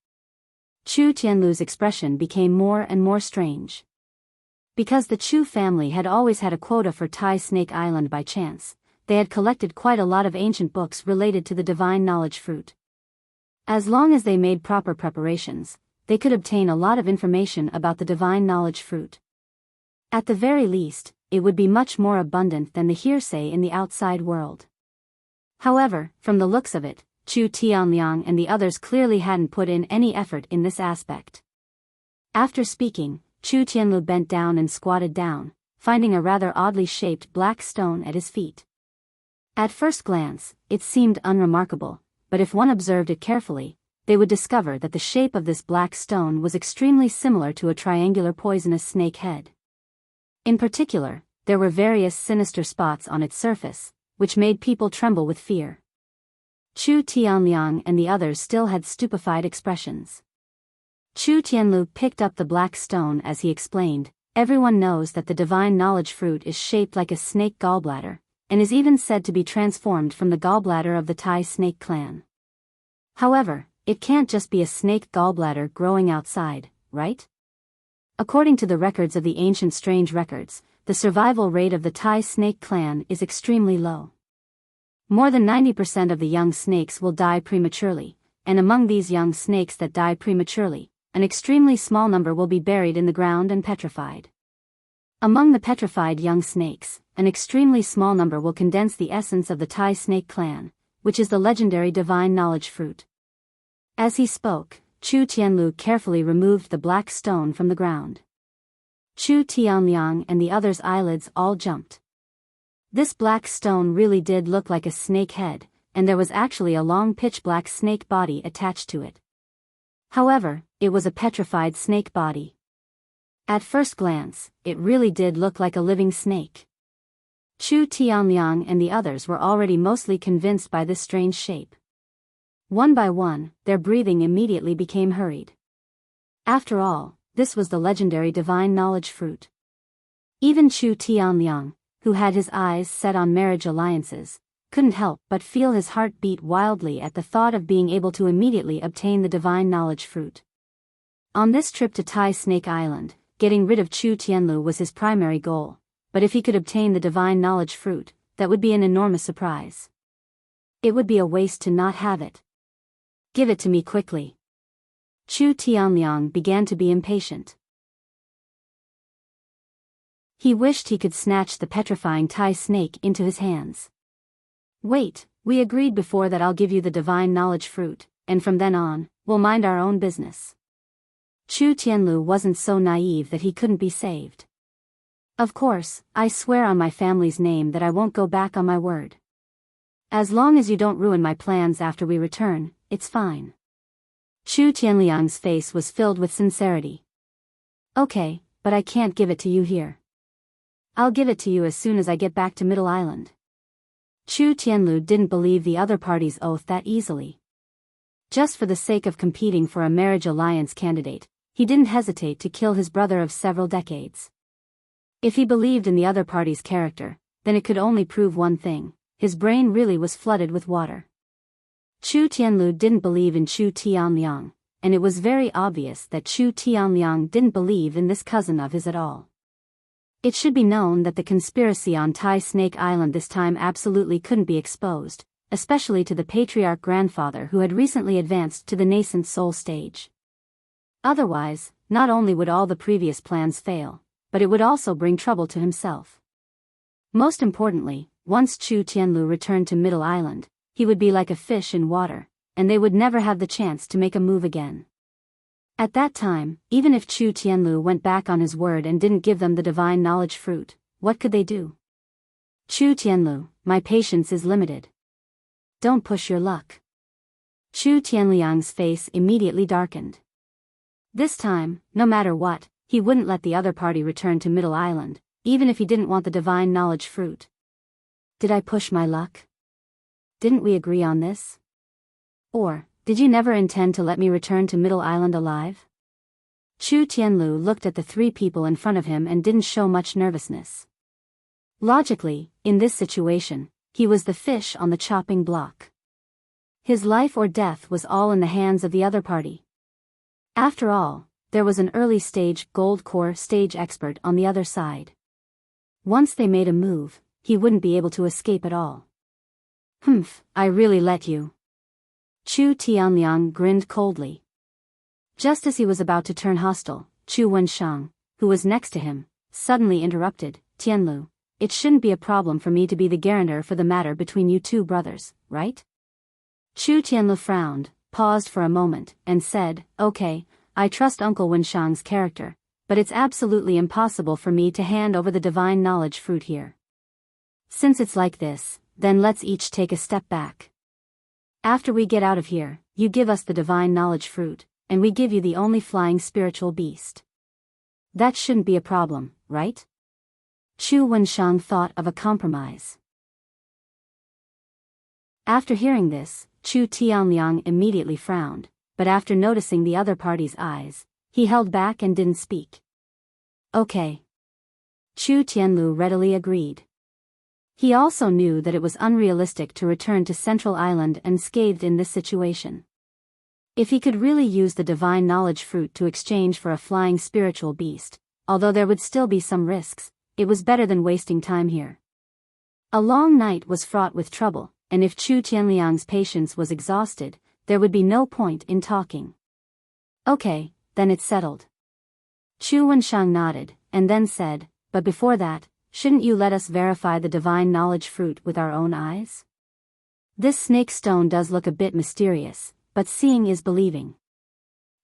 Chu Tianlu's expression became more and more strange. Because the Chu family had always had a quota for Tai Snake Island by chance, they had collected quite a lot of ancient books related to the divine knowledge fruit. As long as they made proper preparations, they could obtain a lot of information about the divine knowledge fruit. At the very least, it would be much more abundant than the hearsay in the outside world. However, from the looks of it, Chu Tianliang and the others clearly hadn't put in any effort in this aspect. After speaking, Chu Tianlu bent down and squatted down, finding a rather oddly shaped black stone at his feet. At first glance, it seemed unremarkable, but if one observed it carefully, they would discover that the shape of this black stone was extremely similar to a triangular poisonous snake head. In particular, there were various sinister spots on its surface, which made people tremble with fear. Chu Tianliang and the others still had stupefied expressions. Chu Tianlu picked up the black stone as he explained, everyone knows that the divine knowledge fruit is shaped like a snake gallbladder, and is even said to be transformed from the gallbladder of the Tai snake clan. However, it can't just be a snake gallbladder growing outside, right? According to the records of the ancient strange records, the survival rate of the Tai snake clan is extremely low. More than 90% of the young snakes will die prematurely, and among these young snakes that die prematurely, an extremely small number will be buried in the ground and petrified. Among the petrified young snakes, an extremely small number will condense the essence of the Tai snake clan, which is the legendary divine knowledge fruit. As he spoke, Chu Tianlu carefully removed the black stone from the ground. Chu Tianliang and the others' eyelids all jumped. This black stone really did look like a snake head, and there was actually a long pitch-black snake body attached to it. However, it was a petrified snake body. At first glance, it really did look like a living snake. Chu Tianliang and the others were already mostly convinced by this strange shape. One by one, their breathing immediately became hurried. After all, this was the legendary divine knowledge fruit. Even Chu Tianliang, who had his eyes set on marriage alliances, couldn't help but feel his heart beat wildly at the thought of being able to immediately obtain the divine knowledge fruit. On this trip to Tai Snake Island, getting rid of Chu Tianlu was his primary goal, but if he could obtain the divine knowledge fruit, that would be an enormous surprise. It would be a waste to not have it. Give it to me quickly. Chu Tianliang began to be impatient. He wished he could snatch the petrifying Tai snake into his hands. Wait, we agreed before that I'll give you the divine knowledge fruit, and from then on, we'll mind our own business. Chu Tianlu wasn't so naive that he couldn't be saved. Of course, I swear on my family's name that I won't go back on my word. As long as you don't ruin my plans after we return, it's fine. Chu Tianliang's face was filled with sincerity. Okay, but I can't give it to you here. I'll give it to you as soon as I get back to Middle Island. Chu Tianlu didn't believe the other party's oath that easily. Just for the sake of competing for a marriage alliance candidate, he didn't hesitate to kill his brother of several decades. If he believed in the other party's character, then it could only prove one thing: his brain really was flooded with water. Chu Tianlu didn't believe in Chu Tianliang, and it was very obvious that Chu Tianliang didn't believe in this cousin of his at all. It should be known that the conspiracy on Tai Snake Island this time absolutely couldn't be exposed, especially to the patriarch grandfather who had recently advanced to the nascent soul stage. Otherwise, not only would all the previous plans fail, but it would also bring trouble to himself. Most importantly, once Chu Tianlu returned to Middle Island, he would be like a fish in water, and they would never have the chance to make a move again. At that time, even if Chu Tianlu went back on his word and didn't give them the divine knowledge fruit, what could they do? Chu Tianlu, my patience is limited. Don't push your luck. Chu Tianliang's face immediately darkened. This time, no matter what, he wouldn't let the other party return to Middle Island, even if he didn't want the divine knowledge fruit. Did I push my luck? Didn't we agree on this? Or, did you never intend to let me return to Middle Island alive? Chu Tianlu looked at the three people in front of him and didn't show much nervousness. Logically, in this situation, he was the fish on the chopping block. His life or death was all in the hands of the other party. After all, there was an early-stage gold core stage expert on the other side. Once they made a move, he wouldn't be able to escape at all. Humph, I really let you. Chu Tianliang grinned coldly. Just as he was about to turn hostile, Chu Wenshang, who was next to him, suddenly interrupted, Tianlu, it shouldn't be a problem for me to be the guarantor for the matter between you two brothers, right? Chu Tianlu frowned, paused for a moment, and said, okay, I trust Uncle Wenshang's character, but it's absolutely impossible for me to hand over the divine knowledge fruit here. Since it's like this, then let's each take a step back. After we get out of here, you give us the divine knowledge fruit, and we give you the only flying spiritual beast. That shouldn't be a problem, right? Chu Wenshang thought of a compromise. After hearing this, Chu Tianliang immediately frowned, but after noticing the other party's eyes, he held back and didn't speak. Okay. Chu Tianlu readily agreed. He also knew that it was unrealistic to return to Central Island unscathed in this situation. If he could really use the divine knowledge fruit to exchange for a flying spiritual beast, although there would still be some risks, it was better than wasting time here. A long night was fraught with trouble, and if Chu Tianliang's patience was exhausted, there would be no point in talking. Okay, then it's settled. Chu Wenshang nodded, and then said, but before that, shouldn't you let us verify the divine knowledge fruit with our own eyes? This snake stone does look a bit mysterious, but seeing is believing.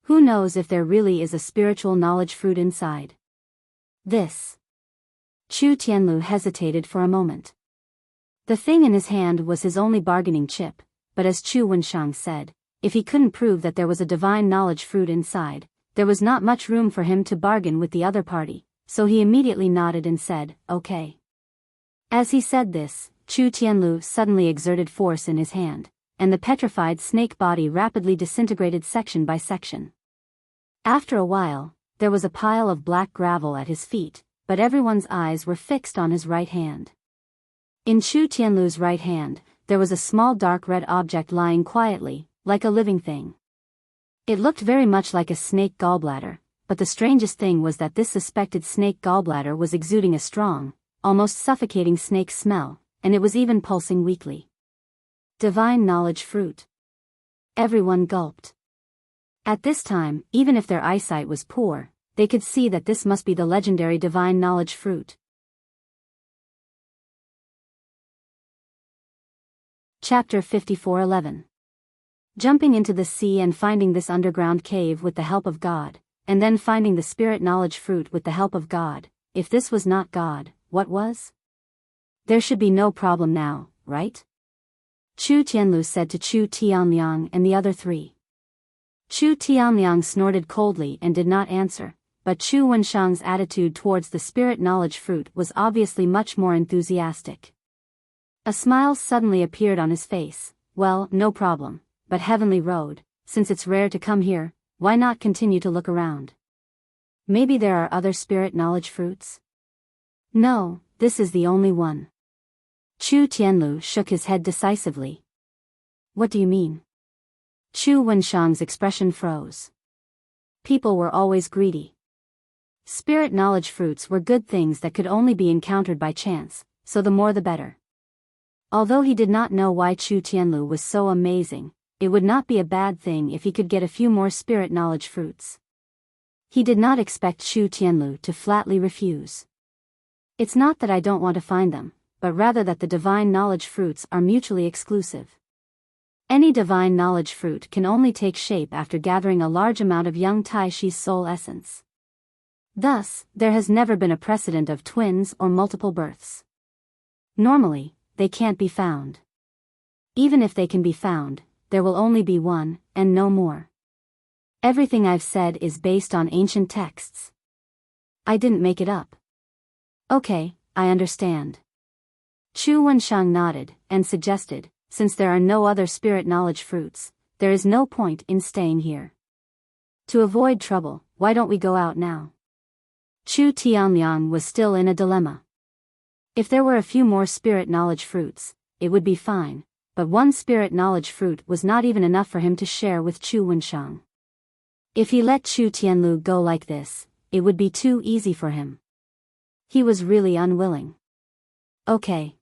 Who knows if there really is a spiritual knowledge fruit inside? This. Chu Tianlu hesitated for a moment. The thing in his hand was his only bargaining chip, but as Chu Wenshang said, if he couldn't prove that there was a divine knowledge fruit inside, there was not much room for him to bargain with the other party, so he immediately nodded and said, okay. As he said this, Chu Tianlu suddenly exerted force in his hand, and the petrified snake body rapidly disintegrated section by section. After a while, there was a pile of black gravel at his feet, but everyone's eyes were fixed on his right hand. In Chu Tianlu's right hand, there was a small dark red object lying quietly, like a living thing. It looked very much like a snake gallbladder, but the strangest thing was that this suspected snake gallbladder was exuding a strong, almost suffocating snake smell, and it was even pulsing weakly. Divine knowledge fruit. Everyone gulped. At this time, even if their eyesight was poor, they could see that this must be the legendary divine knowledge fruit. Chapter 54:11. Jumping into the sea and finding this underground cave with the help of God, and then finding the spirit knowledge fruit with the help of God, if this was not God, what was? There should be no problem now, right? Chu Tianlu said to Chu Tianliang and the other three. Chu Tianliang snorted coldly and did not answer, but Chu Wenshang's attitude towards the spirit knowledge fruit was obviously much more enthusiastic. A smile suddenly appeared on his face. Well, no problem, but Heavenly Road, since it's rare to come here, why not continue to look around? Maybe there are other spirit knowledge fruits? No, this is the only one. Chu Tianlu shook his head decisively. What do you mean? Chu Wenshang's expression froze. People were always greedy. Spirit knowledge fruits were good things that could only be encountered by chance, so the more the better. Although he did not know why Chu Tianlu was so amazing, it would not be a bad thing if he could get a few more spirit knowledge fruits. He did not expect Chu Tianlu to flatly refuse. It's not that I don't want to find them, but rather that the divine knowledge fruits are mutually exclusive. Any divine knowledge fruit can only take shape after gathering a large amount of young Tai Shi's soul essence. Thus, there has never been a precedent of twins or multiple births. Normally, they can't be found. Even if they can be found, there will only be one, and no more. Everything I've said is based on ancient texts. I didn't make it up. Okay, I understand. Chu Wenshang nodded, and suggested, since there are no other spirit knowledge fruits, there is no point in staying here. To avoid trouble, why don't we go out now? Chu Tianliang was still in a dilemma. If there were a few more spirit knowledge fruits, it would be fine, but one spirit knowledge fruit was not even enough for him to share with Chu Wenshang. If he let Chu Tianlu go like this, it would be too easy for him. He was really unwilling. Okay.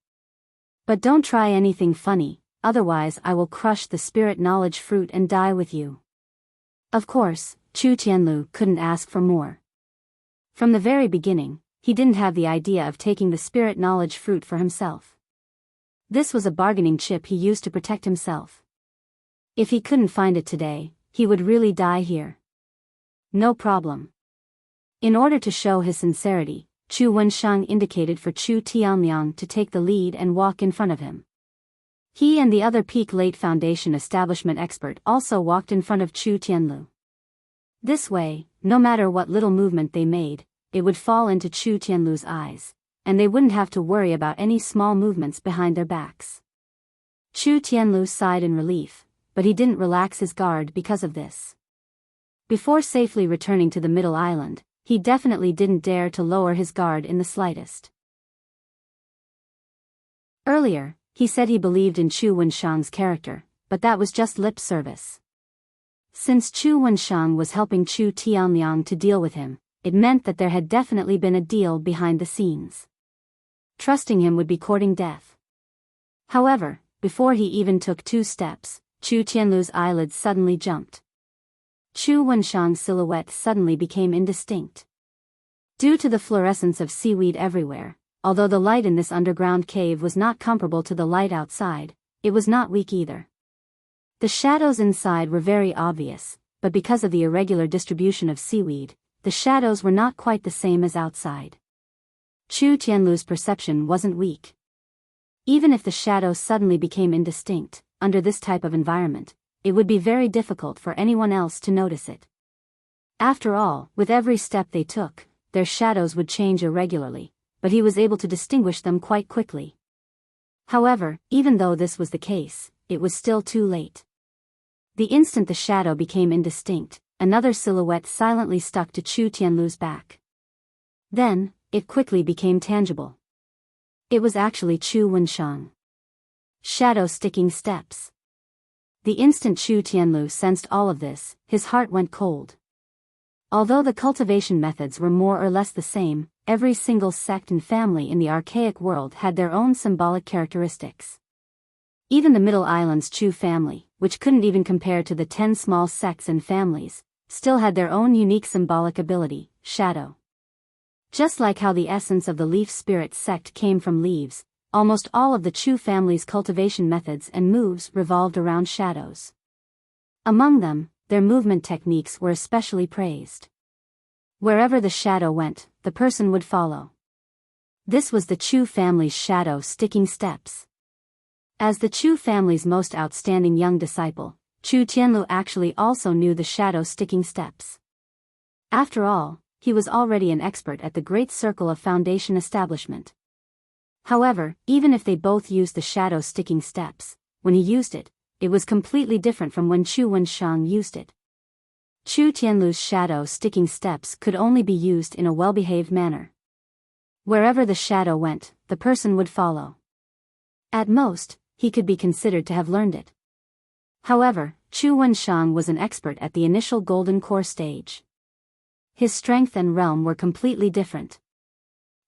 But don't try anything funny, otherwise I will crush the spirit knowledge fruit and die with you. Of course, Chu Tianlu couldn't ask for more. From the very beginning, he didn't have the idea of taking the spirit knowledge fruit for himself. This was a bargaining chip he used to protect himself. If he couldn't find it today, he would really die here. No problem. In order to show his sincerity, Chu Wenshang indicated for Chu Tianliang to take the lead and walk in front of him. He and the other Peak Late Foundation establishment expert also walked in front of Chu Tianlu. This way, no matter what little movement they made, it would fall into Chu Tianlu's eyes, and they wouldn't have to worry about any small movements behind their backs. Chu Tianlu sighed in relief, but he didn't relax his guard because of this. Before safely returning to the middle island, he definitely didn't dare to lower his guard in the slightest. Earlier, he said he believed in Chu Wenshang's character, but that was just lip service. Since Chu Wenshang was helping Chu Tianliang to deal with him, it meant that there had definitely been a deal behind the scenes. Trusting him would be courting death. However, before he even took 2 steps, Chu Tianlu's eyelids suddenly jumped. Chu Wenshang's silhouette suddenly became indistinct. Due to the fluorescence of seaweed everywhere, although the light in this underground cave was not comparable to the light outside, it was not weak either. The shadows inside were very obvious, but because of the irregular distribution of seaweed, the shadows were not quite the same as outside. Chu Tianlu's perception wasn't weak. Even if the shadows suddenly became indistinct, under this type of environment, it would be very difficult for anyone else to notice it. After all, with every step they took, their shadows would change irregularly, but he was able to distinguish them quite quickly. However, even though this was the case, it was still too late. The instant the shadow became indistinct, another silhouette silently stuck to Chu Tianlu's back. Then, it quickly became tangible. It was actually Chu Wenshang. Shadow-sticking steps. The instant Chu Tianlu sensed all of this, his heart went cold. Although the cultivation methods were more or less the same, every single sect and family in the archaic world had their own symbolic characteristics. Even the Middle Island's Chu family, which couldn't even compare to the 10 small sects and families, still had their own unique symbolic ability, shadow. Just like how the essence of the leaf spirit sect came from leaves, almost all of the Chu family's cultivation methods and moves revolved around shadows. Among them, their movement techniques were especially praised. Wherever the shadow went, the person would follow. This was the Chu family's shadow-sticking steps. As the Chu family's most outstanding young disciple, Chu Tianlu actually also knew the shadow-sticking steps. After all, he was already an expert at the Great Circle of Foundation establishment. However, even if they both used the shadow-sticking steps, when he used it, it was completely different from when Chu Wenshang used it. Chu Tianlu's shadow-sticking steps could only be used in a well-behaved manner. Wherever the shadow went, the person would follow. At most, he could be considered to have learned it. However, Chu Wenshang was an expert at the initial golden core stage. His strength and realm were completely different.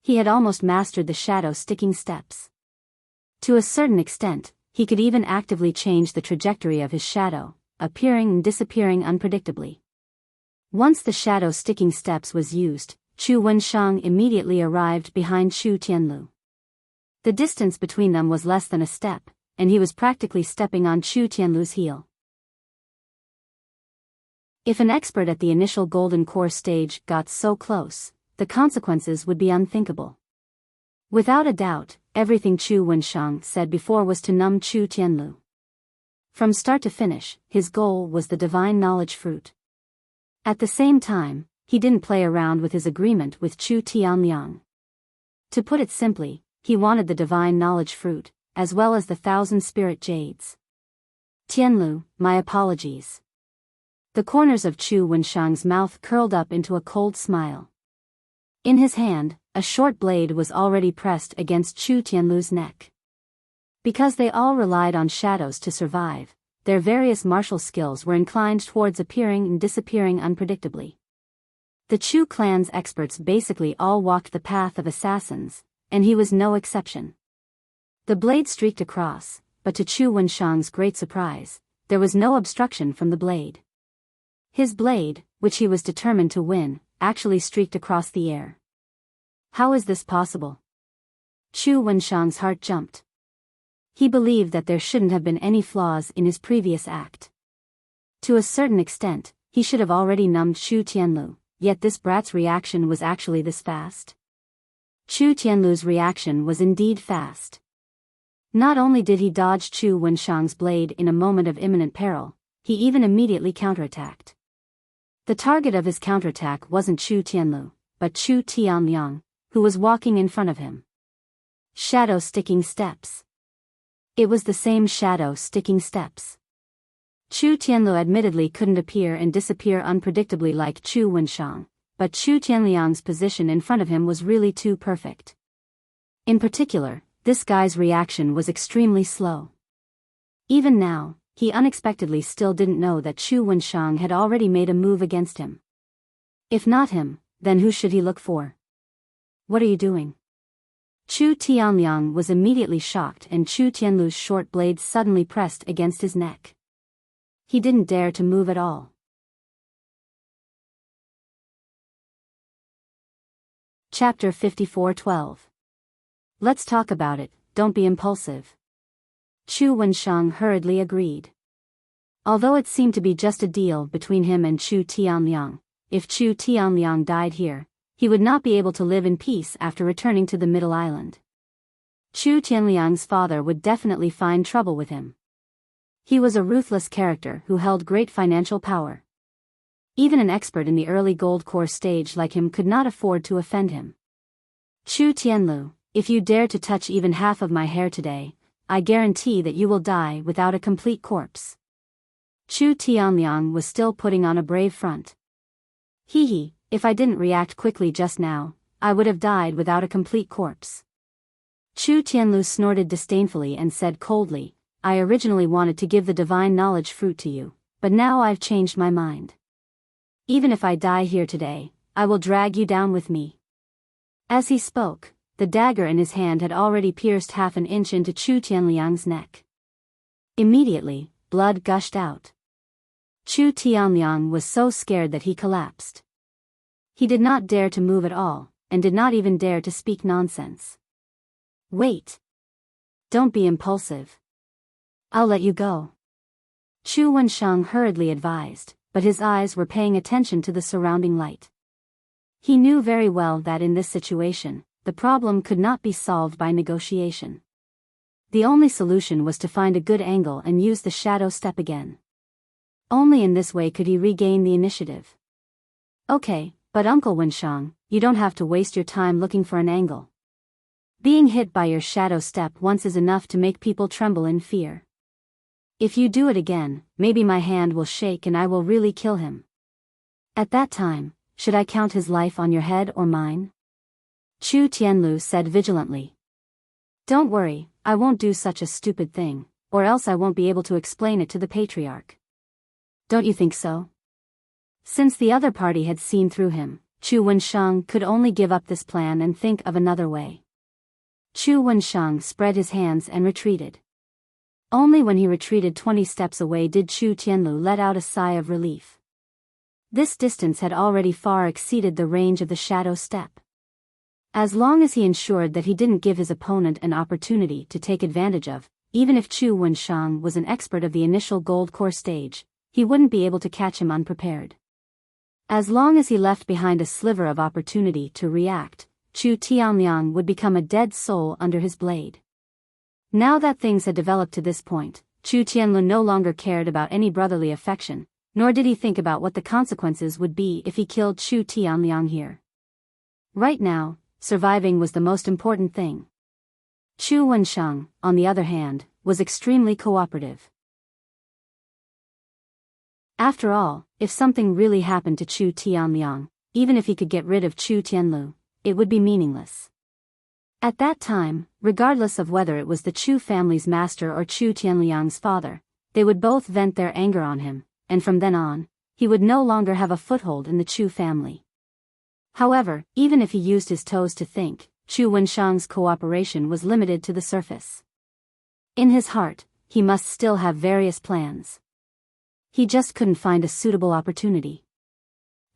He had almost mastered the shadow-sticking steps. To a certain extent, he could even actively change the trajectory of his shadow, appearing and disappearing unpredictably. Once the shadow-sticking steps was used, Chu Wenshang immediately arrived behind Chu Tianlu. The distance between them was less than a step, and he was practically stepping on Chu Tianlu's heel. If an expert at the initial golden core stage got so close, the consequences would be unthinkable. Without a doubt, everything Chu Wenshang said before was to numb Chu Tianlu. From start to finish, his goal was the divine knowledge fruit. At the same time, he didn't play around with his agreement with Chu Tianliang. To put it simply, he wanted the divine knowledge fruit, as well as the 1,000 spirit jades. Tianlu, my apologies. The corners of Chu Wenshang's mouth curled up into a cold smile. In his hand, a short blade was already pressed against Chu Tianlu's neck. Because they all relied on shadows to survive, their various martial skills were inclined towards appearing and disappearing unpredictably. The Chu clan's experts basically all walked the path of assassins, and he was no exception. The blade streaked across, but to Chu Wenshang's great surprise, there was no obstruction from the blade. His blade, which he was determined to win, actually streaked across the air. How is this possible? Chu Wenshang's heart jumped. He believed that there shouldn't have been any flaws in his previous act. To a certain extent, he should have already numbed Chu Tianlu, yet this brat's reaction was actually this fast. Chu Tianlu's reaction was indeed fast. Not only did he dodge Chu Wenshang's blade in a moment of imminent peril, he even immediately counterattacked. The target of his counterattack wasn't Chu Tianlu, but Chu Tianliang, who was walking in front of him. Shadow sticking steps. It was the same shadow sticking steps. Chu Tianlu admittedly couldn't appear and disappear unpredictably like Chu Wenshang, but Chu Tianliang's position in front of him was really too perfect. In particular, this guy's reaction was extremely slow. Even now, he unexpectedly still didn't know that Chu Wenshang had already made a move against him. If not him, then who should he look for? What are you doing? Chu Tianliang was immediately shocked and Chu Tianlu's short blade suddenly pressed against his neck. He didn't dare to move at all. Chapter 54:12. Let's talk about it, don't be impulsive. Chu Wenshang hurriedly agreed. Although it seemed to be just a deal between him and Chu Tianliang, if Chu Tianliang died here, he would not be able to live in peace after returning to the Middle Island. Chu Tianliang's father would definitely find trouble with him. He was a ruthless character who held great financial power. Even an expert in the early gold core stage like him could not afford to offend him. Chu Tianlu, if you dare to touch even half of my hair today, I guarantee that you will die without a complete corpse. Chu Tianliang was still putting on a brave front. Hee, if I didn't react quickly just now, I would have died without a complete corpse. Chu Tianlu snorted disdainfully and said coldly, I originally wanted to give the divine knowledge fruit to you, but now I've changed my mind. Even if I die here today, I will drag you down with me. As he spoke, the dagger in his hand had already pierced half an inch into Chu Tianliang's neck. Immediately, blood gushed out. Chu Tianliang was so scared that he collapsed. He did not dare to move at all, and did not even dare to speak nonsense. Wait. Don't be impulsive. I'll let you go. Chu Wenshang hurriedly advised, but his eyes were paying attention to the surrounding light. He knew very well that in this situation, the problem could not be solved by negotiation. The only solution was to find a good angle and use the shadow step again. Only in this way could he regain the initiative. Okay, but Uncle Wenshang, you don't have to waste your time looking for an angle. Being hit by your shadow step once is enough to make people tremble in fear. If you do it again, maybe my hand will shake and I will really kill him. At that time, should I count his life on your head or mine? Chu Tianlu said vigilantly. Don't worry, I won't do such a stupid thing, or else I won't be able to explain it to the patriarch. Don't you think so? Since the other party had seen through him, Chu Wenshang could only give up this plan and think of another way. Chu Wenshang spread his hands and retreated. Only when he retreated 20 steps away did Chu Tianlu let out a sigh of relief. This distance had already far exceeded the range of the shadow step. As long as he ensured that he didn't give his opponent an opportunity to take advantage of, even if Chu Wenshang was an expert of the initial gold core stage, he wouldn't be able to catch him unprepared. As long as he left behind a sliver of opportunity to react, Chu Tianliang would become a dead soul under his blade. Now that things had developed to this point, Chu Tianlu no longer cared about any brotherly affection, nor did he think about what the consequences would be if he killed Chu Tianliang here. Right now, surviving was the most important thing. Chu Wensheng, on the other hand, was extremely cooperative. After all, if something really happened to Chu Tianliang, even if he could get rid of Chu Tianlu, it would be meaningless. At that time, regardless of whether it was the Chu family's master or Chu Tianliang's father, they would both vent their anger on him, and from then on, he would no longer have a foothold in the Chu family. However, even if he used his toes to think, Chu Wensheng's cooperation was limited to the surface. In his heart, he must still have various plans. He just couldn't find a suitable opportunity.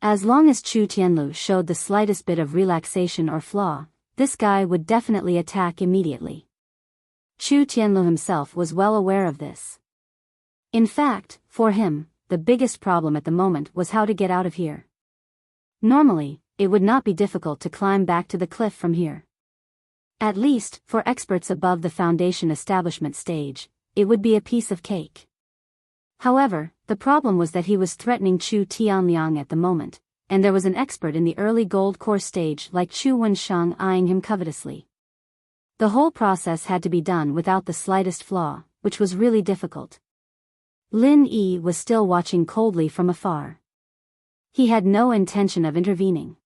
As long as Chu Tianlu showed the slightest bit of relaxation or flaw, this guy would definitely attack immediately. Chu Tianlu himself was well aware of this. In fact, for him, the biggest problem at the moment was how to get out of here. Normally, it would not be difficult to climb back to the cliff from here. At least, for experts above the foundation establishment stage, it would be a piece of cake. However, the problem was that he was threatening Chu Tianliang at the moment, and there was an expert in the early gold core stage like Chu Wensheng eyeing him covetously. The whole process had to be done without the slightest flaw, which was really difficult. Lin Yi was still watching coldly from afar. He had no intention of intervening.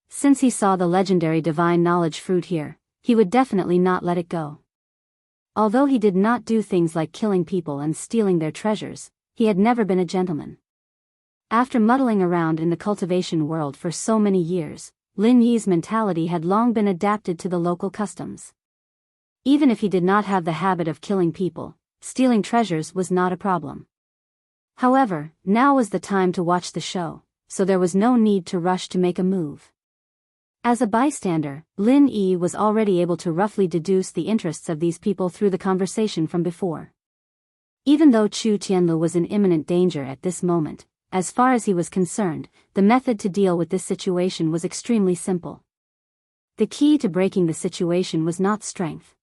Since he saw the legendary divine knowledge fruit here, he would definitely not let it go. Although he did not do things like killing people and stealing their treasures, he had never been a gentleman. After muddling around in the cultivation world for so many years, Lin Yi's mentality had long been adapted to the local customs. Even if he did not have the habit of killing people, stealing treasures was not a problem. However, now was the time to watch the show, so there was no need to rush to make a move. As a bystander, Lin Yi was already able to roughly deduce the interests of these people through the conversation from before. Even though Chu Tianlu was in imminent danger at this moment, as far as he was concerned, the method to deal with this situation was extremely simple. The key to breaking the situation was not strength.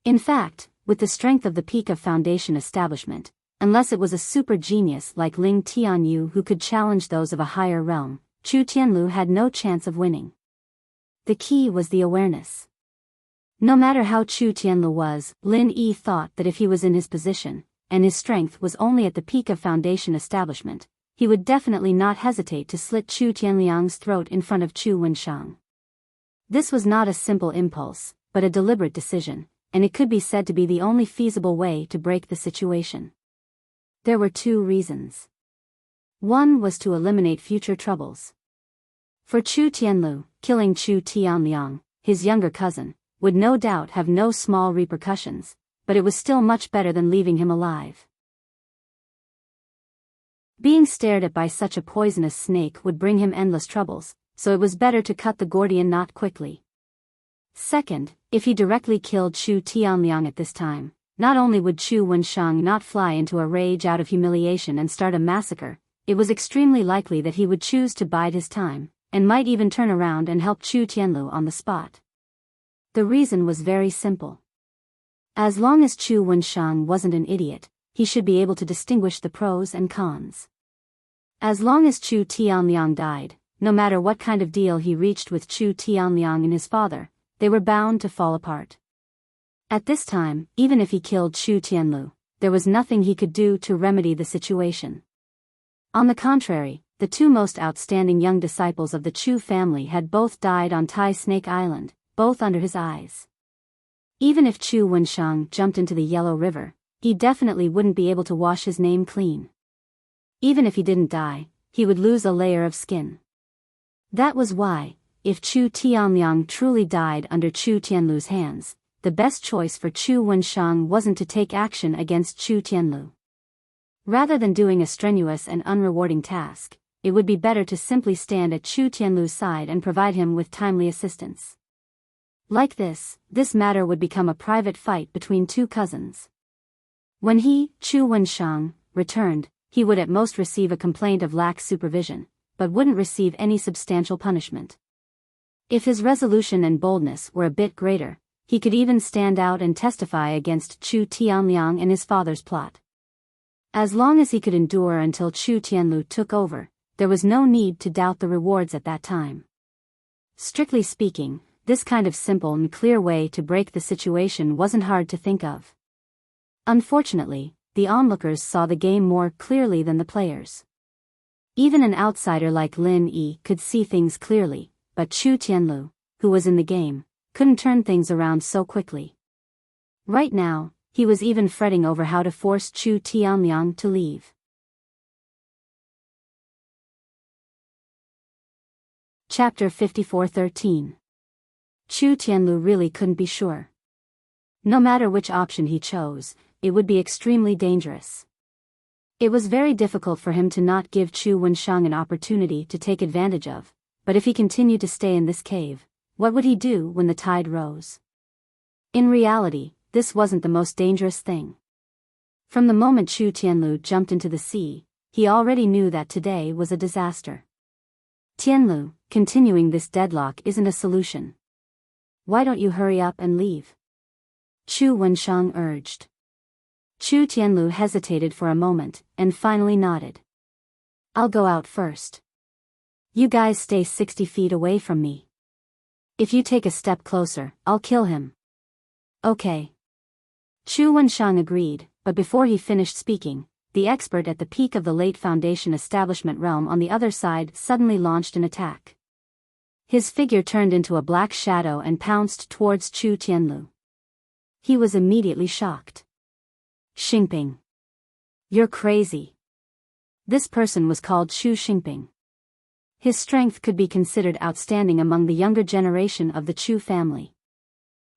In fact, with the strength of the peak of foundation establishment, unless it was a super genius like Ling Tianyu who could challenge those of a higher realm, Chu Tianlu had no chance of winning. The key was the awareness. No matter how Chu Tianlu was, Lin Yi thought that if he was in his position, and his strength was only at the peak of foundation establishment, he would definitely not hesitate to slit Chu Tianliang's throat in front of Chu Wensheng. This was not a simple impulse, but a deliberate decision, and it could be said to be the only feasible way to break the situation. There were two reasons. One was to eliminate future troubles. For Chu Tianlu, killing Chu Tianliang, his younger cousin, would no doubt have no small repercussions, but it was still much better than leaving him alive. Being stared at by such a poisonous snake would bring him endless troubles, so it was better to cut the Gordian knot quickly. Second, if he directly killed Chu Tianliang at this time, not only would Chu Wensheng not fly into a rage out of humiliation and start a massacre, it was extremely likely that he would choose to bide his time, and might even turn around and help Chu Tianlu on the spot. The reason was very simple. As long as Chu Wensheng wasn't an idiot, he should be able to distinguish the pros and cons. As long as Chu Tianliang died, no matter what kind of deal he reached with Chu Tianliang and his father, they were bound to fall apart. At this time, even if he killed Chu Tianlu, there was nothing he could do to remedy the situation. On the contrary, the two most outstanding young disciples of the Chu family had both died on Tai Snake Island, both under his eyes. Even if Chu Wensheng jumped into the Yellow River, he definitely wouldn't be able to wash his name clean. Even if he didn't die, he would lose a layer of skin. That was why, if Chu Tianliang truly died under Chu Tianlu's hands, the best choice for Chu Wensheng wasn't to take action against Chu Tianlu. Rather than doing a strenuous and unrewarding task, it would be better to simply stand at Chu Tianlu's side and provide him with timely assistance. Like this matter would become a private fight between two cousins. When he, Chu Wensheng, returned, he would at most receive a complaint of lax supervision, but wouldn't receive any substantial punishment. If his resolution and boldness were a bit greater, he could even stand out and testify against Chu Tianliang and his father's plot. As long as he could endure until Chu Tianlu took over, there was no need to doubt the rewards at that time. Strictly speaking, this kind of simple and clear way to break the situation wasn't hard to think of. Unfortunately, the onlookers saw the game more clearly than the players. Even an outsider like Lin Yi could see things clearly, but Chu Tianlu, who was in the game, couldn't turn things around so quickly. Right now, he was even fretting over how to force Chu Tianliang to leave. Chapter 54:13. Chu Tianlu really couldn't be sure. No matter which option he chose, it would be extremely dangerous. It was very difficult for him to not give Chu Wenshang an opportunity to take advantage of, but if he continued to stay in this cave, what would he do when the tide rose? In reality, this wasn't the most dangerous thing. From the moment Chu Tianlu jumped into the sea, he already knew that today was a disaster. Tianlu, continuing this deadlock isn't a solution. Why don't you hurry up and leave? Chu Wenshang urged. Chu Tianlu hesitated for a moment, and finally nodded. I'll go out first. You guys stay 60 feet away from me. If you take a step closer, I'll kill him. Okay. Chu Wenshang agreed, but before he finished speaking, the expert at the peak of the late Foundation establishment realm on the other side suddenly launched an attack. His figure turned into a black shadow and pounced towards Chu Tianlu. He was immediately shocked. Xingping. You're crazy. This person was called Chu Xingping. His strength could be considered outstanding among the younger generation of the Chu family.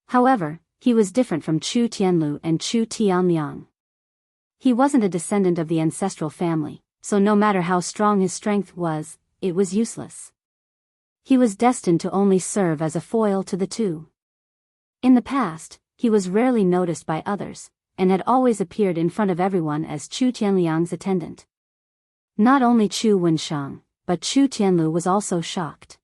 However, he was different from Chu Tianlu and Chu Tianliang. He wasn't a descendant of the ancestral family, so no matter how strong his strength was, it was useless. He was destined to only serve as a foil to the two. In the past, he was rarely noticed by others, and had always appeared in front of everyone as Chu Tianliang's attendant. Not only Chu Wenshang, but Chu Tianlu was also shocked.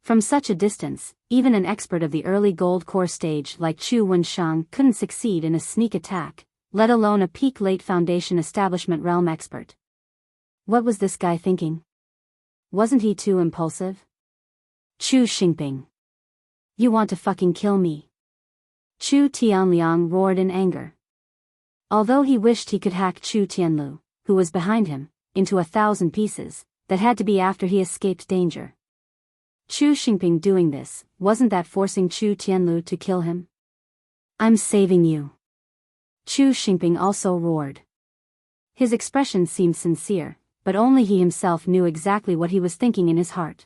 From such a distance, even an expert of the early gold core stage like Chu Wenshang couldn't succeed in a sneak attack, let alone a peak late Foundation establishment realm expert. What was this guy thinking? Wasn't he too impulsive? Chu Xingping. You want to fucking kill me? Chu Tianliang roared in anger. Although he wished he could hack Chu Tianlu, who was behind him, into 1,000 pieces, that had to be after he escaped danger. Chu Xingping doing this, wasn't that forcing Chu Tianlu to kill him? I'm saving you. Chu Xingping also roared. His expression seemed sincere, but only he himself knew exactly what he was thinking in his heart.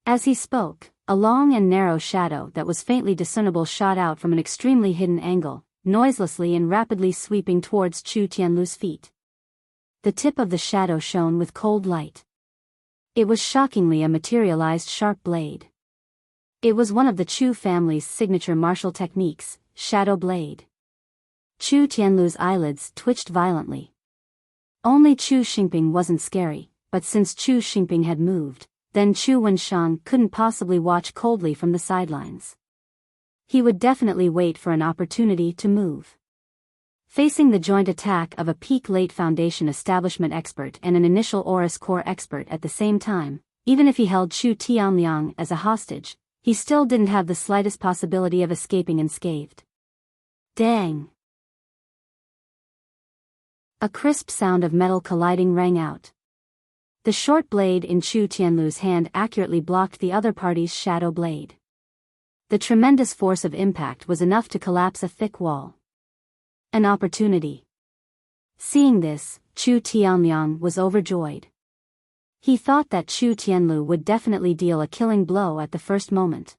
As he spoke, a long and narrow shadow that was faintly discernible shot out from an extremely hidden angle, noiselessly and rapidly sweeping towards Chu Tianlu's feet. The tip of the shadow shone with cold light. It was shockingly a materialized sharp blade. It was one of the Chu family's signature martial techniques, Shadow Blade. Chu Tianlu's eyelids twitched violently. Only Chu Xingping wasn't scary, but since Chu Xingping had moved, then Chu Wenshang couldn't possibly watch coldly from the sidelines. He would definitely wait for an opportunity to move. Facing the joint attack of a peak late Foundation establishment expert and an initial Aurus core expert at the same time, even if he held Chu Tianliang as a hostage, he still didn't have the slightest possibility of escaping unscathed. Dang! A crisp sound of metal colliding rang out. The short blade in Chu Tianlu's hand accurately blocked the other party's shadow blade. The tremendous force of impact was enough to collapse a thick wall. An opportunity. Seeing this, Chu Tianliang was overjoyed. He thought that Chu Tianlu would definitely deal a killing blow at the first moment.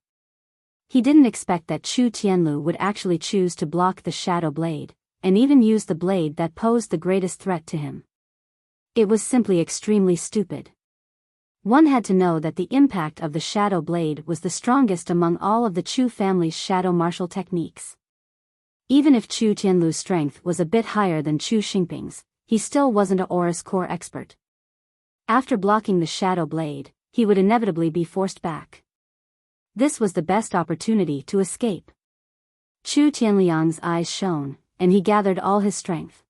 He didn't expect that Chu Tianlu would actually choose to block the shadow blade, and even use the blade that posed the greatest threat to him. It was simply extremely stupid. One had to know that the impact of the shadow blade was the strongest among all of the Chu family's shadow martial techniques. Even if Chu Tianlu's strength was a bit higher than Chu Xingping's, he still wasn't a Aurus core expert. After blocking the shadow blade, he would inevitably be forced back. This was the best opportunity to escape. Chu Tianliang's eyes shone, and he gathered all his strength.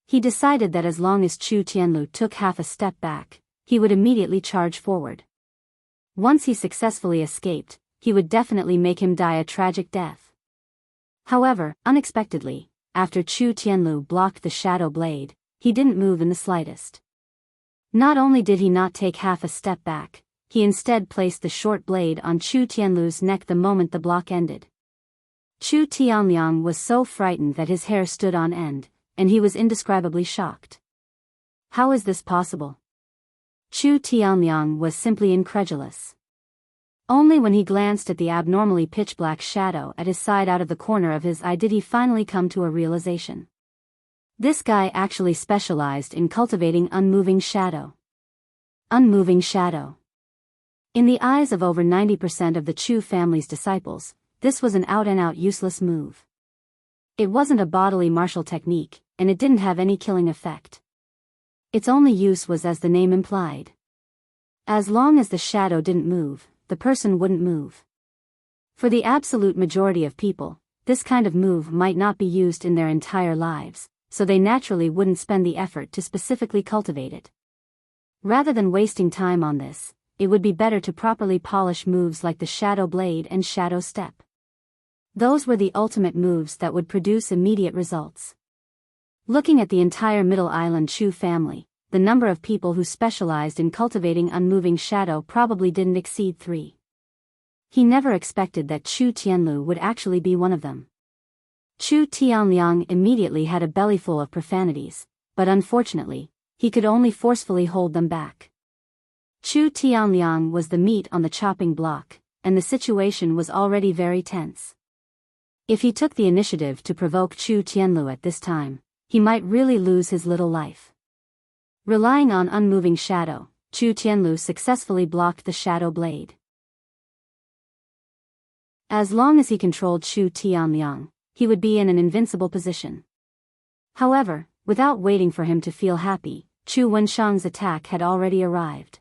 He decided that as long as Chu Tianlu took half a step back, he would immediately charge forward. Once he successfully escaped, he would definitely make him die a tragic death. However, unexpectedly, after Chu Tianlu blocked the shadow blade, he didn't move in the slightest. Not only did he not take half a step back, he instead placed the short blade on Chu Tianlu's neck the moment the block ended. Chu Tianliang was so frightened that his hair stood on end, and he was indescribably shocked. How is this possible? Chu Tianliang was simply incredulous. Only when he glanced at the abnormally pitch-black shadow at his side out of the corner of his eye did he finally come to a realization. This guy actually specialized in cultivating unmoving shadow. Unmoving shadow. In the eyes of over 90% of the Chu family's disciples, this was an out-and-out useless move. It wasn't a bodily martial technique, and it didn't have any killing effect. Its only use was as the name implied. As long as the shadow didn't move, the person wouldn't move. For the absolute majority of people, this kind of move might not be used in their entire lives, so they naturally wouldn't spend the effort to specifically cultivate it. Rather than wasting time on this, it would be better to properly polish moves like the shadow blade and shadow step. Those were the ultimate moves that would produce immediate results. Looking at the entire Middle Island Chu family, the number of people who specialized in cultivating unmoving shadow probably didn't exceed 3. He never expected that Chu Tianlu would actually be one of them. Chu Tianliang immediately had a bellyful of profanities, but unfortunately, he could only forcefully hold them back. Chu Tianliang was the meat on the chopping block, and the situation was already very tense. If he took the initiative to provoke Chu Tianlu at this time, he might really lose his little life. Relying on unmoving shadow, Chu Tianlu successfully blocked the shadow blade. As long as he controlled Chu Tianliang, he would be in an invincible position. However, without waiting for him to feel happy, Chu Wenshang's attack had already arrived.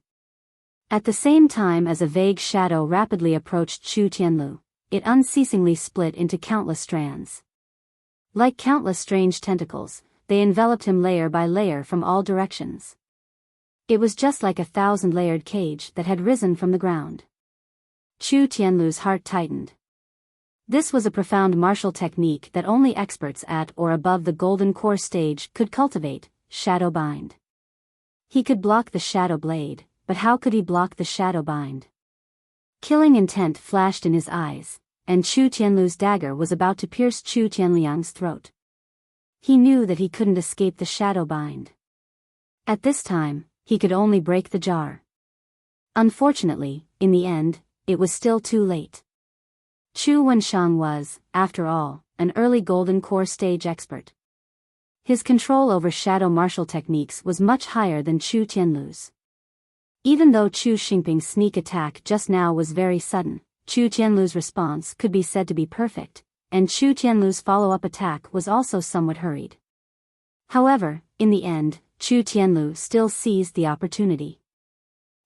At the same time as a vague shadow rapidly approached Chu Tianlu, it unceasingly split into countless strands. Like countless strange tentacles, they enveloped him layer by layer from all directions. It was just like a 1,000-layered cage that had risen from the ground. Chu Tianlu's heart tightened. This was a profound martial technique that only experts at or above the golden core stage could cultivate, shadow bind. He could block the shadow blade, but how could he block the shadow bind? Killing intent flashed in his eyes, and Chu Tianlu's dagger was about to pierce Chu Tianliang's throat. He knew that he couldn't escape the shadow bind. At this time, he could only break the jar. Unfortunately, in the end, it was still too late. Chu Wenshang was, after all, an early golden core stage expert. His control over shadow martial techniques was much higher than Chu Tianlu's. Even though Chu Xingping's sneak attack just now was very sudden, Chu Tianlu's response could be said to be perfect, and Chu Tianlu's follow-up attack was also somewhat hurried. However, in the end, Chu Tianlu still seized the opportunity.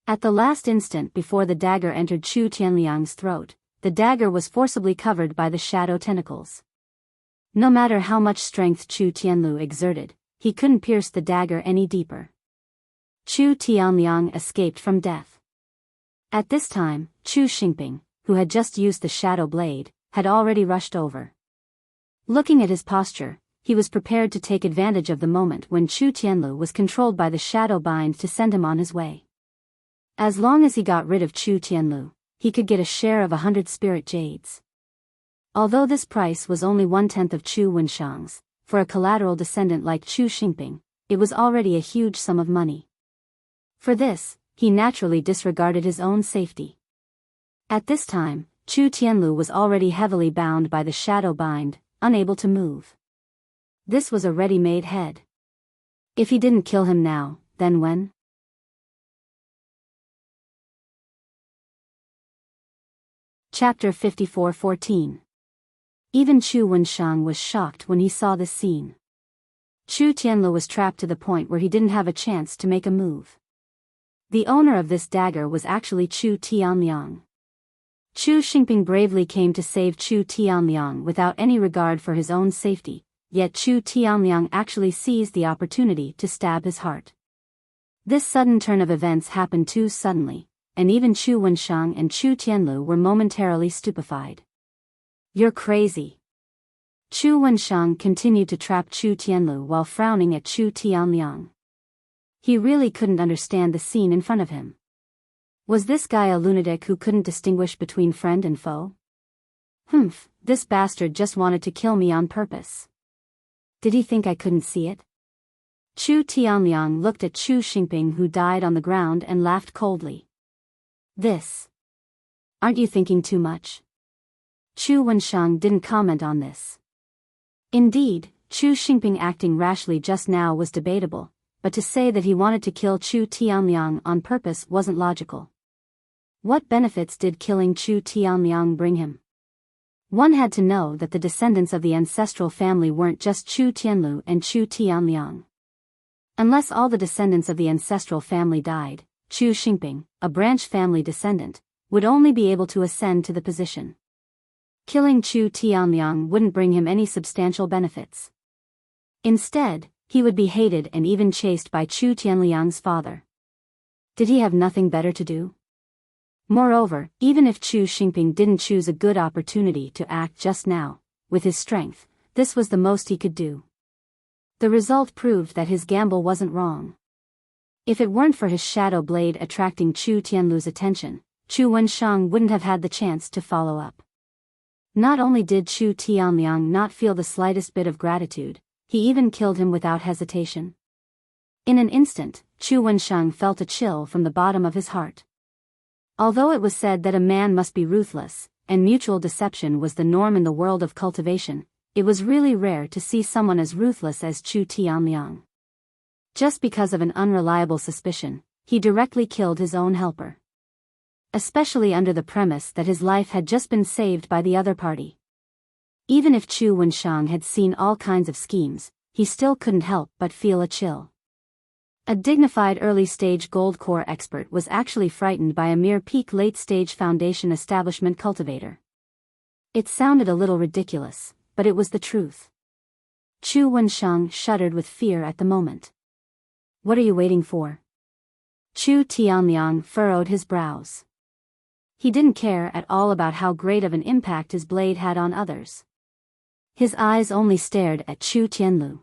At the last instant before the dagger entered Chu Tianliang's throat, the dagger was forcibly covered by the shadow tentacles. No matter how much strength Chu Tianlu exerted, he couldn't pierce the dagger any deeper. Chu Tianliang escaped from death. At this time, Chu Xingping, who had just used the shadow blade, had already rushed over. Looking at his posture, he was prepared to take advantage of the moment when Chu Tianlu was controlled by the shadow bind to send him on his way. As long as he got rid of Chu Tianlu, he could get a share of 100 spirit jades. Although this price was only 1/10 of Chu Wenshang's, for a collateral descendant like Chu Xingping, it was already a huge sum of money. For this, he naturally disregarded his own safety. At this time, Chu Tianlu was already heavily bound by the shadow bind, unable to move. This was a ready-made head. If he didn't kill him now, then when? Chapter 54:14. Even Chu Wenshang was shocked when he saw this scene. Chu Tianlu was trapped to the point where he didn't have a chance to make a move. The owner of this dagger was actually Chu Tianliang. Chu Xingping bravely came to save Chu Tianliang without any regard for his own safety, yet Chu Tianliang actually seized the opportunity to stab his heart. This sudden turn of events happened too suddenly, and even Chu Wensheng and Chu Tianlu were momentarily stupefied. "You're crazy." Chu Wensheng continued to trap Chu Tianlu while frowning at Chu Tianliang. He really couldn't understand the scene in front of him. Was this guy a lunatic who couldn't distinguish between friend and foe? Humph, this bastard just wanted to kill me on purpose. Did he think I couldn't see it? Chu Tianliang looked at Chu Xingping, who died on the ground, and laughed coldly. "This. Aren't you thinking too much?" Chu Wensheng didn't comment on this. Indeed, Chu Xingping acting rashly just now was debatable, but to say that he wanted to kill Chu Tianliang on purpose wasn't logical. What benefits did killing Chu Tianliang bring him? One had to know that the descendants of the ancestral family weren't just Chu Tianlu and Chu Tianliang. Unless all the descendants of the ancestral family died, Chu Xingping, a branch family descendant, would only be able to ascend to the position. Killing Chu Tianliang wouldn't bring him any substantial benefits. Instead, he would be hated and even chased by Chu Tianliang's father. Did he have nothing better to do? Moreover, even if Chu Xingping didn't choose a good opportunity to act just now, with his strength, this was the most he could do. The result proved that his gamble wasn't wrong. If it weren't for his shadow blade attracting Chu Tianlu's attention, Chu Wensheng wouldn't have had the chance to follow up. Not only did Chu Tianliang not feel the slightest bit of gratitude, he even killed him without hesitation. In an instant, Chu Wensheng felt a chill from the bottom of his heart. Although it was said that a man must be ruthless, and mutual deception was the norm in the world of cultivation, it was really rare to see someone as ruthless as Chu Tianliang. Just because of an unreliable suspicion, he directly killed his own helper. Especially under the premise that his life had just been saved by the other party. Even if Chu Wensheng had seen all kinds of schemes, he still couldn't help but feel a chill. A dignified early-stage gold core expert was actually frightened by a mere peak late-stage foundation establishment cultivator. It sounded a little ridiculous, but it was the truth. Chu Wensheng shuddered with fear at the moment. "What are you waiting for?" Chu Tianliang furrowed his brows. He didn't care at all about how great of an impact his blade had on others. His eyes only stared at Chu Tianlu.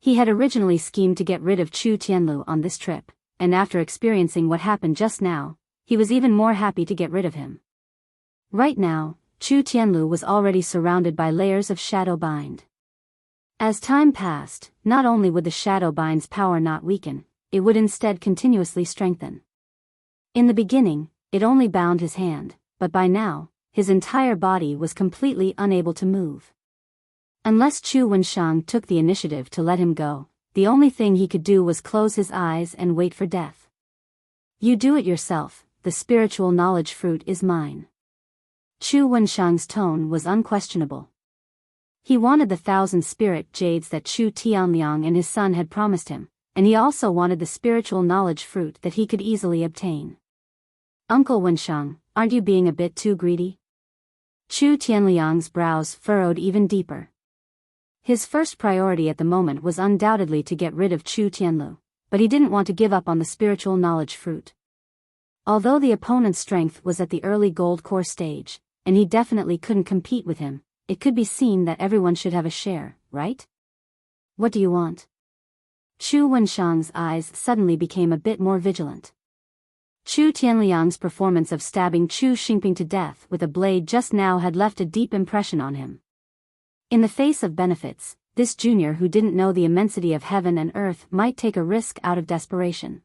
He had originally schemed to get rid of Chu Tianlu on this trip, and after experiencing what happened just now, he was even more happy to get rid of him. Right now, Chu Tianlu was already surrounded by layers of shadow bind. As time passed, not only would the shadow bind's power not weaken, it would instead continuously strengthen. In the beginning, it only bound his hand, but by now, his entire body was completely unable to move. Unless Chu Wensheng took the initiative to let him go, the only thing he could do was close his eyes and wait for death. "You do it yourself, the spiritual knowledge fruit is mine." Chu Wensheng's tone was unquestionable. He wanted the 1,000 spirit jades that Chu Tianliang and his son had promised him, and he also wanted the spiritual knowledge fruit that he could easily obtain. "Uncle Wensheng, aren't you being a bit too greedy?" Chu Tianliang's brows furrowed even deeper. His first priority at the moment was undoubtedly to get rid of Chu Tianlu, but he didn't want to give up on the spiritual knowledge fruit. Although the opponent's strength was at the early gold core stage, and he definitely couldn't compete with him, it could be seen that everyone should have a share, right? "What do you want?" Chu Wensheng's eyes suddenly became a bit more vigilant. Chu Tianliang's performance of stabbing Chu Xingping to death with a blade just now had left a deep impression on him. In the face of benefits, this junior who didn't know the immensity of heaven and earth might take a risk out of desperation.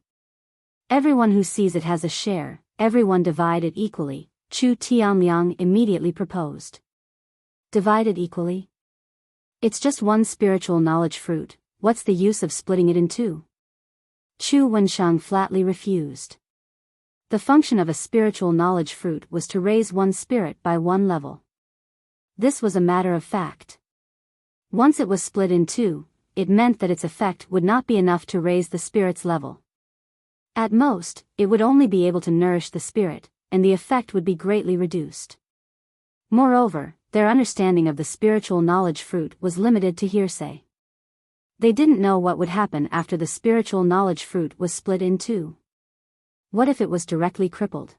"Everyone who sees it has a share, everyone divide it equally," Chu Tianliang immediately proposed. "Divide it equally? It's just one spiritual knowledge fruit, what's the use of splitting it in two?" Chu Wensheng flatly refused. The function of a spiritual knowledge fruit was to raise one's spirit by one level. This was a matter of fact. Once it was split in two, it meant that its effect would not be enough to raise the spirit's level. At most, it would only be able to nourish the spirit, and the effect would be greatly reduced. Moreover, their understanding of the spiritual knowledge fruit was limited to hearsay. They didn't know what would happen after the spiritual knowledge fruit was split in two. What if it was directly crippled?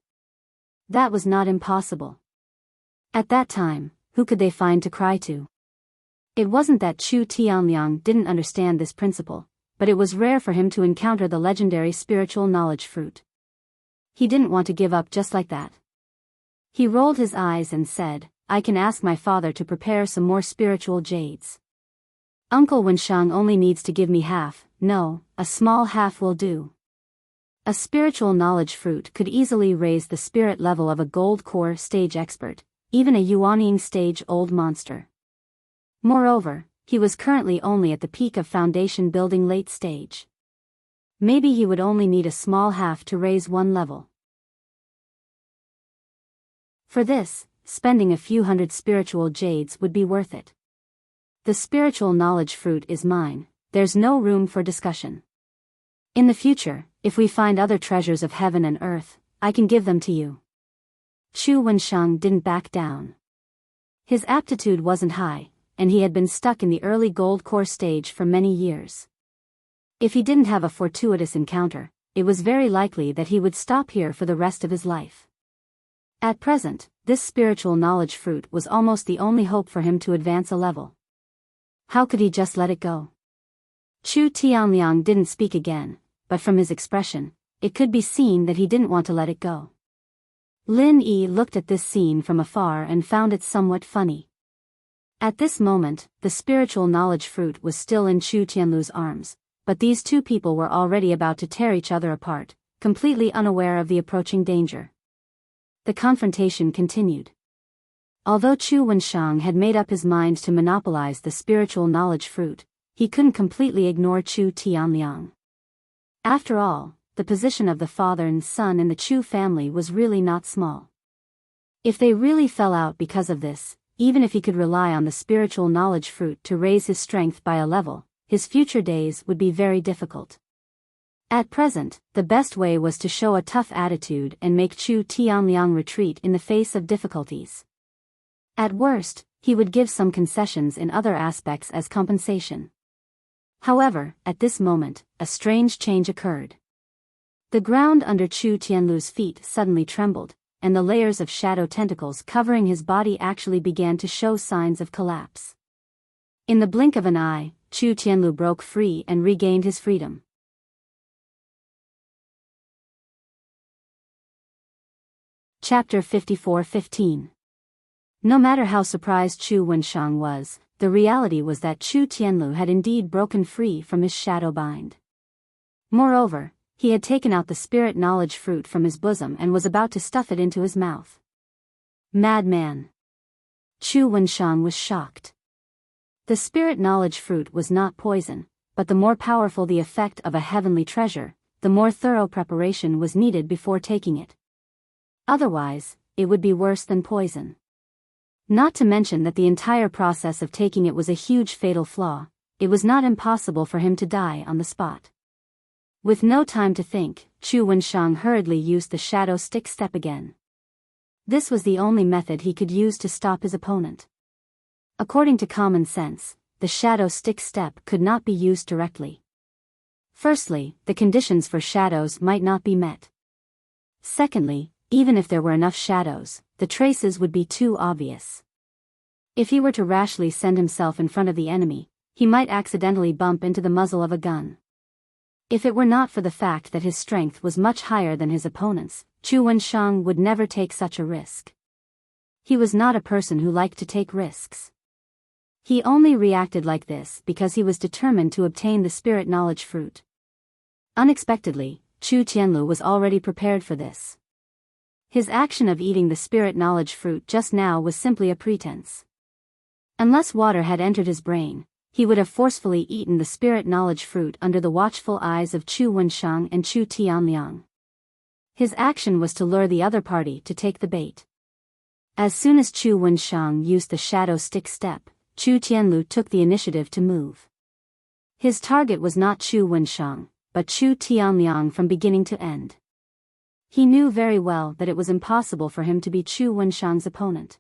That was not impossible. At that time, who could they find to cry to? It wasn't that Chu Tianliang didn't understand this principle, but it was rare for him to encounter the legendary spiritual knowledge fruit. He didn't want to give up just like that. He rolled his eyes and said, I can ask my father to prepare some more spiritual jades. Uncle Wenshang only needs to give me half, no, a small half will do. A spiritual knowledge fruit could easily raise the spirit level of a gold core stage expert, even a Yuanying stage old monster. Moreover, he was currently only at the peak of foundation building late stage. Maybe he would only need a small half to raise one level. For this, spending a few hundred spiritual jades would be worth it. The spiritual knowledge fruit is mine, there's no room for discussion. In the future, if we find other treasures of heaven and earth, I can give them to you. Chu Wenshang didn't back down. His aptitude wasn't high, and he had been stuck in the early gold core stage for many years. If he didn't have a fortuitous encounter, it was very likely that he would stop here for the rest of his life. At present, this spiritual knowledge fruit was almost the only hope for him to advance a level. How could he just let it go? Chu Tianliang didn't speak again, but from his expression, it could be seen that he didn't want to let it go. Lin Yi looked at this scene from afar and found it somewhat funny. At this moment, the spiritual knowledge fruit was still in Chu Tianlu's arms, but these two people were already about to tear each other apart, completely unaware of the approaching danger. The confrontation continued. Although Chu Wenshang had made up his mind to monopolize the spiritual knowledge fruit, he couldn't completely ignore Chu Tianliang. After all, the position of the father and son in the Chu family was really not small. If they really fell out because of this, even if he could rely on the spiritual knowledge fruit to raise his strength by a level, his future days would be very difficult. At present, the best way was to show a tough attitude and make Chu Tianliang retreat in the face of difficulties. At worst, he would give some concessions in other aspects as compensation. However, at this moment, a strange change occurred. The ground under Chu Tianlu's feet suddenly trembled, and the layers of shadow tentacles covering his body actually began to show signs of collapse. In the blink of an eye, Chu Tianlu broke free and regained his freedom. Chapter 54:15. No matter how surprised Chu Wenshang was, the reality was that Chu Tianlu had indeed broken free from his shadow bind. Moreover, he had taken out the spirit knowledge fruit from his bosom and was about to stuff it into his mouth. Madman! Chu Wenshang was shocked. The spirit knowledge fruit was not poison, but the more powerful the effect of a heavenly treasure, the more thorough preparation was needed before taking it. Otherwise, it would be worse than poison. Not to mention that the entire process of taking it was a huge fatal flaw. It was not impossible for him to die on the spot. With no time to think, Chu Wenshang hurriedly used the shadow stick step again. This was the only method he could use to stop his opponent. According to common sense, the shadow stick step could not be used directly. Firstly, the conditions for shadows might not be met. Secondly, even if there were enough shadows, the traces would be too obvious. If he were to rashly send himself in front of the enemy, he might accidentally bump into the muzzle of a gun. If it were not for the fact that his strength was much higher than his opponent's, Chu Wenshang would never take such a risk. He was not a person who liked to take risks. He only reacted like this because he was determined to obtain the spirit knowledge fruit. Unexpectedly, Chu Tianlu was already prepared for this. His action of eating the spirit knowledge fruit just now was simply a pretense. Unless water had entered his brain, he would have forcefully eaten the spirit knowledge fruit under the watchful eyes of Chu Wenshang and Chu Tianliang. His action was to lure the other party to take the bait. As soon as Chu Wenshang used the shadow stick step, Chu Tianlu took the initiative to move. His target was not Chu Wenshang, but Chu Tianliang from beginning to end. He knew very well that it was impossible for him to be Chu Wenshang's opponent.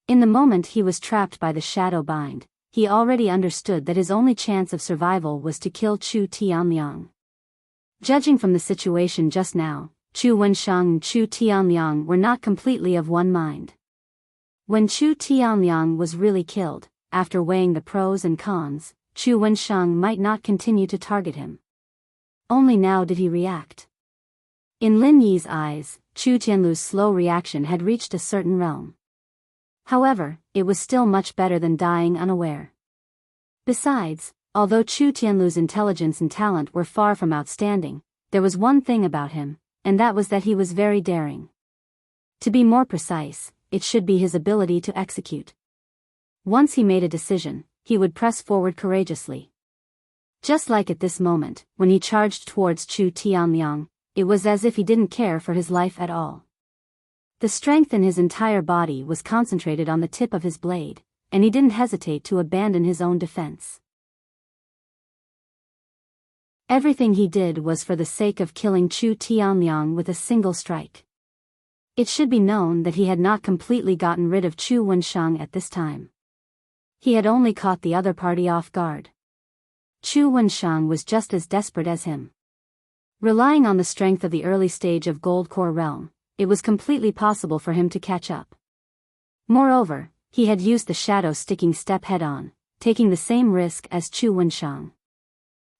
In the moment he was trapped by the shadow bind, he already understood that his only chance of survival was to kill Chu Tianliang. Judging from the situation just now, Chu Wenshang and Chu Tianliang were not completely of one mind. When Chu Tianliang was really killed, after weighing the pros and cons, Chu Wenshang might not continue to target him. Only now did he react. In Lin Yi's eyes, Chu Tianlu's slow reaction had reached a certain realm. However, it was still much better than dying unaware. Besides, although Chu Tianlu's intelligence and talent were far from outstanding, there was one thing about him, and that was that he was very daring. To be more precise, it should be his ability to execute. Once he made a decision, he would press forward courageously. Just like at this moment, when he charged towards Chu Tianliang, it was as if he didn't care for his life at all. The strength in his entire body was concentrated on the tip of his blade, and he didn't hesitate to abandon his own defense. Everything he did was for the sake of killing Chu Tianliang with a single strike. It should be known that he had not completely gotten rid of Chu Wenshang at this time. He had only caught the other party off guard. Chu Wenshang was just as desperate as him. Relying on the strength of the early stage of Gold Core Realm, it was completely possible for him to catch up. Moreover, he had used the shadow sticking step head-on, taking the same risk as Chu Wenshang.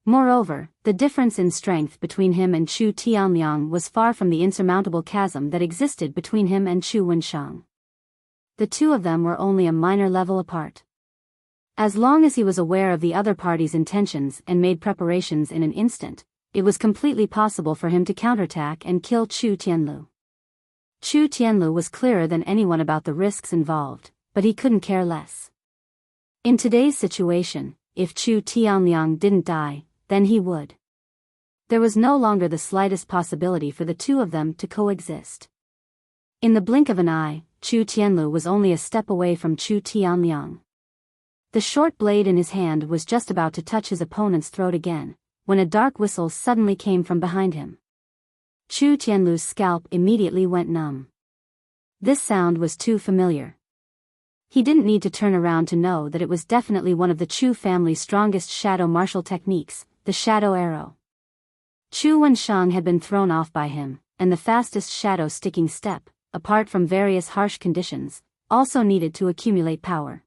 Moreover, the difference in strength between him and Chu Tianliang was far from the insurmountable chasm that existed between him and Chu Wenshang. The two of them were only a minor level apart. As long as he was aware of the other party's intentions and made preparations in an instant, it was completely possible for him to counterattack and kill Chu Tianlu. Chu Tianlu was clearer than anyone about the risks involved, but he couldn't care less. In today's situation, if Chu Tianliang didn't die, then he would. There was no longer the slightest possibility for the two of them to coexist. In the blink of an eye, Chu Tianlu was only a step away from Chu Tianliang. The short blade in his hand was just about to touch his opponent's throat again, when a dark whistle suddenly came from behind him. Chu Tianlu's scalp immediately went numb. This sound was too familiar. He didn't need to turn around to know that it was definitely one of the Chu family's strongest shadow martial techniques, the shadow arrow. Chu Wenshang had been thrown off by him, and the fastest shadow sticking step, apart from various harsh conditions, also needed to accumulate power.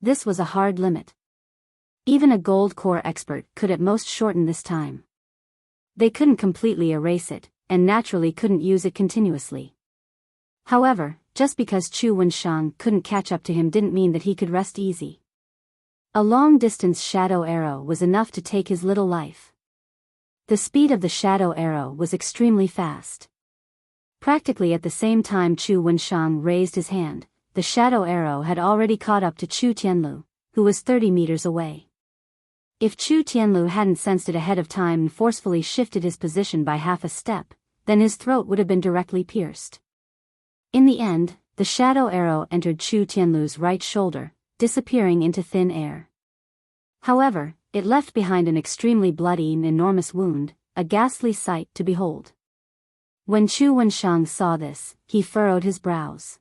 This was a hard limit. Even a gold core expert could at most shorten this time. They couldn't completely erase it, and naturally couldn't use it continuously. However, just because Chu Wenshang couldn't catch up to him didn't mean that he could rest easy. A long-distance shadow arrow was enough to take his little life. The speed of the shadow arrow was extremely fast. Practically at the same time Chu Wenshang raised his hand, the shadow arrow had already caught up to Chu Tianlu, who was 30 meters away. If Chu Tianlu hadn't sensed it ahead of time and forcefully shifted his position by half a step, then his throat would have been directly pierced. In the end, the shadow arrow entered Chu Tianlu's right shoulder, disappearing into thin air. However, it left behind an extremely bloody and enormous wound, a ghastly sight to behold. When Chu Wenshang saw this, he furrowed his brows.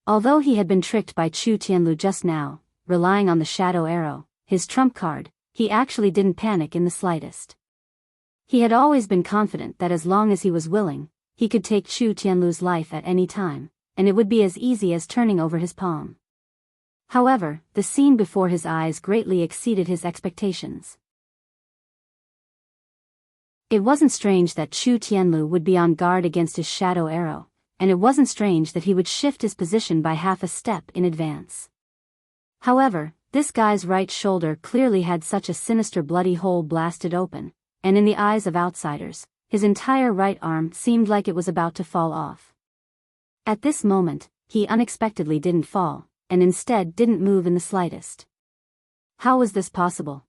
Although he had been tricked by Chu Tianlu just now, relying on the shadow arrow, his trump card, he actually didn't panic in the slightest. He had always been confident that as long as he was willing, he could take Chu Tianlu's life at any time, and it would be as easy as turning over his palm. However, the scene before his eyes greatly exceeded his expectations. It wasn't strange that Chu Tianlu would be on guard against his shadow arrow, and it wasn't strange that he would shift his position by half a step in advance. However, this guy's right shoulder clearly had such a sinister bloody hole blasted open, and in the eyes of outsiders, his entire right arm seemed like it was about to fall off. At this moment, he unexpectedly didn't fall, and instead didn't move in the slightest. How was this possible?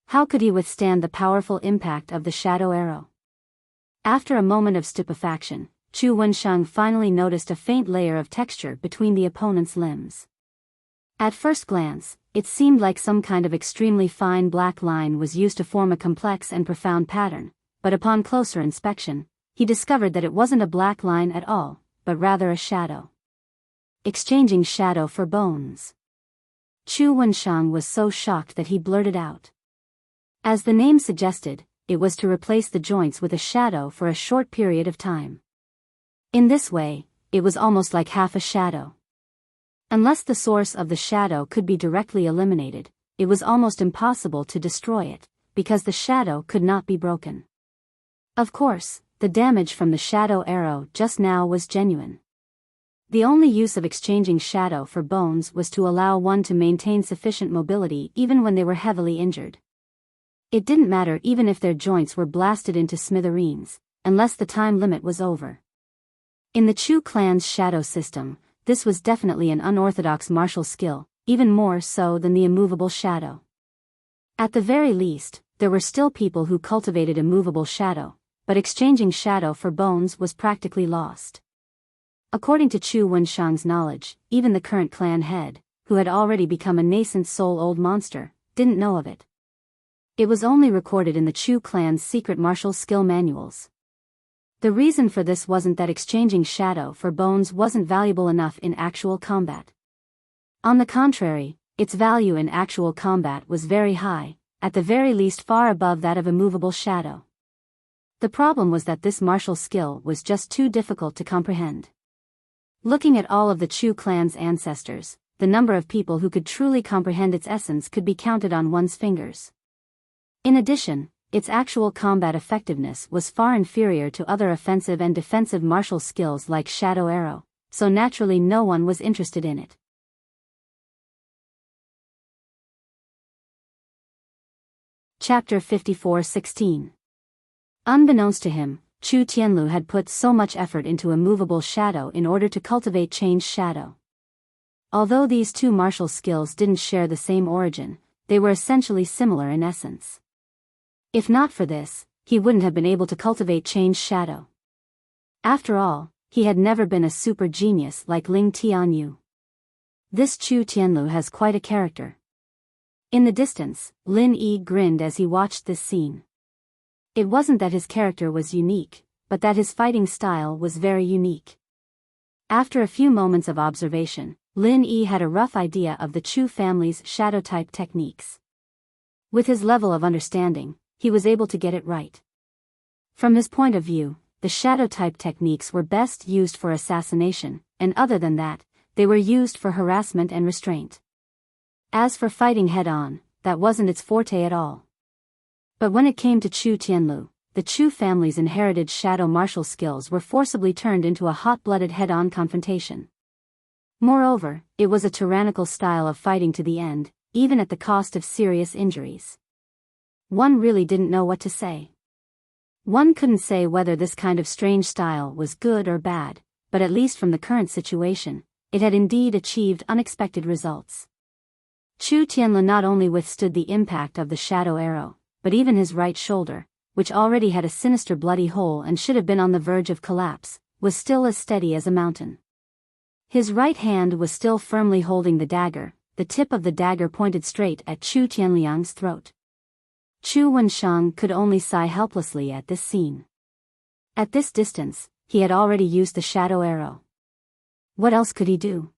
How could he withstand the powerful impact of the shadow arrow? After a moment of stupefaction, Chu Wenshang finally noticed a faint layer of texture between the opponent's limbs. At first glance, it seemed like some kind of extremely fine black line was used to form a complex and profound pattern, but upon closer inspection, he discovered that it wasn't a black line at all, but rather a shadow. Exchanging shadow for bones. Chu Wenshang was so shocked that he blurted out. As the name suggested, it was to replace the joints with a shadow for a short period of time. In this way, it was almost like half a shadow. Unless the source of the shadow could be directly eliminated, it was almost impossible to destroy it, because the shadow could not be broken. Of course, the damage from the shadow arrow just now was genuine. The only use of exchanging shadow for bones was to allow one to maintain sufficient mobility even when they were heavily injured. It didn't matter even if their joints were blasted into smithereens, unless the time limit was over. In the Chu clan's shadow system, this was definitely an unorthodox martial skill, even more so than the immovable shadow. At the very least, there were still people who cultivated immovable shadow, but exchanging shadow for bones was practically lost. According to Chu Wenshang's knowledge, even the current clan head, who had already become a nascent soul-old monster, didn't know of it. It was only recorded in the Chu clan's secret martial skill manuals. The reason for this wasn't that exchanging shadow for bones wasn't valuable enough in actual combat. On the contrary, its value in actual combat was very high, at the very least far above that of immovable shadow. The problem was that this martial skill was just too difficult to comprehend. Looking at all of the Chu clan's ancestors, the number of people who could truly comprehend its essence could be counted on one's fingers. In addition, its actual combat effectiveness was far inferior to other offensive and defensive martial skills like Shadow Arrow, so naturally no one was interested in it. Chapter 54:16. Unbeknownst to him, Chu Tianlu had put so much effort into immovable shadow in order to cultivate changed shadow. Although these two martial skills didn't share the same origin, they were essentially similar in essence. If not for this, he wouldn't have been able to cultivate changed shadow. After all, he had never been a super genius like Ling Tianyu. This Chu Tianlu has quite a character. In the distance, Lin Yi grinned as he watched this scene. It wasn't that his character was unique, but that his fighting style was very unique. After a few moments of observation, Lin Yi had a rough idea of the Chu family's shadow-type techniques. With his level of understanding, he was able to get it right. From his point of view, the shadow-type techniques were best used for assassination, and other than that, they were used for harassment and restraint. As for fighting head-on, that wasn't its forte at all. But when it came to Chu Tianlu, the Chu family's inherited shadow martial skills were forcibly turned into a hot-blooded head-on confrontation. Moreover, it was a tyrannical style of fighting to the end, even at the cost of serious injuries. One really didn't know what to say. One couldn't say whether this kind of strange style was good or bad, but at least from the current situation, it had indeed achieved unexpected results. Chu Tianlu not only withstood the impact of the shadow arrow, but even his right shoulder, which already had a sinister bloody hole and should have been on the verge of collapse, was still as steady as a mountain. His right hand was still firmly holding the dagger, the tip of the dagger pointed straight at Chu Tianliang's throat. Chu Wenshang could only sigh helplessly at this scene. At this distance, he had already used the shadow arrow. What else could he do?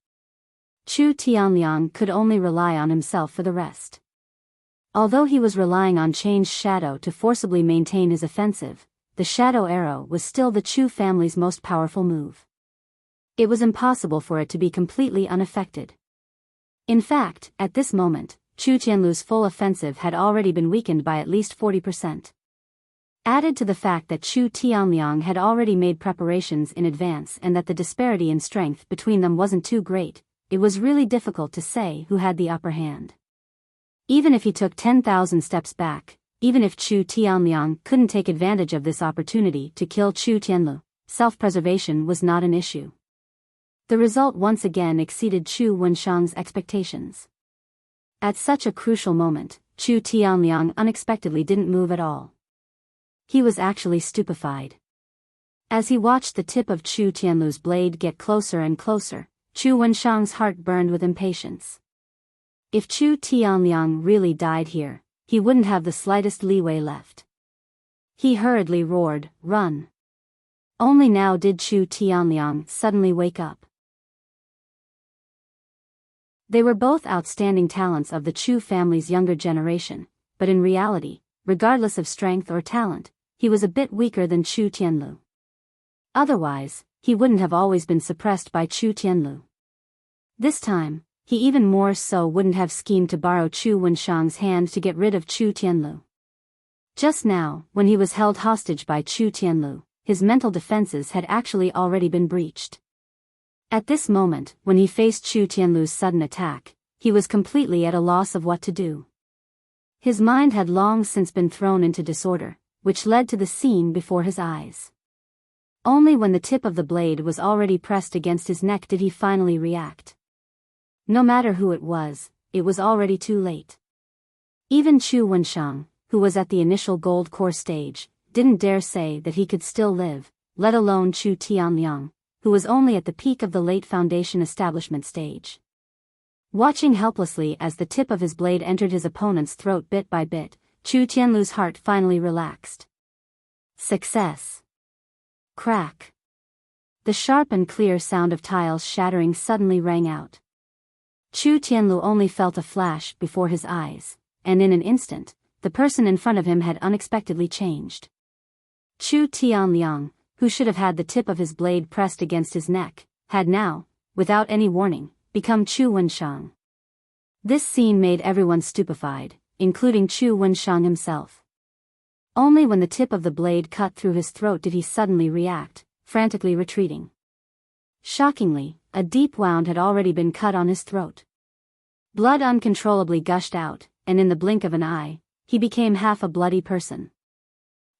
Chu Tianliang could only rely on himself for the rest. Although he was relying on changed shadow to forcibly maintain his offensive, the shadow arrow was still the Chu family's most powerful move. It was impossible for it to be completely unaffected. In fact, at this moment, Chu Tianlu's full offensive had already been weakened by at least 40%. Added to the fact that Chu Tianliang had already made preparations in advance and that the disparity in strength between them wasn't too great, it was really difficult to say who had the upper hand. Even if he took 10,000 steps back, even if Chu Tianliang couldn't take advantage of this opportunity to kill Chu Tianlu, self-preservation was not an issue. The result once again exceeded Chu Wenshang's expectations. At such a crucial moment, Chu Tianliang unexpectedly didn't move at all. He was actually stupefied. As he watched the tip of Chu Tianlu's blade get closer and closer, Chu Wenshang's heart burned with impatience. If Chu Tianliang really died here, he wouldn't have the slightest leeway left. He hurriedly roared, "Run!" Only now did Chu Tianliang suddenly wake up. They were both outstanding talents of the Chu family's younger generation, but in reality, regardless of strength or talent, he was a bit weaker than Chu Tianlu. Otherwise, he wouldn't have always been suppressed by Chu Tianlu. This time, he even more so wouldn't have schemed to borrow Chu Wenshang's hand to get rid of Chu Tianlu. Just now, when he was held hostage by Chu Tianlu, his mental defenses had actually already been breached. At this moment, when he faced Chu Tianlu's sudden attack, he was completely at a loss of what to do. His mind had long since been thrown into disorder, which led to the scene before his eyes. Only when the tip of the blade was already pressed against his neck did he finally react. No matter who it was already too late. Even Chu Wenshang, who was at the initial gold core stage, didn't dare say that he could still live, let alone Chu Tianliang, who was only at the peak of the late foundation establishment stage. Watching helplessly as the tip of his blade entered his opponent's throat bit by bit, Chu Tianlu's heart finally relaxed. Success. Crack. The sharp and clear sound of tiles shattering suddenly rang out. Chu Tianlu only felt a flash before his eyes, and in an instant, the person in front of him had unexpectedly changed. Chu Tianliang, who should have had the tip of his blade pressed against his neck, had now, without any warning, become Chu Wenshang. This scene made everyone stupefied, including Chu Wenshang himself. Only when the tip of the blade cut through his throat did he suddenly react, frantically retreating. Shockingly, a deep wound had already been cut on his throat. Blood uncontrollably gushed out, and in the blink of an eye, he became half a bloody person.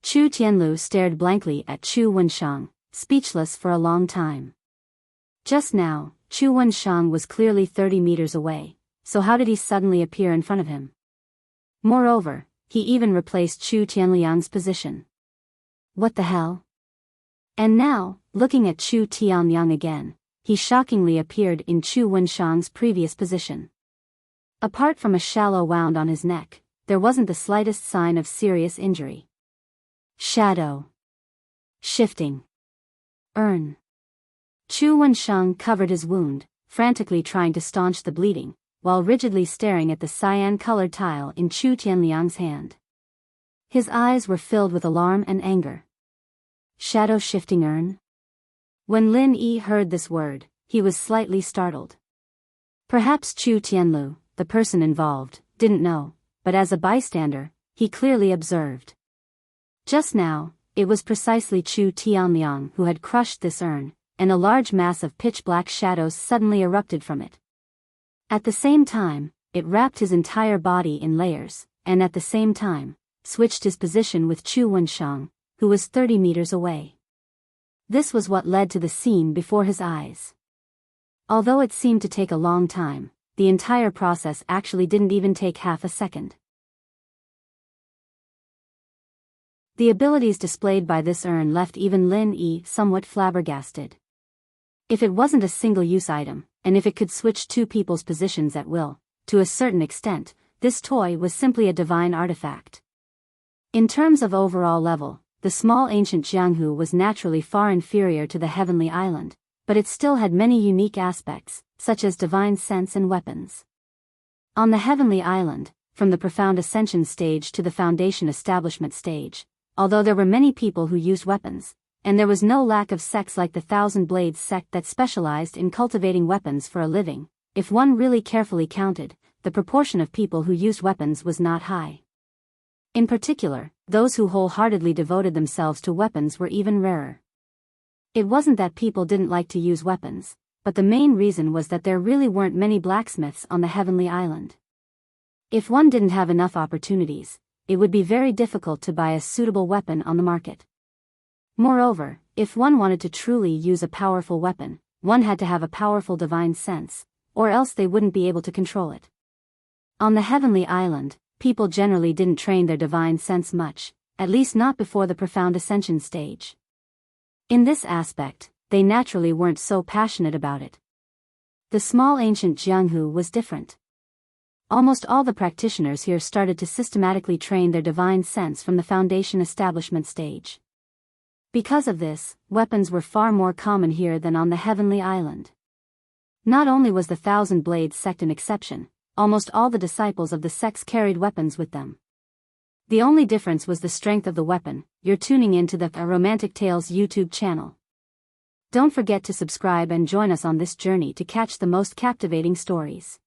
Chu Tianlu stared blankly at Chu Wenshang, speechless for a long time. Just now, Chu Wenshang was clearly 30 meters away, so how did he suddenly appear in front of him? Moreover, he even replaced Chu Tianliang's position. What the hell? And now, looking at Chu Tianliang again, he shockingly appeared in Chu Wenshang's previous position. Apart from a shallow wound on his neck, there wasn't the slightest sign of serious injury. Shadow. Shifting. Urn. Chu Wenshang covered his wound, frantically trying to staunch the bleeding, while rigidly staring at the cyan-colored tile in Chu Tianliang's hand. His eyes were filled with alarm and anger. Shadow-shifting urn? When Lin Yi heard this word, he was slightly startled. Perhaps Chu Tianlu, the person involved, didn't know, but as a bystander, he clearly observed. Just now, it was precisely Chu Tianliang who had crushed this urn, and a large mass of pitch-black shadows suddenly erupted from it. At the same time, it wrapped his entire body in layers, and at the same time, switched his position with Chu Wenshang, who was 30 meters away. This was what led to the scene before his eyes. Although it seemed to take a long time, the entire process actually didn't even take half a second. The abilities displayed by this urn left even Lin Yi somewhat flabbergasted. If it wasn't a single-use item, and if it could switch two people's positions at will, to a certain extent, this toy was simply a divine artifact. In terms of overall level, the small ancient Jianghu was naturally far inferior to the heavenly island, but it still had many unique aspects, such as divine sense and weapons. On the heavenly island, from the profound ascension stage to the foundation establishment stage, although there were many people who used weapons, and there was no lack of sects like the Thousand Blades sect that specialized in cultivating weapons for a living, if one really carefully counted, the proportion of people who used weapons was not high. In particular, those who wholeheartedly devoted themselves to weapons were even rarer. It wasn't that people didn't like to use weapons, but the main reason was that there really weren't many blacksmiths on the heavenly island. If one didn't have enough opportunities, it would be very difficult to buy a suitable weapon on the market. Moreover, if one wanted to truly use a powerful weapon, one had to have a powerful divine sense, or else they wouldn't be able to control it. On the heavenly island, people generally didn't train their divine sense much, at least not before the profound ascension stage. In this aspect, they naturally weren't so passionate about it. The small ancient Jianghu was different. Almost all the practitioners here started to systematically train their divine sense from the foundation establishment stage. Because of this, weapons were far more common here than on the Heavenly Island. Not only was the Thousand Blades sect an exception, almost all the disciples of the sects carried weapons with them. The only difference was the strength of the weapon. You're tuning into the Romantic Tales YouTube channel. Don't forget to subscribe and join us on this journey to catch the most captivating stories.